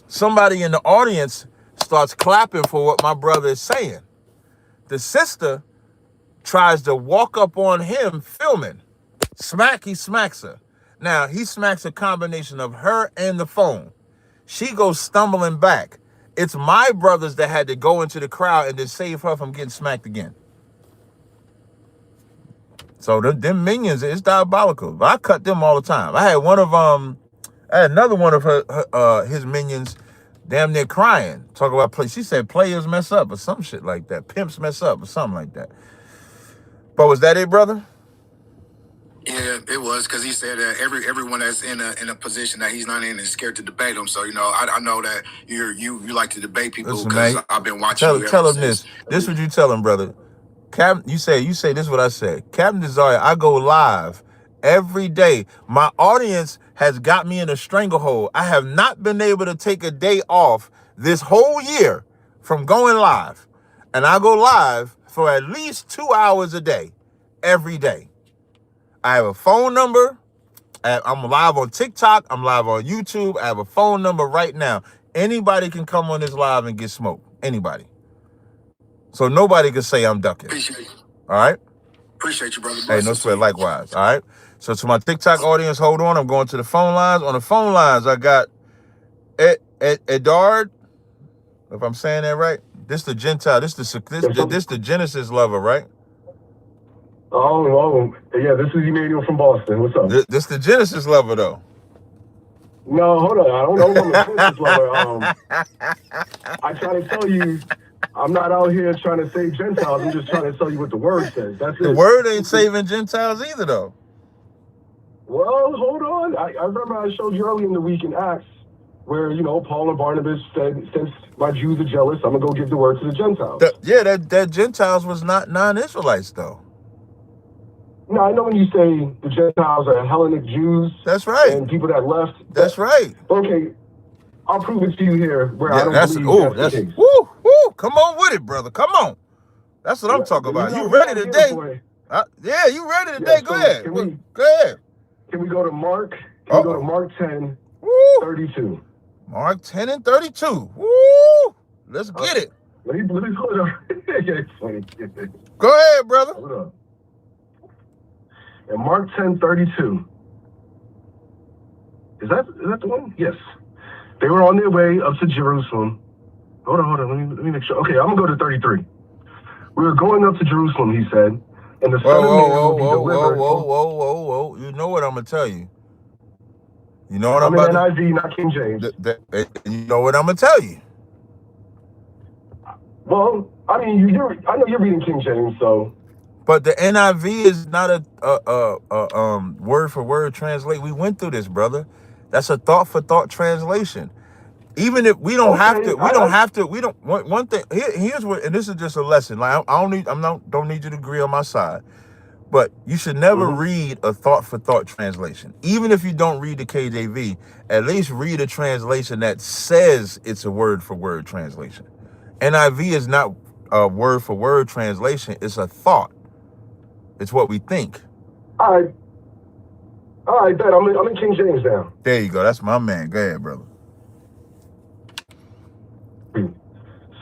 Speaker 4: somebody in the audience starts clapping for what my brother is saying. The sister tries to walk up on him filming. He smacks her. Now, he smacks a combination of her and the phone. She goes stumbling back. It's my brothers that had to go into the crowd and then save her from getting smacked again. So them minions, it's diabolical. But I cut them all the time. I had another one of his minions damn near crying. Talk about play. She said players mess up or some shit like that. Pimps mess up or something like that. But was that it, brother?
Speaker 10: Yeah, it was, because he said that everyone that's in a position that he's not in is scared to debate him. So I know that you like to debate people because I've been watching.
Speaker 4: Tell him this. This what you tell him, brother. Captain, you say this is what I said. Captain Tazaryach, I go live every day. My audience has got me in a stranglehold. I have not been able to take a day off this whole year from going live. And I go live for at least 2 hours a day, every day. I have a phone number. I'm live on TikTok. I'm live on YouTube. I have a phone number right now. Anybody can come on this live and get smoked. Anybody. So nobody can say I'm ducking.
Speaker 10: Appreciate you.
Speaker 4: All right?
Speaker 10: Appreciate you, brother.
Speaker 4: Hey, no sweat, likewise. All right? So to my TikTok audience, hold on. I'm going to the phone lines. On the phone lines, I got Edard, if I'm saying that right. This the Gentile. This the Genesis lover, right?
Speaker 9: Oh, yeah, this is Emmanuel from Boston. What's up?
Speaker 4: This the Genesis lover, though.
Speaker 9: No, hold on. I don't know I'm a Genesis lover. I try to tell you, I'm not out here trying to save Gentiles. I'm just trying to tell you what the word says. That's it.
Speaker 4: The word ain't saving Gentiles either, though.
Speaker 9: Well, hold on. I remember I showed you early in the week in Acts where, Paul and Barnabas said, since my Jews are jealous, I'm going to go give the word to the Gentiles.
Speaker 4: That Gentiles was not non-Israelites, though.
Speaker 9: No, I know when you say the Gentiles are Hellenic Jews.
Speaker 4: That's right.
Speaker 9: And people that left.
Speaker 4: That's right.
Speaker 9: Okay, I'll prove it to you here where I don't believe that's the case.
Speaker 4: Woo, come on with it, brother. Come on. That's what I'm talking about. You ready today? Yeah, you ready today? Go ahead. Go ahead.
Speaker 9: Can we go to Mark? Can we go to Mark 10, 32?
Speaker 4: Mark 10 and 32. Woo! Let's get it.
Speaker 9: Let me hold on. It's funny.
Speaker 4: Go ahead, brother.
Speaker 9: Hold on. And Mark 10:32. Is that the one? Yes. They were on their way up to Jerusalem. Hold on. Let me make sure. Okay, I'm gonna go to 33. We were going up to Jerusalem, he said, and the Son of Man will be delivered.
Speaker 4: Whoa. You know what I'm gonna tell you. You know what I'm
Speaker 9: in
Speaker 4: about
Speaker 9: NIV, not King James.
Speaker 4: You know what I'm gonna tell you.
Speaker 9: Well, I mean, I know you're reading King James, so.
Speaker 4: But the NIV is not a word for word translate. We went through this, brother. That's a thought for thought translation. Even if we don't have to, one thing. Here's what, and this is just a lesson. Like don't need you to agree on my side, but you should never read a thought for thought translation. Even if you don't read the KJV, at least read a translation that says it's a word for word translation. NIV is not a word for word translation. It's a thought. It's what we think.
Speaker 9: All right, bet. I'm in King James now.
Speaker 4: There you go. That's my man. Go ahead, brother.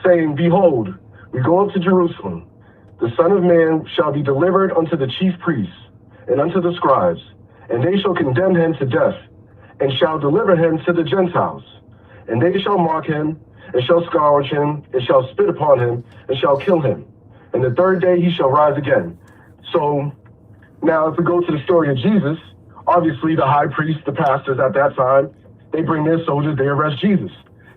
Speaker 9: Saying, behold, we go up to Jerusalem. The Son of Man shall be delivered unto the chief priests and unto the scribes, and they shall condemn him to death, and shall deliver him to the Gentiles. And they shall mock him, and shall scourge him, and shall spit upon him, and shall kill him. And the third day he shall rise again. So now if we go to the story of Jesus, obviously the high priest, the pastors at that time, they bring their soldiers, they arrest Jesus.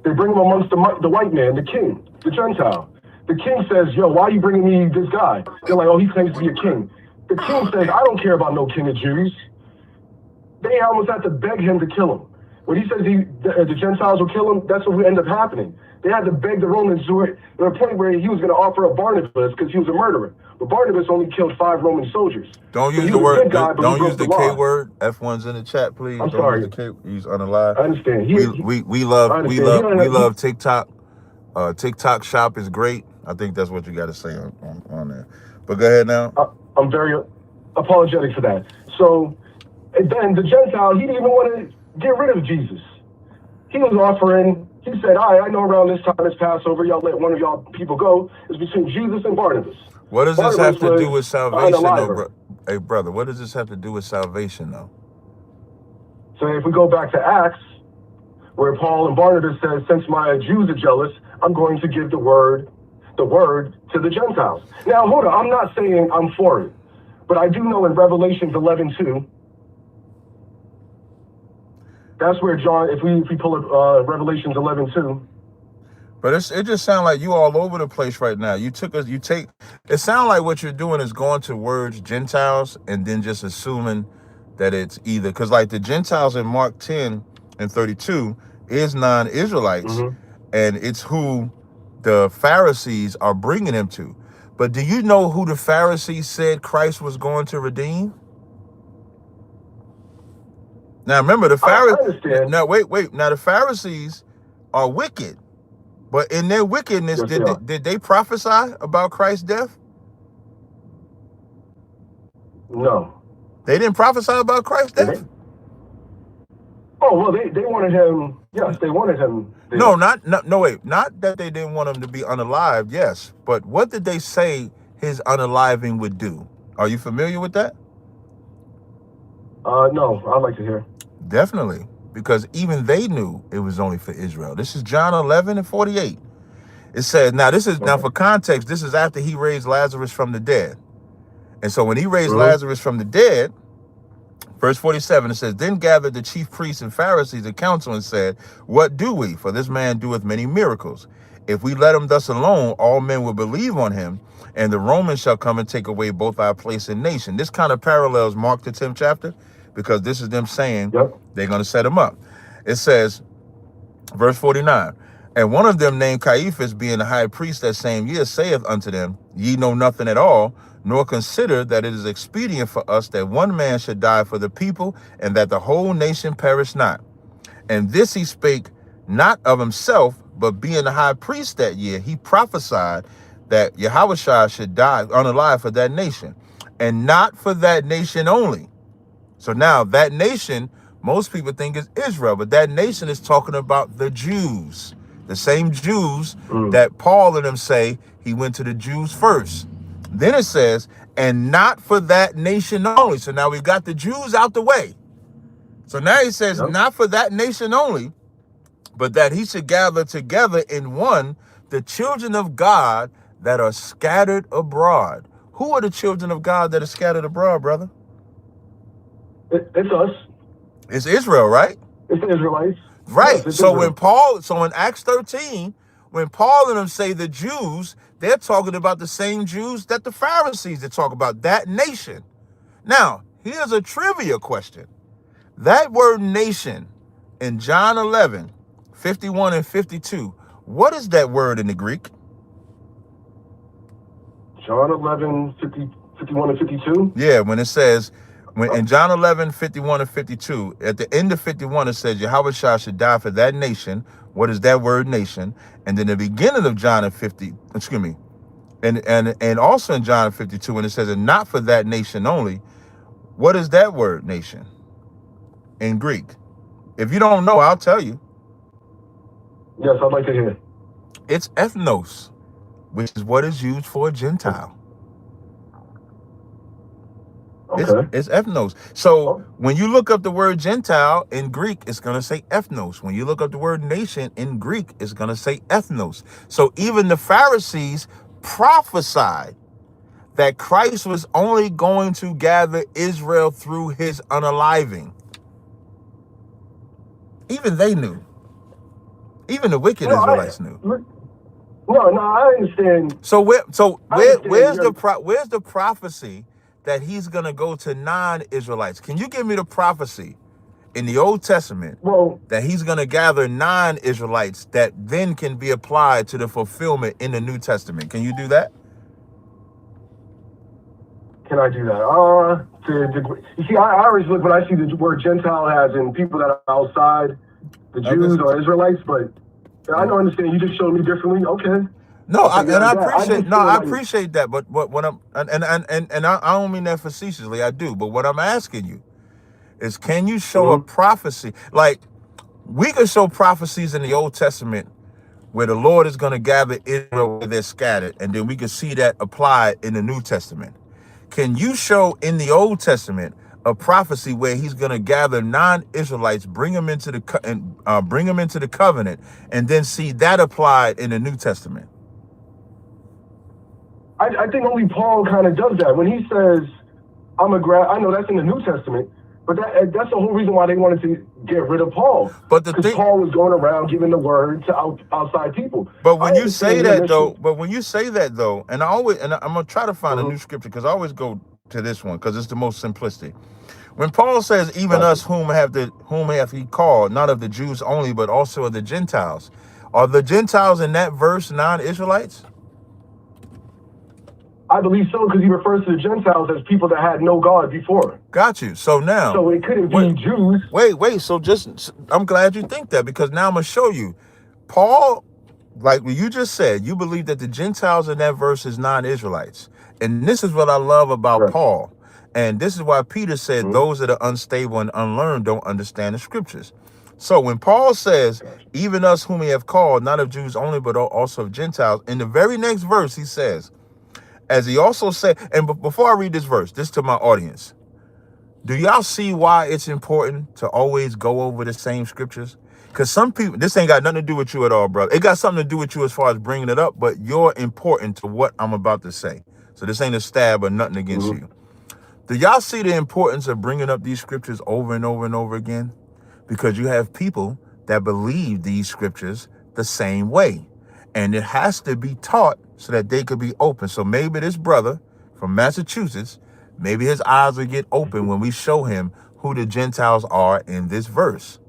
Speaker 9: They bring him amongst the white man, the king, the Gentile. The king says, yo, why are you bringing me this guy? They're like, oh, he claims to be a king. The king says, I don't care about no king of Jews. They almost had to beg him to kill him. When he says the Gentiles will kill him, that's what would end up happening. They had to beg the Romans to it to a point where he was going to offer up Barnabas because he was a murderer. But Barnabas only killed 5 Roman soldiers.
Speaker 4: Don't use the word. Don't use the K word. F1's in the chat, please.
Speaker 9: I'm sorry.
Speaker 4: Use the K. Use unalive.
Speaker 9: I understand.
Speaker 4: We love TikTok. TikTok shop is great. I think that's what you got to say on there. But go ahead now.
Speaker 9: I'm very apologetic for that. So, and then the Gentile, he didn't even want to get rid of Jesus. He was offering. He said, all right, I know around this time it's Passover. Y'all let one of y'all people go. It's between Jesus and Barnabas.
Speaker 4: What does this have to do with salvation, though, hey, brother? What does this have to do with salvation, though?
Speaker 9: So if we go back to Acts, where Paul and Barnabas says, since my Jews are jealous, I'm going to give the word to the Gentiles. Now, hold on. I'm not saying I'm for it, but I do know in Revelations 11:2, that's where John, if we pull up Revelations 11:2.
Speaker 4: But it just sounds like you all over the place right now. It sounds like what you're doing is going to words Gentiles and then just assuming that it's either, because like the Gentiles in Mark 10 and 32 is non-Israelites, and it's who the Pharisees are bringing him to. But do you know who the Pharisees said Christ was going to redeem? Now remember, the Pharisees. Now wait. Now the Pharisees are wicked. But in their wickedness,
Speaker 8: Yes,
Speaker 4: did they prophesy about Christ's death?
Speaker 8: No.
Speaker 4: They didn't prophesy about Christ's
Speaker 8: Did
Speaker 4: death?
Speaker 8: they? Oh, well, they wanted him. Yes, they wanted him there.
Speaker 4: No, wait. Not that they didn't want him to be unalived, yes. But what did they say his unaliving would do? Are you familiar with that?
Speaker 8: No, I'd like to hear.
Speaker 4: Definitely. Because even they knew it was only for Israel. This is John 11:48. It says, now for context, this is after he raised Lazarus from the dead. And so when he raised Lazarus from the dead, verse 47, it says, then gathered the chief priests and Pharisees the council and said, what do we? For this man doeth many miracles. If we let him thus alone, all men will believe on him, and the Romans shall come and take away both our place and nation. This kind of parallels Mark the 10th chapter, because this is them saying they're going to set him up. It says, verse 49, and one of them named Caiaphas, being the high priest that same year, saith unto them, ye know nothing at all, nor consider that it is expedient for us that one man should die for the people, and that the whole nation perish not. And this he spake not of himself, but being the high priest that year, he prophesied that Yahawah should die unalive for that nation, and not for that nation only. So now that nation, most people think is Israel, but that nation is talking about the Jews, the same Jews that Paul and them say he went to the Jews first. Then it says, and not for that nation only. So now we got the Jews out the way. So now he says, not for that nation only, but that he should gather together in one the children of God that are scattered abroad. Who are the children of God that are scattered abroad, brother?
Speaker 8: It's us.
Speaker 4: It's Israel, right?
Speaker 8: It's the Israelites.
Speaker 4: Right.
Speaker 8: Yes,
Speaker 4: So
Speaker 8: Israel.
Speaker 4: so in Acts 13, when Paul and them say the Jews, they're talking about the same Jews that the Pharisees that talk about, that nation. Now, here's a trivia question. That word nation in John 11:51 and 52, what is that word in the Greek?
Speaker 8: John 11:51 and 52?
Speaker 4: Yeah, when it says, in John 11:51 and 52, at the end of 51, it says Yahawah should die for that nation. What is that word nation? And then the beginning of John 50, excuse me, and also in John 52, when it says, and not for that nation only, what is that word nation in Greek? If you don't know, I'll tell you.
Speaker 8: Yes, I'd like to hear.
Speaker 4: It's ethnos, which is what is used for a Gentile.
Speaker 8: Okay.
Speaker 4: It's ethnos. So when you look up the word Gentile in Greek, it's going to say ethnos. When you look up the word nation in Greek, it's going to say ethnos. So even the Pharisees prophesied that Christ was only going to gather Israel through his unaliving. Even they knew. Even the wicked Israelites knew.
Speaker 8: No, I understand.
Speaker 4: So where's the prophecy that he's going to go to non-Israelites? Can you give me the prophecy in the Old Testament that he's going to gather non-Israelites that then can be applied to the fulfillment in the New Testament? Can you do that?
Speaker 8: Can I do that? You see, I always look when I see the word Gentile as in people that are outside the Jews or Israelites, but I don't understand. You just showed me differently. Okay.
Speaker 4: No, I appreciate that. But what I'm and I don't mean that facetiously. I do. But what I'm asking you is, can you show a prophecy? Like, we can show prophecies in the Old Testament where the Lord is going to gather Israel where they're scattered, and then we can see that applied in the New Testament. Can you show in the Old Testament a prophecy where he's going to gather non-Israelites, bring them into the covenant, and then see that applied in the New Testament?
Speaker 8: I think only Paul kind of does that when he says, I know that's in the New Testament, but that's the whole reason why they wanted to get rid of Paul. But because Paul was going around giving the word to outside people.
Speaker 4: But when you say that though, and I'm gonna try to find a new scripture, because I always go to this one because it's the most simplistic. When Paul says, even us whom hath he called, not of the Jews only, but also of the Gentiles. Are the Gentiles in that verse non-Israelites?
Speaker 8: I believe so, because he refers to the Gentiles as people that had no God before.
Speaker 4: Got you. So now,
Speaker 8: so it couldn't be Jews.
Speaker 4: Wait. So I'm glad you think that, because now I'm gonna show you. Paul like what you just said, you believe that the Gentiles in that verse is non-Israelites. And this is what I love about
Speaker 9: Right.
Speaker 4: Paul. And this is why Peter said
Speaker 9: Mhm.
Speaker 4: those that are unstable and unlearned don't understand the scriptures. So when Paul says, even us whom he have called, not of Jews only, but also of Gentiles, in the very next verse, he says, as he also said, and before I read this verse, this to my audience, do y'all see why it's important to always go over the same scriptures? Because some people, this ain't got nothing to do with you at all, brother. It got something to do with you as far as bringing it up, but you're important to what I'm about to say. So this ain't a stab or nothing against you. Do y'all see the importance of bringing up these scriptures over and over and over again? Because you have people that believe these scriptures the same way. And it has to be taught so that they could be open. So maybe this brother from Massachusetts, maybe his eyes will get open when we show him who the Gentiles are in this verse.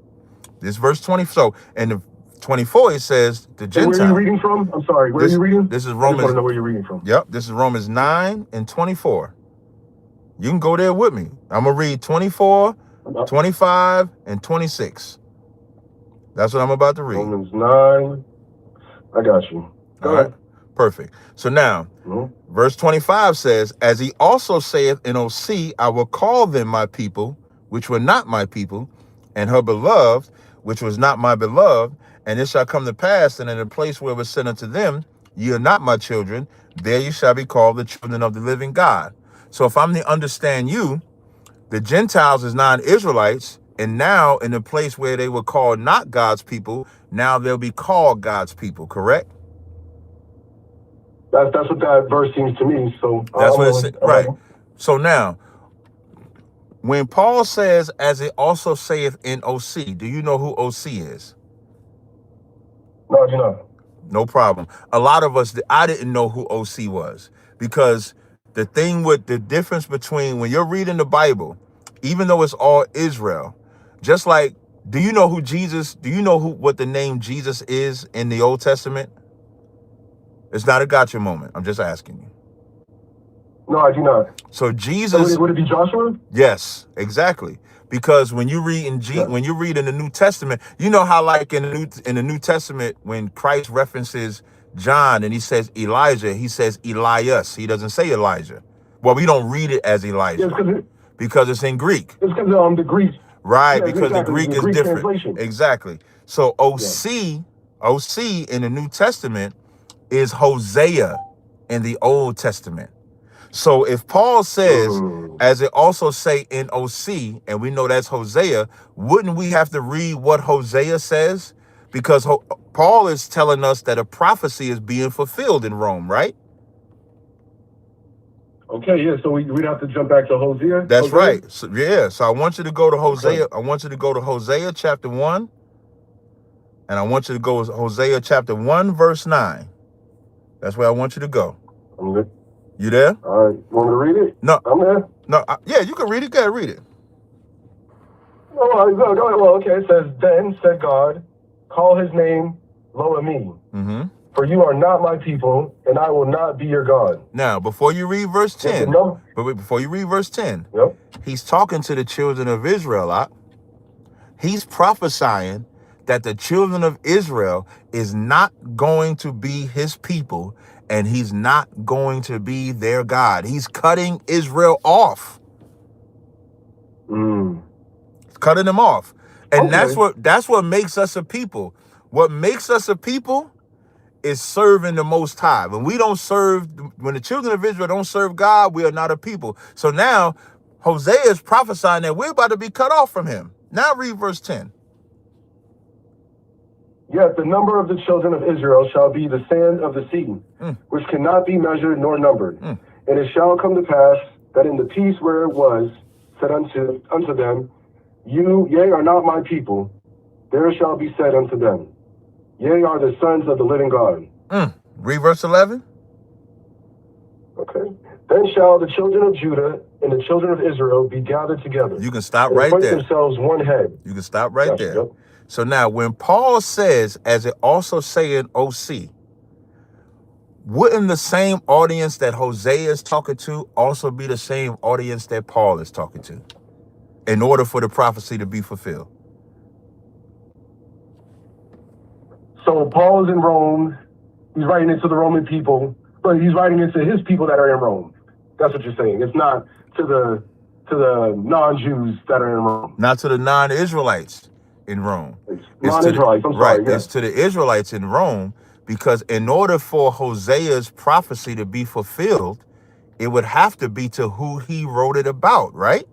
Speaker 4: This verse 20. So in the 24, it says the Gentiles.
Speaker 9: Where are you reading from? I'm sorry. Where are you reading?
Speaker 4: This is
Speaker 9: I just want
Speaker 4: Romans.
Speaker 9: to know where you're reading from.
Speaker 4: Yep. This is Romans 9 and 24. You can go there with me. I'm going to read 24, 25, and 26. That's what I'm about to read.
Speaker 9: Romans 9. I got you. Go
Speaker 4: All
Speaker 9: ahead.
Speaker 4: right. Perfect. So now, verse 25 says, as he also saith in OC, I will call them my people, which were not my people, and her beloved, which was not my beloved. And it shall come to pass, and in the place where it was said unto them, ye are not my children, there you shall be called the children of the living God. So if I'm to understand you, the Gentiles is non-Israelites, and now in the place where they were called not God's people, now they'll be called God's people, correct?
Speaker 9: That's what that verse seems to me. So
Speaker 4: That's what it says, right? So now, when Paul says, as it also saith in OC, do you know who OC is?
Speaker 9: No, I do not.
Speaker 4: No problem. A lot of us, I didn't know who OC was, because the thing with the difference between when you're reading the Bible, even though it's all Israel, just like, do you know what the name Jesus is in the Old Testament? It's not a gotcha moment. I'm just asking you.
Speaker 9: No, I do not.
Speaker 4: So Jesus,
Speaker 9: So would it be Joshua?
Speaker 4: Yes, exactly. Because when you read when you read in the New Testament, you know how like in the New Testament, when Christ references John and he says Elijah, he says Elias. He doesn't say Elijah. Well, we don't read it as Elijah because it's in Greek.
Speaker 9: It's because the Greek.
Speaker 4: Right,
Speaker 9: Yeah,
Speaker 4: because
Speaker 9: exactly.
Speaker 4: the Greek is different.
Speaker 9: Translation.
Speaker 4: Exactly. So OC in the New Testament is Hosea in the Old Testament. So if Paul says, as it also say in OC, and we know that's Hosea, wouldn't we have to read what Hosea says? Because Paul is telling us that a prophecy is being fulfilled in Rome, right?
Speaker 9: Okay, yeah, so we'd have to jump back to Hosea?
Speaker 4: That's right. So, yeah, so I want you to go to Hosea. Okay. I want you to go to Hosea chapter 1. And I want you to go to Hosea chapter 1, verse 9. That's where I want you to go.
Speaker 9: I'm good.
Speaker 4: You there?
Speaker 9: All right. You want me to read it?
Speaker 4: No.
Speaker 9: I'm there.
Speaker 4: No, yeah, you can read it. Go ahead, read it.
Speaker 9: Oh, go ahead. Well, okay, it says, then said God, call his name Lo-Ami. For you are not my people, and I will not be your God.
Speaker 4: Now, before you read verse 10, before you read verse 10, he's talking to the children of Israel. He's prophesying that the children of Israel is not going to be his people, and he's not going to be their God. He's cutting Israel off. Cutting them off. And that's what makes us a people. What makes us a people is serving the Most High. When the children of Israel don't serve God, we are not a people. So now Hosea is prophesying that we're about to be cut off from him. Now read verse 10.
Speaker 9: Yet the number of the children of Israel shall be the sand of the sea, which cannot be measured nor numbered. And it shall come to pass that in the peace where it was said unto them, you, yea, are not my people, there shall be said unto them, yea, are the sons of the living God.
Speaker 4: Read verse 11.
Speaker 9: Okay. Then shall the children of Judah and the children of Israel be gathered together.
Speaker 4: You can stop right there.
Speaker 9: Themselves one head.
Speaker 4: You can stop right there. Yep. So now when Paul says, as it also say in OC, wouldn't the same audience that Hosea is talking to also be the same audience that Paul is talking to in order for the prophecy to be fulfilled?
Speaker 14: So Paul is in Rome. He's writing it to the Roman people, but he's writing it to his people that are in Rome. That's what you're saying. It's not to the non-Jews that are in Rome.
Speaker 4: Not to the non-Israelites in Rome.
Speaker 14: Non-Israelites, I'm
Speaker 4: right,
Speaker 14: sorry. Yeah.
Speaker 4: it's to the Israelites in Rome, because in order for Hosea's prophecy to be fulfilled, it would have to be to who he wrote it about, right?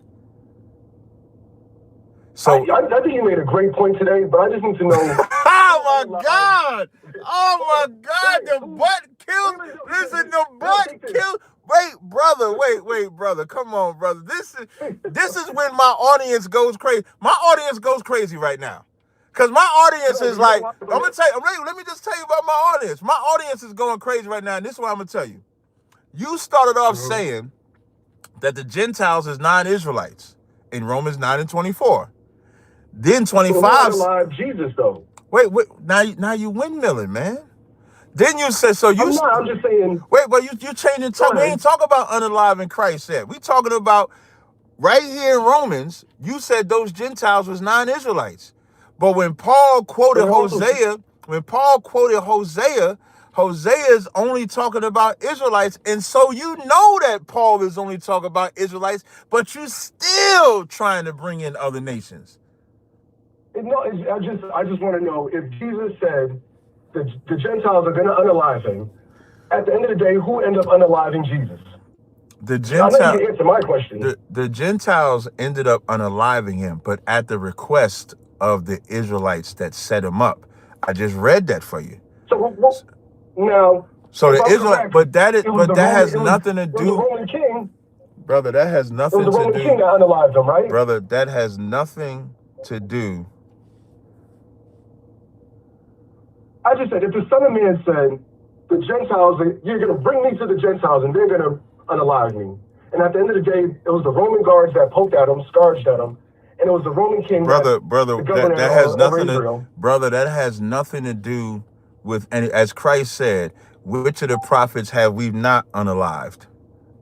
Speaker 4: So
Speaker 14: I think you made a great point today, but I just need to know.
Speaker 4: Oh my God! Oh my God! The butt killed. Listen, the butt killed. Wait, brother. Come on, brother. This is when my audience goes crazy. My audience goes crazy right now, cause my audience is like, I'm gonna tell you. Let me just tell you about my audience. My audience is going crazy right now, and this is what I'm gonna tell you. You started off saying that the Gentiles is non-Israelites in Romans 9:24. Then 25.
Speaker 14: Jesus though.
Speaker 4: Wait. Now you windmilling, man. Then you said so. You.
Speaker 14: I'm just saying.
Speaker 4: Wait, but you changing talk. We ain't talking about unaliving Christ yet. We talking about right here in Romans. You said those Gentiles was non-Israelites, but when Paul quoted Hosea, Hosea is only talking about Israelites, and so you know that Paul is only talking about Israelites, but you still trying to bring in other nations.
Speaker 14: No, I just want to know if Jesus said the Gentiles are going to unalive him. At the end of the day, who ended up unaliving Jesus?
Speaker 4: The
Speaker 14: Gentiles. I know you can answer my question.
Speaker 4: The Gentiles ended up unaliving him, but at the request of the Israelites that set him up. I just read that for you.
Speaker 14: So now.
Speaker 4: So the Israelite, but that has nothing to do.
Speaker 14: The Roman king,
Speaker 4: brother. That has nothing to do.
Speaker 14: The Roman king that unalived him, right?
Speaker 4: Brother, that has nothing to do.
Speaker 14: I just said, if the Son of Man said, the Gentiles, you're going to bring me to the Gentiles and they're going to unalive me. And at the end of the day, it was the Roman guards that poked at him, scourged at him, and it was the Roman king.
Speaker 4: Brother, that has nothing to, brother, that has nothing to do with any, as Christ said, which of the prophets have we not unalived?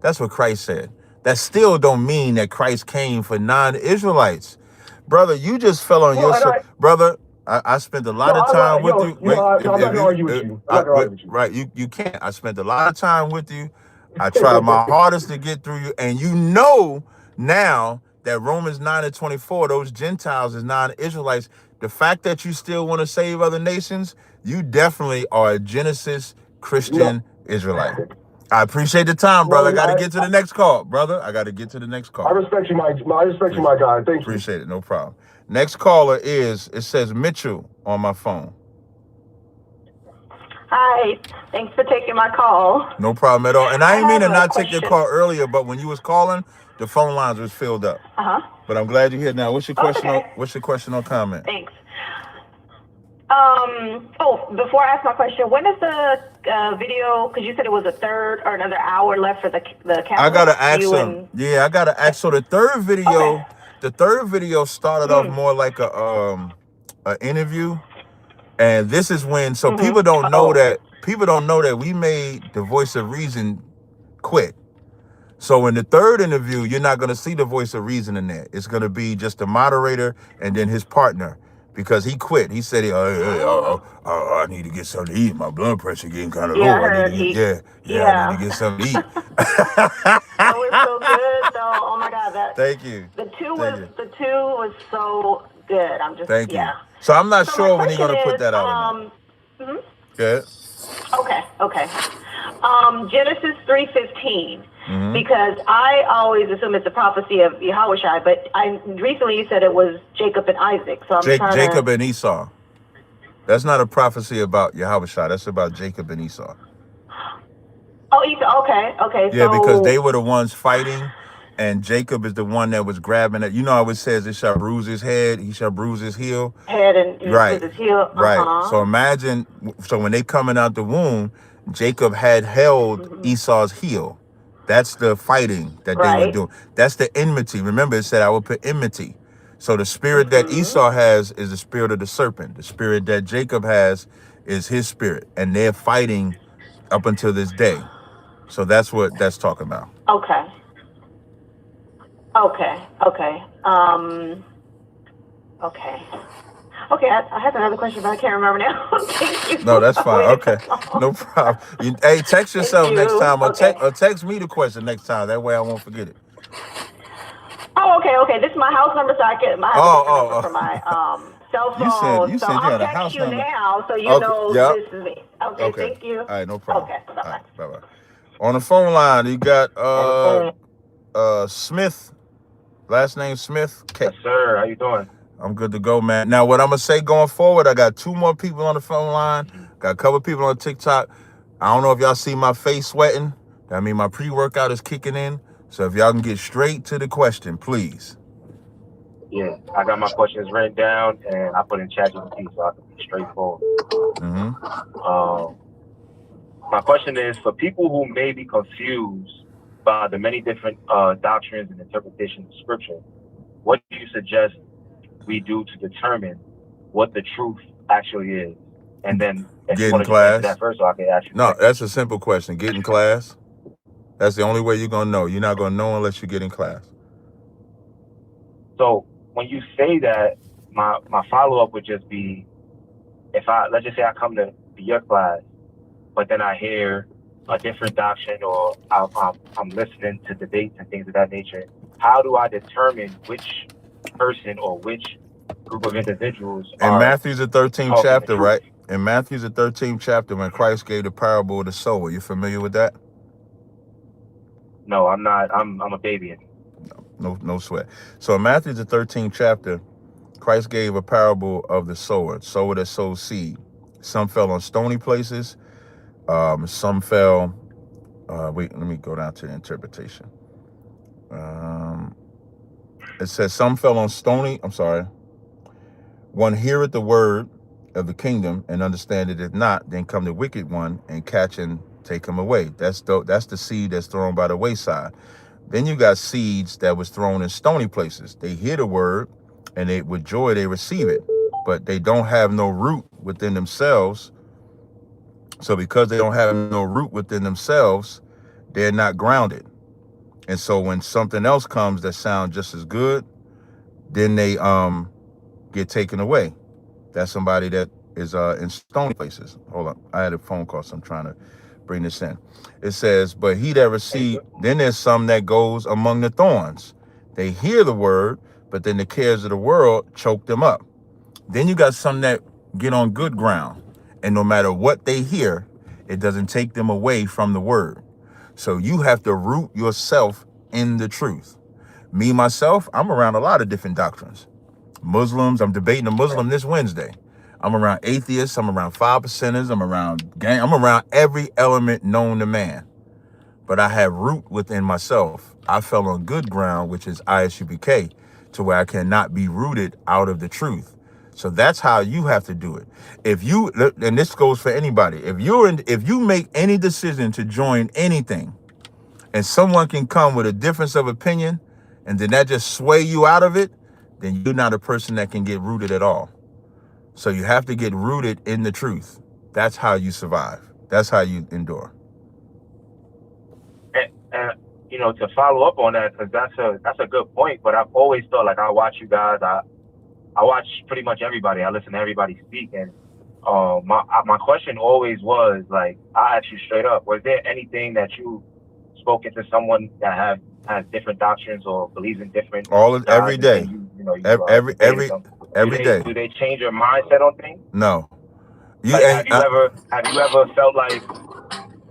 Speaker 4: That's what Christ said. That still don't mean that Christ came for non-Israelites. Brother, you just fell on brother. I spent a lot of time with you.
Speaker 14: I'm not going to argue with you.
Speaker 4: Right, you can't. I spent a lot of time with you. I tried my hardest to get through you. And you know now that Romans 9:24, those Gentiles is non-Israelites. The fact that you still want to save other nations, you definitely are a Genesis Christian Israelite. I appreciate the time, brother. I got to get to the next call, brother. I got to get to the next call.
Speaker 14: I respect you, my guy. Thank you.
Speaker 4: Appreciate it. No problem. Next caller it says Mitchell on my phone.
Speaker 15: Hi. Thanks for taking my call.
Speaker 4: No problem at all. And I didn't mean to not take your call earlier, but when you was calling, the phone lines was filled up. But I'm glad you're here now. What's your question? What's your question or comment?
Speaker 15: Thanks. Before I ask my question, when is the video? Because you said it was a third or another hour left for the camera.
Speaker 4: I gotta ask him. Yeah, I gotta ask. So the third video, started off more like a interview, and this is when people don't know that we made the Voice of Reason quit. So in the third interview, you're not gonna see the Voice of Reason in there. It's gonna be just the moderator and then his partner. Because he quit. He said, I need to get something to eat. My blood pressure getting kind of low. I need to get something to eat.
Speaker 15: That was so good, though. Oh my God,
Speaker 4: Thank you.
Speaker 15: The two was so good. I'm just
Speaker 4: Thank you. So I'm not sure when he's gonna put that out. Good.
Speaker 15: Okay. Genesis 3:15. Because I always assume it's a prophecy of Yahawah, but recently you said it was Jacob and Isaac. So I'm
Speaker 4: Jacob and Esau. That's not a prophecy about Yahawah. That's about Jacob and Esau.
Speaker 15: Oh, Esau. Okay.
Speaker 4: Yeah, because they were the ones fighting, and Jacob is the one that was grabbing it. You know how it says, "It shall bruise his head; he shall bruise his heel."
Speaker 15: Head and his heel.
Speaker 4: Right. So imagine. So when they coming out the womb, Jacob had held Esau's heel. That's the fighting that they were doing. That's the enmity. Remember, it said, I will put enmity. So the spirit that Esau has is the spirit of the serpent. The spirit that Jacob has is his spirit. And they're fighting up until this day. So that's what that's talking about.
Speaker 15: Okay. Okay, I had another question, but I can't remember now. Thank you.
Speaker 4: No, that's fine. Okay, no problem. Hey, text yourself next time, or text me the question next time. That way I won't forget it.
Speaker 15: Oh, okay. This is my house number, so I have a different number for my cell phone.
Speaker 4: You
Speaker 15: so
Speaker 4: said you
Speaker 15: I'll
Speaker 4: had a
Speaker 15: text
Speaker 4: house
Speaker 15: you
Speaker 4: number.
Speaker 15: now, so you know this is me. Okay, thank you.
Speaker 4: All right, no problem.
Speaker 15: Okay, bye bye.
Speaker 4: Bye bye. On the phone line, you got Smith. Last name Smith.
Speaker 13: Yes, sir. How you doing?
Speaker 4: I'm good to go, man. Now, what I'm gonna say going forward, I got 2 more people on the phone line. Got a couple people on TikTok. I don't know if y'all see my face sweating. That means my pre-workout is kicking in. So if y'all can get straight to the question, please.
Speaker 13: Yeah, I got my questions written down, and I put in ChatGPT so I can be straightforward. My question is, for people who may be confused by the many different doctrines and interpretations of Scripture, what do you suggest we do to determine what the truth actually is? And then, if you want to answer that first, so I can ask you.
Speaker 4: No, that's a simple question. Get in class. That's the only way you're gonna know. You're not gonna know unless you get in class.
Speaker 13: So when you say that, my follow-up would just be, let's just say I come to your class, but then I hear a different doctrine, or I'm listening to debates and things of that nature. How do I determine which person or which group of individuals
Speaker 4: in Matthew's the 13th chapter,
Speaker 13: the
Speaker 4: right? In Matthew's the 13th chapter, when Christ gave the parable of the sower, you familiar with that?
Speaker 13: No, I'm not. I'm a baby.
Speaker 4: No sweat. So in Matthew's the 13th chapter, Christ gave a parable of the sower that sows seed. Some fell on stony places. Some fell. Wait, let me go down to the interpretation. It says some fell on stony. I'm sorry. One heareth the word of the kingdom and understandeth it not. Then come the wicked one and catch and take him away. That's the seed that's thrown by the wayside. Then you got seeds that was thrown in stony places. They hear the word and with joy they receive it, but they don't have no root within themselves. So because they don't have no root within themselves, they're not grounded. And so when something else comes that sounds just as good, then they get taken away. That's somebody that is in stony places. Hold on, I had a phone call, so I'm trying to bring this in. It says, but he that received, then there's some that goes among the thorns. They hear the word, but then the cares of the world choke them up. Then you got some that get on good ground, and no matter what they hear, it doesn't take them away from the word. So you have to root yourself in the truth. Me, myself, I'm around a lot of different doctrines. Muslims, I'm debating a Muslim this Wednesday. I'm around atheists, I'm around 5%ers, I'm around every element known to man. But I have root within myself. I fell on good ground, which is ISUBK, to where I cannot be rooted out of the truth. So that's how you have to do it. And this goes for anybody. If you make any decision to join anything, and someone can come with a difference of opinion, and then that just sway you out of it, then you're not a person that can get rooted at all. So you have to get rooted in the truth. That's how you survive. That's how you endure.
Speaker 13: And to follow up on that, because that's a good point. But I've always thought, like, I watch you guys. I watch pretty much everybody. I listen to everybody speak, and my question always was, like, I asked you straight up: was there anything that you spoken to someone that has different doctrines or believes in different
Speaker 4: every day? Every day.
Speaker 13: Do they change your mindset on things?
Speaker 4: No.
Speaker 13: Have you ever felt like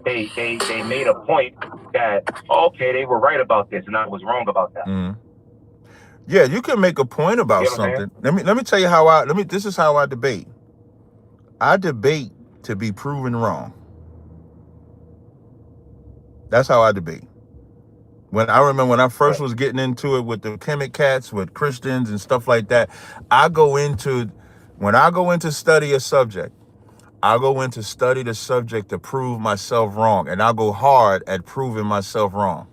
Speaker 13: they made a point that, okay, they were right about this and I was wrong about that?
Speaker 4: Mm-hmm. Yeah, you can make a point about something. Let me tell you this is how I debate. I debate to be proven wrong. That's how I debate. I remember when I first was getting into it with the Kemet cats, with Christians and stuff like that, when I go into study a subject, I go into study the subject to prove myself wrong, and I go hard at proving myself wrong.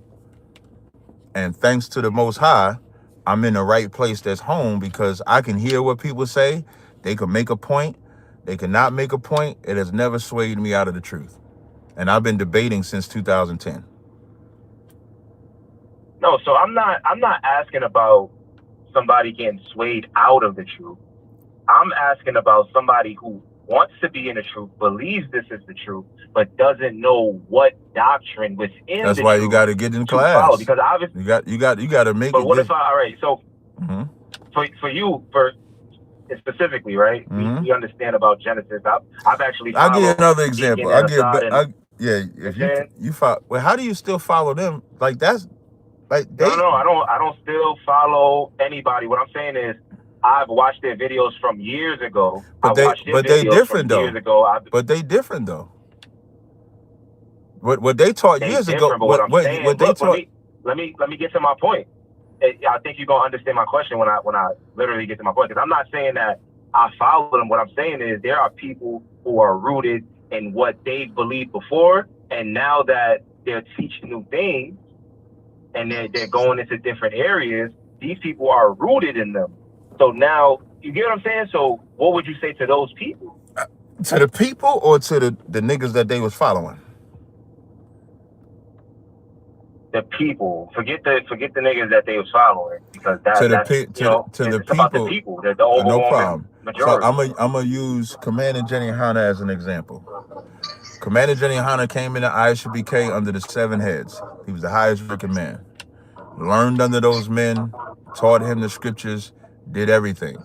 Speaker 4: And thanks to the Most High, I'm in the right place that's home, because I can hear what people say. They can make a point. They cannot make a point. It has never swayed me out of the truth. And I've been debating since 2010.
Speaker 13: No, so I'm not asking about somebody getting swayed out of the truth.
Speaker 11: I'm asking about somebody who wants to be in the truth, believes this is the truth, but doesn't know what doctrine within
Speaker 4: That's
Speaker 11: the
Speaker 4: why
Speaker 11: truth
Speaker 4: you got to get in
Speaker 11: to follow.
Speaker 4: class.
Speaker 11: Because obviously,
Speaker 4: You got to make
Speaker 11: but
Speaker 4: it.
Speaker 11: what if all right, so
Speaker 4: Mm-hmm.
Speaker 11: for you, specifically, right?
Speaker 4: Mm-hmm.
Speaker 11: We understand about Genesis. I've actually
Speaker 4: I'll give you
Speaker 11: followed
Speaker 4: another
Speaker 11: Deacon
Speaker 4: example.
Speaker 11: and Assad and
Speaker 4: If
Speaker 11: saying,
Speaker 4: you follow, well, how do you still follow them? Like that's like they.
Speaker 11: no, I don't still follow anybody. What I'm saying is, I've watched their videos from years ago.
Speaker 4: But they different though.
Speaker 11: Years ago.
Speaker 4: But they different though. What they taught
Speaker 11: They
Speaker 4: years ago.
Speaker 11: different, but what I'm saying,
Speaker 4: what they
Speaker 11: look,
Speaker 4: taught.
Speaker 11: let me get to my point. I think you're gonna understand my question when I literally get to my point. Because I'm not saying that I follow them. What I'm saying is there are people who are rooted in what they believed before, and now that they're teaching new things and they're going into different areas, these people are rooted in them. So now you get what I'm saying? So what would you say to those people?
Speaker 4: To the people or to the niggas that they was following?
Speaker 11: The people. Forget the niggas that they was following, because that's about the people, the overwhelming
Speaker 4: no problem.
Speaker 11: majority.
Speaker 4: So I'm gonna use Commander Jenny Hanna as an example. Commander Jenny Hanna came into ISUBK under the 7 heads. He was the highest ranking man. Learned under those men, taught him the scriptures, did everything.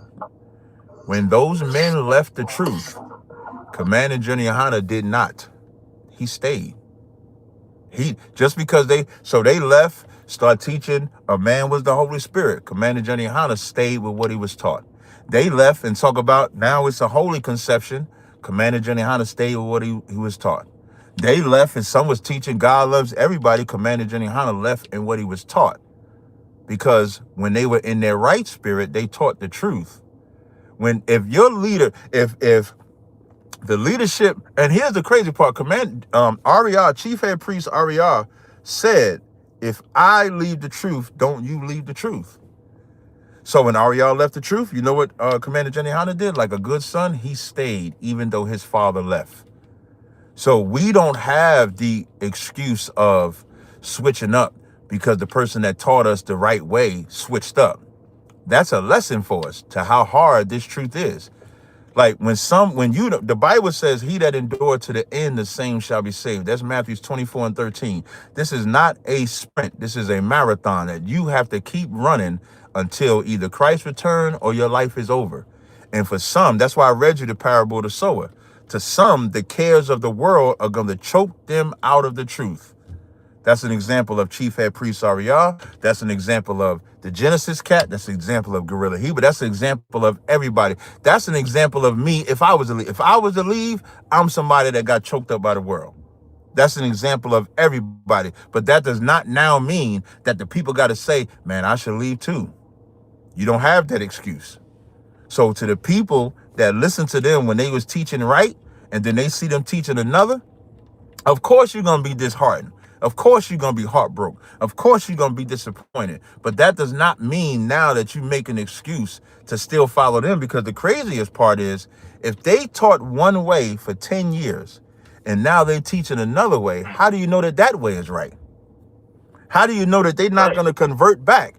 Speaker 4: When those men left the truth, Commander Jenny Hanna did not. He stayed. He just because they left, start teaching a man was the Holy Spirit. Commander Jenny Hanna stayed with what he was taught. They left and talk about now it's a holy conception. Commander Jenny Hanna stayed with what he was taught. They left and some was teaching God loves everybody. Commander Jenny Hanna left in what he was taught. Because when they were in their right spirit, they taught the truth. If your leader, if the leadership, and here's the crazy part, Ariah, Chief Head Priest Ariah said, if I leave the truth, don't you leave the truth. So when Ariah left the truth, you know what Commander Jenny Hanna did? Like a good son, he stayed, even though his father left. So we don't have the excuse of switching up because the person that taught us the right way switched up. That's a lesson for us to how hard this truth is. Like the Bible says, he that endured to the end, the same shall be saved. That's Matthew 24:13. This is not a sprint. This is a marathon that you have to keep running until either Christ return or your life is over. And for some, that's why I read you the parable of the sower. To some, the cares of the world are going to choke them out of the truth. That's an example of Chief Head Priest Ariah. That's an example of the Genesis Cat. That's an example of Gorilla Hebrew. That's an example of everybody. That's an example of me. If I was to leave, I'm somebody that got choked up by the world. That's an example of everybody. But that does not now mean that the people got to say, man, I should leave too. You don't have that excuse. So to the people that listen to them when they was teaching right, and then they see them teaching another, of course you're going to be disheartened. Of course you're going to be heartbroken. Of course you're going to be disappointed. But that does not mean now that you make an excuse to still follow them, because the craziest part is if they taught one way for 10 years and now they teaching another way, how do you know that way is right? How do you know that they're not going to convert back?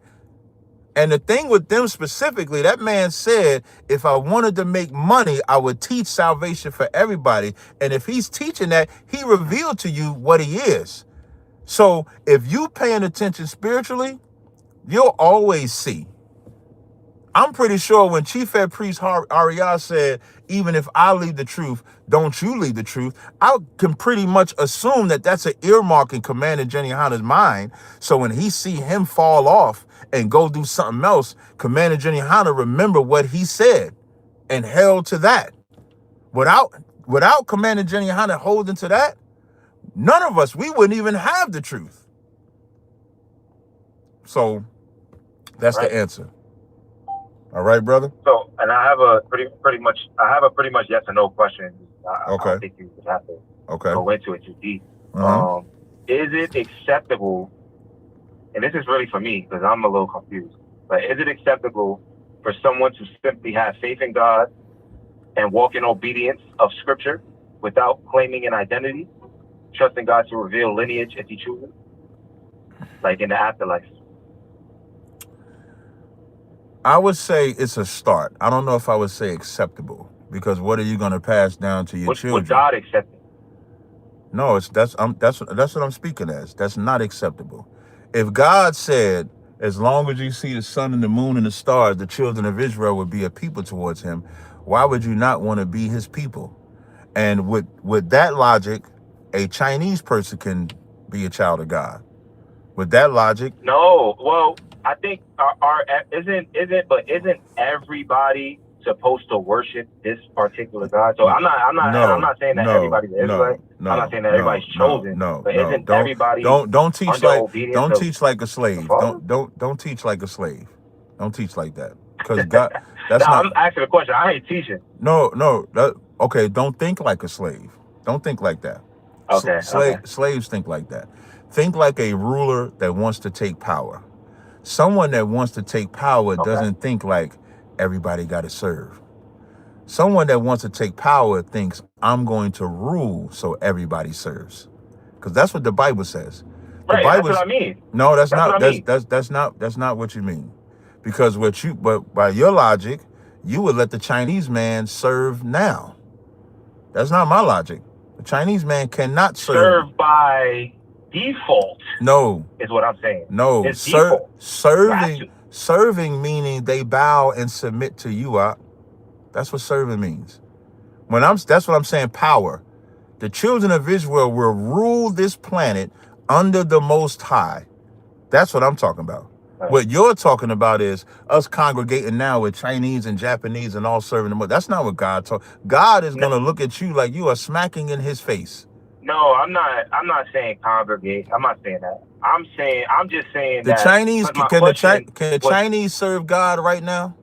Speaker 4: And the thing with them specifically, that man said, if I wanted to make money, I would teach salvation for everybody. And if he's teaching that, he revealed to you what he is. So if you paying attention spiritually, you'll always see. I'm pretty sure when Chief Head Priest Ariah said, even if I leave the truth, don't you leave the truth, I can pretty much assume that that's an earmark in Commander Jenny Hanna's mind. So when he see him fall off and go do something else, Commander Jenny Hanna remember what he said and held to that. Without Commander Jenny Hanna holding to that, none of us, we wouldn't even have the truth. So that's the answer. All right, brother.
Speaker 11: So, and I have a pretty much yes or no question. I don't think you would have to go into it too deep. Is it acceptable? And this is really for me because I'm a little confused. But is it acceptable for someone to simply have faith in God and walk in obedience of Scripture without claiming an identity, trusting God to reveal lineage if He chooses, like in the afterlife?
Speaker 4: I would say it's a start. I don't know if I would say acceptable, because what are you going to pass down to your children?
Speaker 7: Would God accept it?
Speaker 4: No, that's what I'm speaking as. That's not acceptable. If God said, as long as you see the sun and the moon and the stars, the children of Israel would be a people towards him, why would you not want to be his people? And with that logic, a Chinese person can be a child of God. With that logic,
Speaker 7: no. Well, I think isn't everybody supposed to worship this particular God? So I'm not saying that everybody's Israelite. I'm not saying that everybody's chosen. But isn't everybody
Speaker 4: don't teach
Speaker 7: like
Speaker 4: teach like a slave. Don't teach like a slave. Don't teach like that. Because God, that's not.
Speaker 7: I'm asking a question. I ain't teaching.
Speaker 4: No. Okay, don't think like a slave. Don't think like that.
Speaker 7: Okay.
Speaker 4: Slaves think like that. Think like a ruler that wants to take power. Someone that wants to take power doesn't think like everybody got to serve. Someone that wants to take power thinks, I'm going to rule so everybody serves. Because that's what the Bible says.
Speaker 7: Right, that's what I mean.
Speaker 4: No, that's not what you mean. Because but by your logic, you would let the Chinese man serve now. That's not my logic. The Chinese man cannot
Speaker 7: serve by default.
Speaker 4: No,
Speaker 7: is what I'm saying.
Speaker 4: No, serving meaning they bow and submit to you. That's what serving means. That's what I'm saying. Power. The children of Israel will rule this planet under the Most High. That's what I'm talking about. Right. What you're talking about is us congregating now with Chinese and Japanese and all serving them. That's not what God taught. God is going to look at you like you are smacking in his face.
Speaker 7: No, I'm not saying congregate. I'm not saying that. I'm just saying
Speaker 4: the Chinese can the Chinese serve God right now?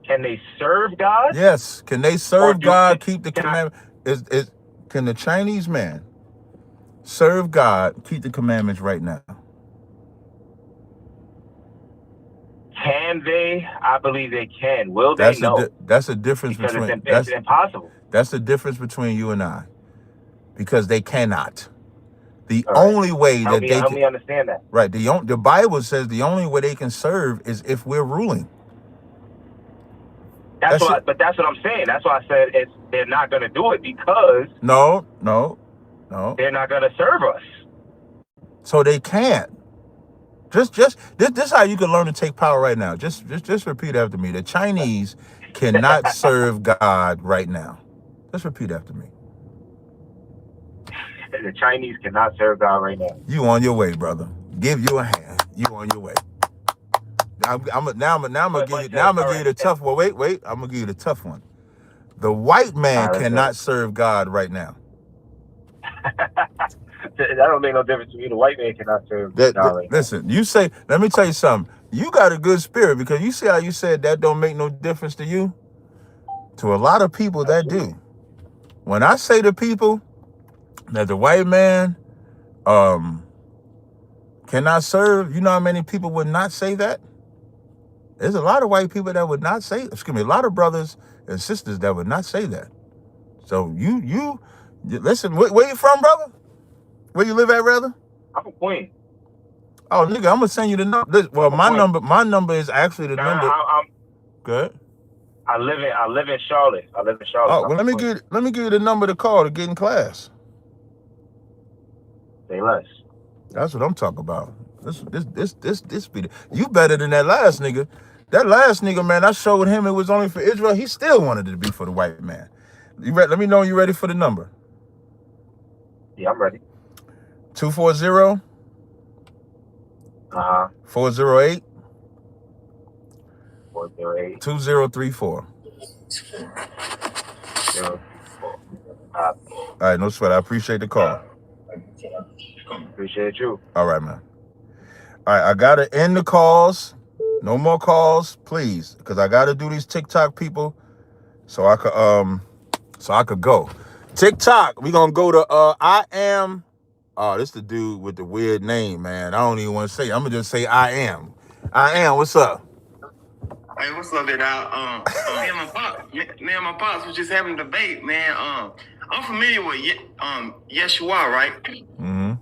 Speaker 7: Can they serve God?
Speaker 4: Yes. Can they serve God? Keep the commandment. Can the Chinese man serve God? Keep the commandments right now?
Speaker 7: Can they? I believe they can. Will they? No.
Speaker 4: That's a difference between.
Speaker 7: It's impossible.
Speaker 4: That's the difference between you and I, because they cannot. The only way that they
Speaker 7: help me understand that.
Speaker 4: Right. The Bible says the only way they can serve is if we're ruling.
Speaker 7: But that's what I'm saying. That's why I said they're not going to do it because
Speaker 4: no,
Speaker 7: they're not going to serve us.
Speaker 4: So they can't. This is how you can learn to take power right now. Just repeat after me. The Chinese cannot serve God right now. Just repeat after me.
Speaker 7: The Chinese cannot serve God right now.
Speaker 4: You on your way, brother. Give you a hand. You on your way. I'm gonna give you the tough one. Wait. I'm gonna give you the tough one. The white man cannot serve God right now.
Speaker 7: That don't make no difference to me. The white man cannot serve God right now.
Speaker 4: Listen, let me tell you something. You got a good spirit, because you see how you said that don't make no difference to you? To a lot of people, that do. When I say to people that the white man cannot serve, you know how many people would not say that? There's a lot of white people that would not say, a lot of brothers and sisters that would not say that. So you listen, where you from, brother? Where you live at, rather?
Speaker 7: I'm from Queens.
Speaker 4: Oh, nigga, I'm gonna send you the number. Well, my number is actually the number. Good.
Speaker 7: I live in Charlotte.
Speaker 4: Oh, well, let me give you the number to call to get in class.
Speaker 7: Say less.
Speaker 4: That's what I'm talking about. This be you better than that last nigga. That last nigga, man, I showed him it was only for Israel. He still wanted it to be for the white man. Let me know you ready for the number.
Speaker 7: Yeah, I'm ready.
Speaker 4: 240 408 2034. All right, no sweat. I appreciate the call.
Speaker 7: Appreciate you.
Speaker 4: All right, man. All right, I gotta end the calls. No more calls, please, because I gotta do these TikTok people so I could go. TikTok, we gonna go to I am. Oh, this the dude with the weird name, man. I don't even want to say. I'm gonna just say I am. I am. What's up?
Speaker 5: Hey, what's up, there? Me and my pops was just having a debate, man. I'm familiar with Yahawah, right?
Speaker 4: Mm-hmm.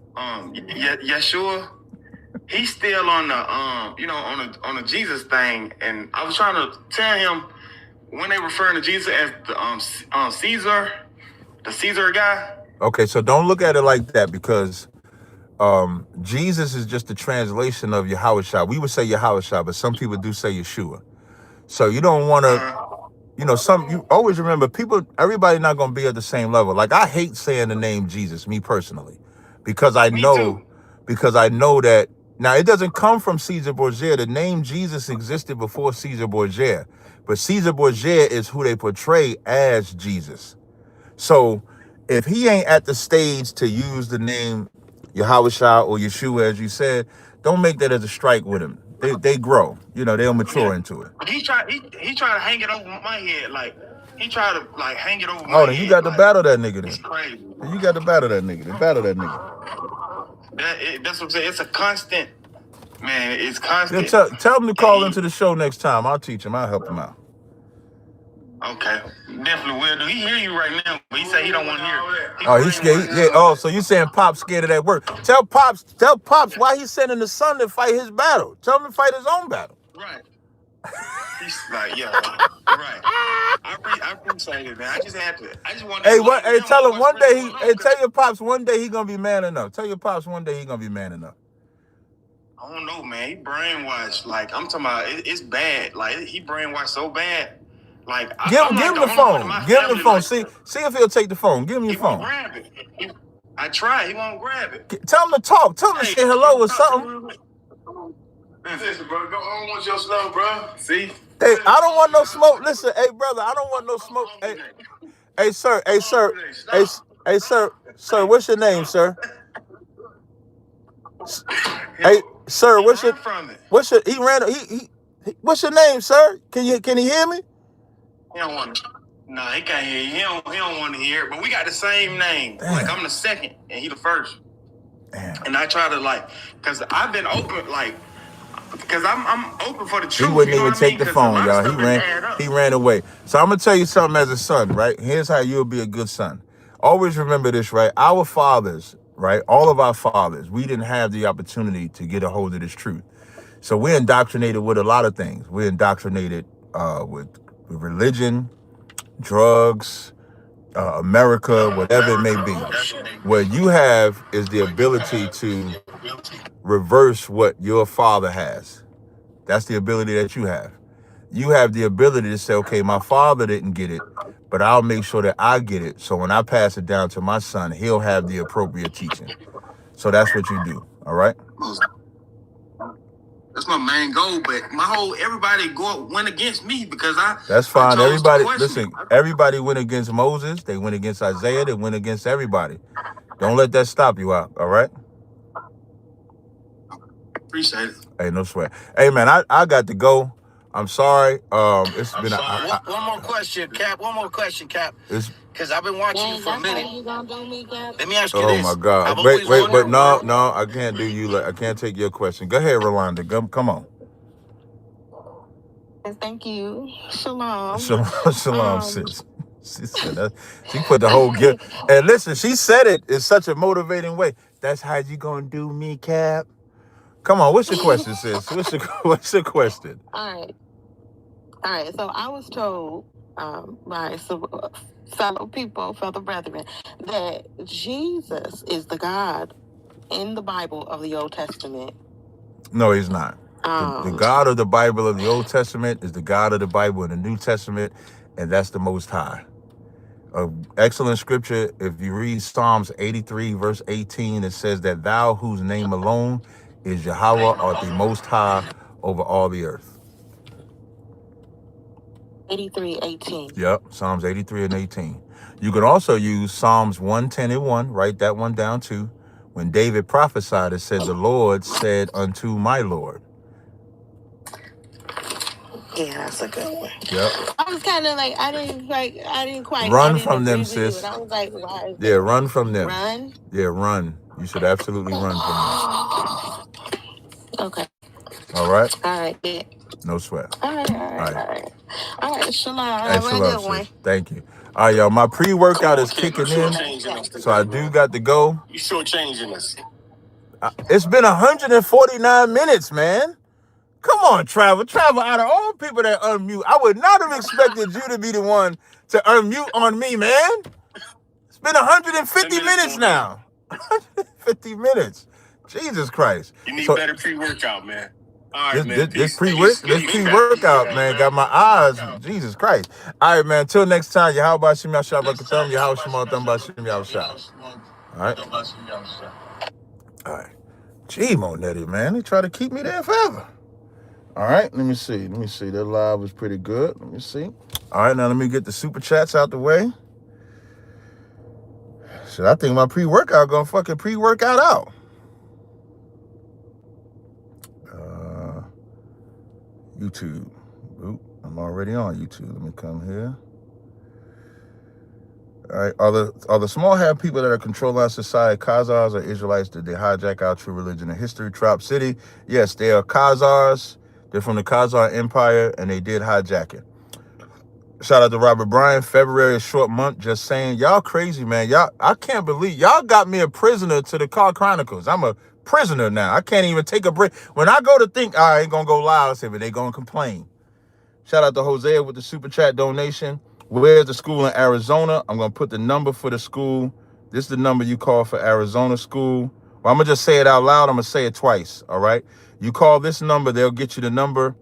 Speaker 5: Yeshua. he's still on the on the Jesus thing, and I was trying to tell him when they referring to Jesus as the Caesar, the Caesar guy.
Speaker 4: Okay, so don't look at it like that, because Jesus is just a translation of Yahawah. We would say Yahawah, but some people do say Yeshua. So you don't want to, you always remember, everybody not going to be at the same level. Like, I hate saying the name Jesus, me personally, because I know that, now it doesn't come from Caesar Borgia. The name Jesus existed before Caesar Borgia, but Caesar Borgia is who they portray as Jesus. So if he ain't at the stage to use the name Yahawah or Yeshua, as you said, don't make that as a strike with him. They grow, they'll mature into it.
Speaker 5: He tried to hang it over my head, like he tried to hang it over my
Speaker 4: Oh, then
Speaker 5: head.
Speaker 4: you got to battle that nigga then.
Speaker 5: It's crazy.
Speaker 4: Then you got to battle that nigga. Battle that nigga.
Speaker 5: That's what I'm saying. It's a constant, man. It's constant.
Speaker 4: Yeah, tell him to call into the show next time. I'll teach him. I'll help him out.
Speaker 5: Okay, definitely will do. He hear you right now, but he say he don't want to hear it.
Speaker 4: Oh, he's scared. Yeah. Oh, so you saying Pop's scared of that word? Tell Pops why he's sending the son to fight his battle. Tell him to fight his own battle.
Speaker 5: Right. He's like, yeah, right. I appreciate it, man. I just want.
Speaker 4: Hey, tell him one day tell your Pops one day he gonna be man enough. Tell your Pops one day he gonna be man enough.
Speaker 5: I don't know, man. He brainwashed. Like, I'm talking about, it's bad. Like, he brainwashed so bad. Like,
Speaker 4: give him the phone. Give him the phone. See if he'll take the phone. Give him your phone.
Speaker 5: He won't grab it. I tried. He won't grab it.
Speaker 4: Tell him to talk. Tell him to say hello or something.
Speaker 10: Listen, bro. I don't want your stuff, bro. See?
Speaker 4: Hey, I don't want no smoke. Listen, hey, brother, I don't want no smoke. Hey, sir. Hey, sir, what's your name, sir? Hey, sir, what's your name, sir? Can he hear me?
Speaker 5: He don't want to. Nah, he can't hear you. He don't want to hear it. But we got the same name. Damn. Like, I'm the second, and he the first. Damn. And I try to, because I've been open, because I'm open for the truth.
Speaker 4: He wouldn't even take the phone, y'all. He ran away. So I'm gonna tell you something as a son, right? Here's how you'll be a good son. Always remember this, right? Our fathers, right? All of our fathers, we didn't have the opportunity to get a hold of this truth. So we're indoctrinated with a lot of things. We're indoctrinated with religion, drugs, America, whatever it may be. What you have is the ability to reverse what your father has. That's the ability that you have. You have the ability to say, okay, my father didn't get it, but I'll make sure that I get it. So when I pass it down to my son, he'll have the appropriate teaching. So that's what you do. All right?
Speaker 5: That's my main goal, but everybody went against me because
Speaker 4: That's fine. Everybody went against Moses. They went against Isaiah. They went against everybody. Don't let that stop you out. All right?
Speaker 5: Appreciate it.
Speaker 4: Hey, no sweat. Hey, man, I got to go. I'm sorry. It's been
Speaker 16: one more question, Cap. Because I've been watching you for a minute. Let me ask you this.
Speaker 4: Oh my God! Wait, but no, I can't do you. I can't take your question. Go ahead, Rolanda. Come on.
Speaker 17: Thank you. Shalom.
Speaker 4: Shalom, sis. She said that. She put the whole gift. And listen, she said it in such a motivating way. That's how you gonna do me, Cap. Come on, what's your question, sis? What's your question?
Speaker 17: All right. So I was told by fellow brethren, that Jesus is the God in the Bible of the Old Testament.
Speaker 4: No, he's not. The God of the Bible of the Old Testament is the God of the Bible in the New Testament, and that's the Most High. Excellent scripture. If you read Psalms 83, verse 18, it says that thou whose name alone is Yahawah art the Most High over all the earth.
Speaker 17: 83:18.
Speaker 4: Yep, Psalms 83 and 18. You can also use Psalms 110 and 1. Write that one down too. When David prophesied, it said, the Lord said unto my Lord.
Speaker 17: Yeah, that's a good one.
Speaker 4: Yep.
Speaker 17: I was kind of like, I didn't quite
Speaker 4: run from them, sis.
Speaker 17: I was like, why?
Speaker 4: Yeah, run from them.
Speaker 17: Run?
Speaker 4: Yeah, run. You should absolutely run from
Speaker 17: them. Okay.
Speaker 4: All right?
Speaker 17: All right, yeah.
Speaker 4: No sweat.
Speaker 17: All right. Shalom. Have a good one.
Speaker 4: Thank you. All right, y'all. My pre-workout is kicking in, so I do got to go.
Speaker 16: You shortchanging us.
Speaker 4: It's been 149 minutes, man. Come on, Travel. Travel, out of all people that unmute, I would not have expected you to be the one to unmute on me, man. It's been 150 minutes now. 150 minutes. Jesus Christ.
Speaker 6: You need better pre-workout, man. All right, man.
Speaker 4: This pre-workout, man, got my eyes. Jesus Christ. All right, man. Until next time, Yahawah Shem Yahshua B'Katam, Yahawah Shema Thumba Shem Yahshua. All right. All right. Gee, Monetti, man. They try to keep me there forever. All right, let me see. That live was pretty good. Let me see. All right, now let me get the super chats out the way. Shit, I think my pre-workout gonna fucking pre-workout out. YouTube. Oop, I'm already on YouTube. Let me come here. All right, are the small hat people that are controlling our society Khazars or Israelites? Did they hijack our true religion and history? Trop City. Yes, they are Khazars. They're from the Khazar Empire, and they did hijack it. Shout out to Robert Bryan. February is a short month. Just saying, y'all crazy, man. I can't believe y'all got me a prisoner to the Car Chronicles. I'm a prisoner now. I can't even take a break. When I go to think, I ain't gonna go live, I say, but they gonna complain. Shout out to Hosea with the super chat donation. Where's the school in Arizona? I'm gonna put the number for the school. This is the number you call for Arizona school. Well, I'm gonna just say it out loud. I'm gonna say it twice. All right. You call this number, they'll get you the number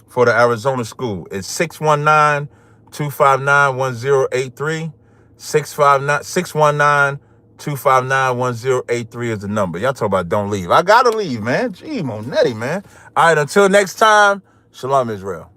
Speaker 4: for the Arizona school. It's 619-259-1083. 619-259-1083 is the number. Y'all talk about don't leave. I gotta leave, man. Gee, Monetti, man. All right, until next time, Shalom Israel.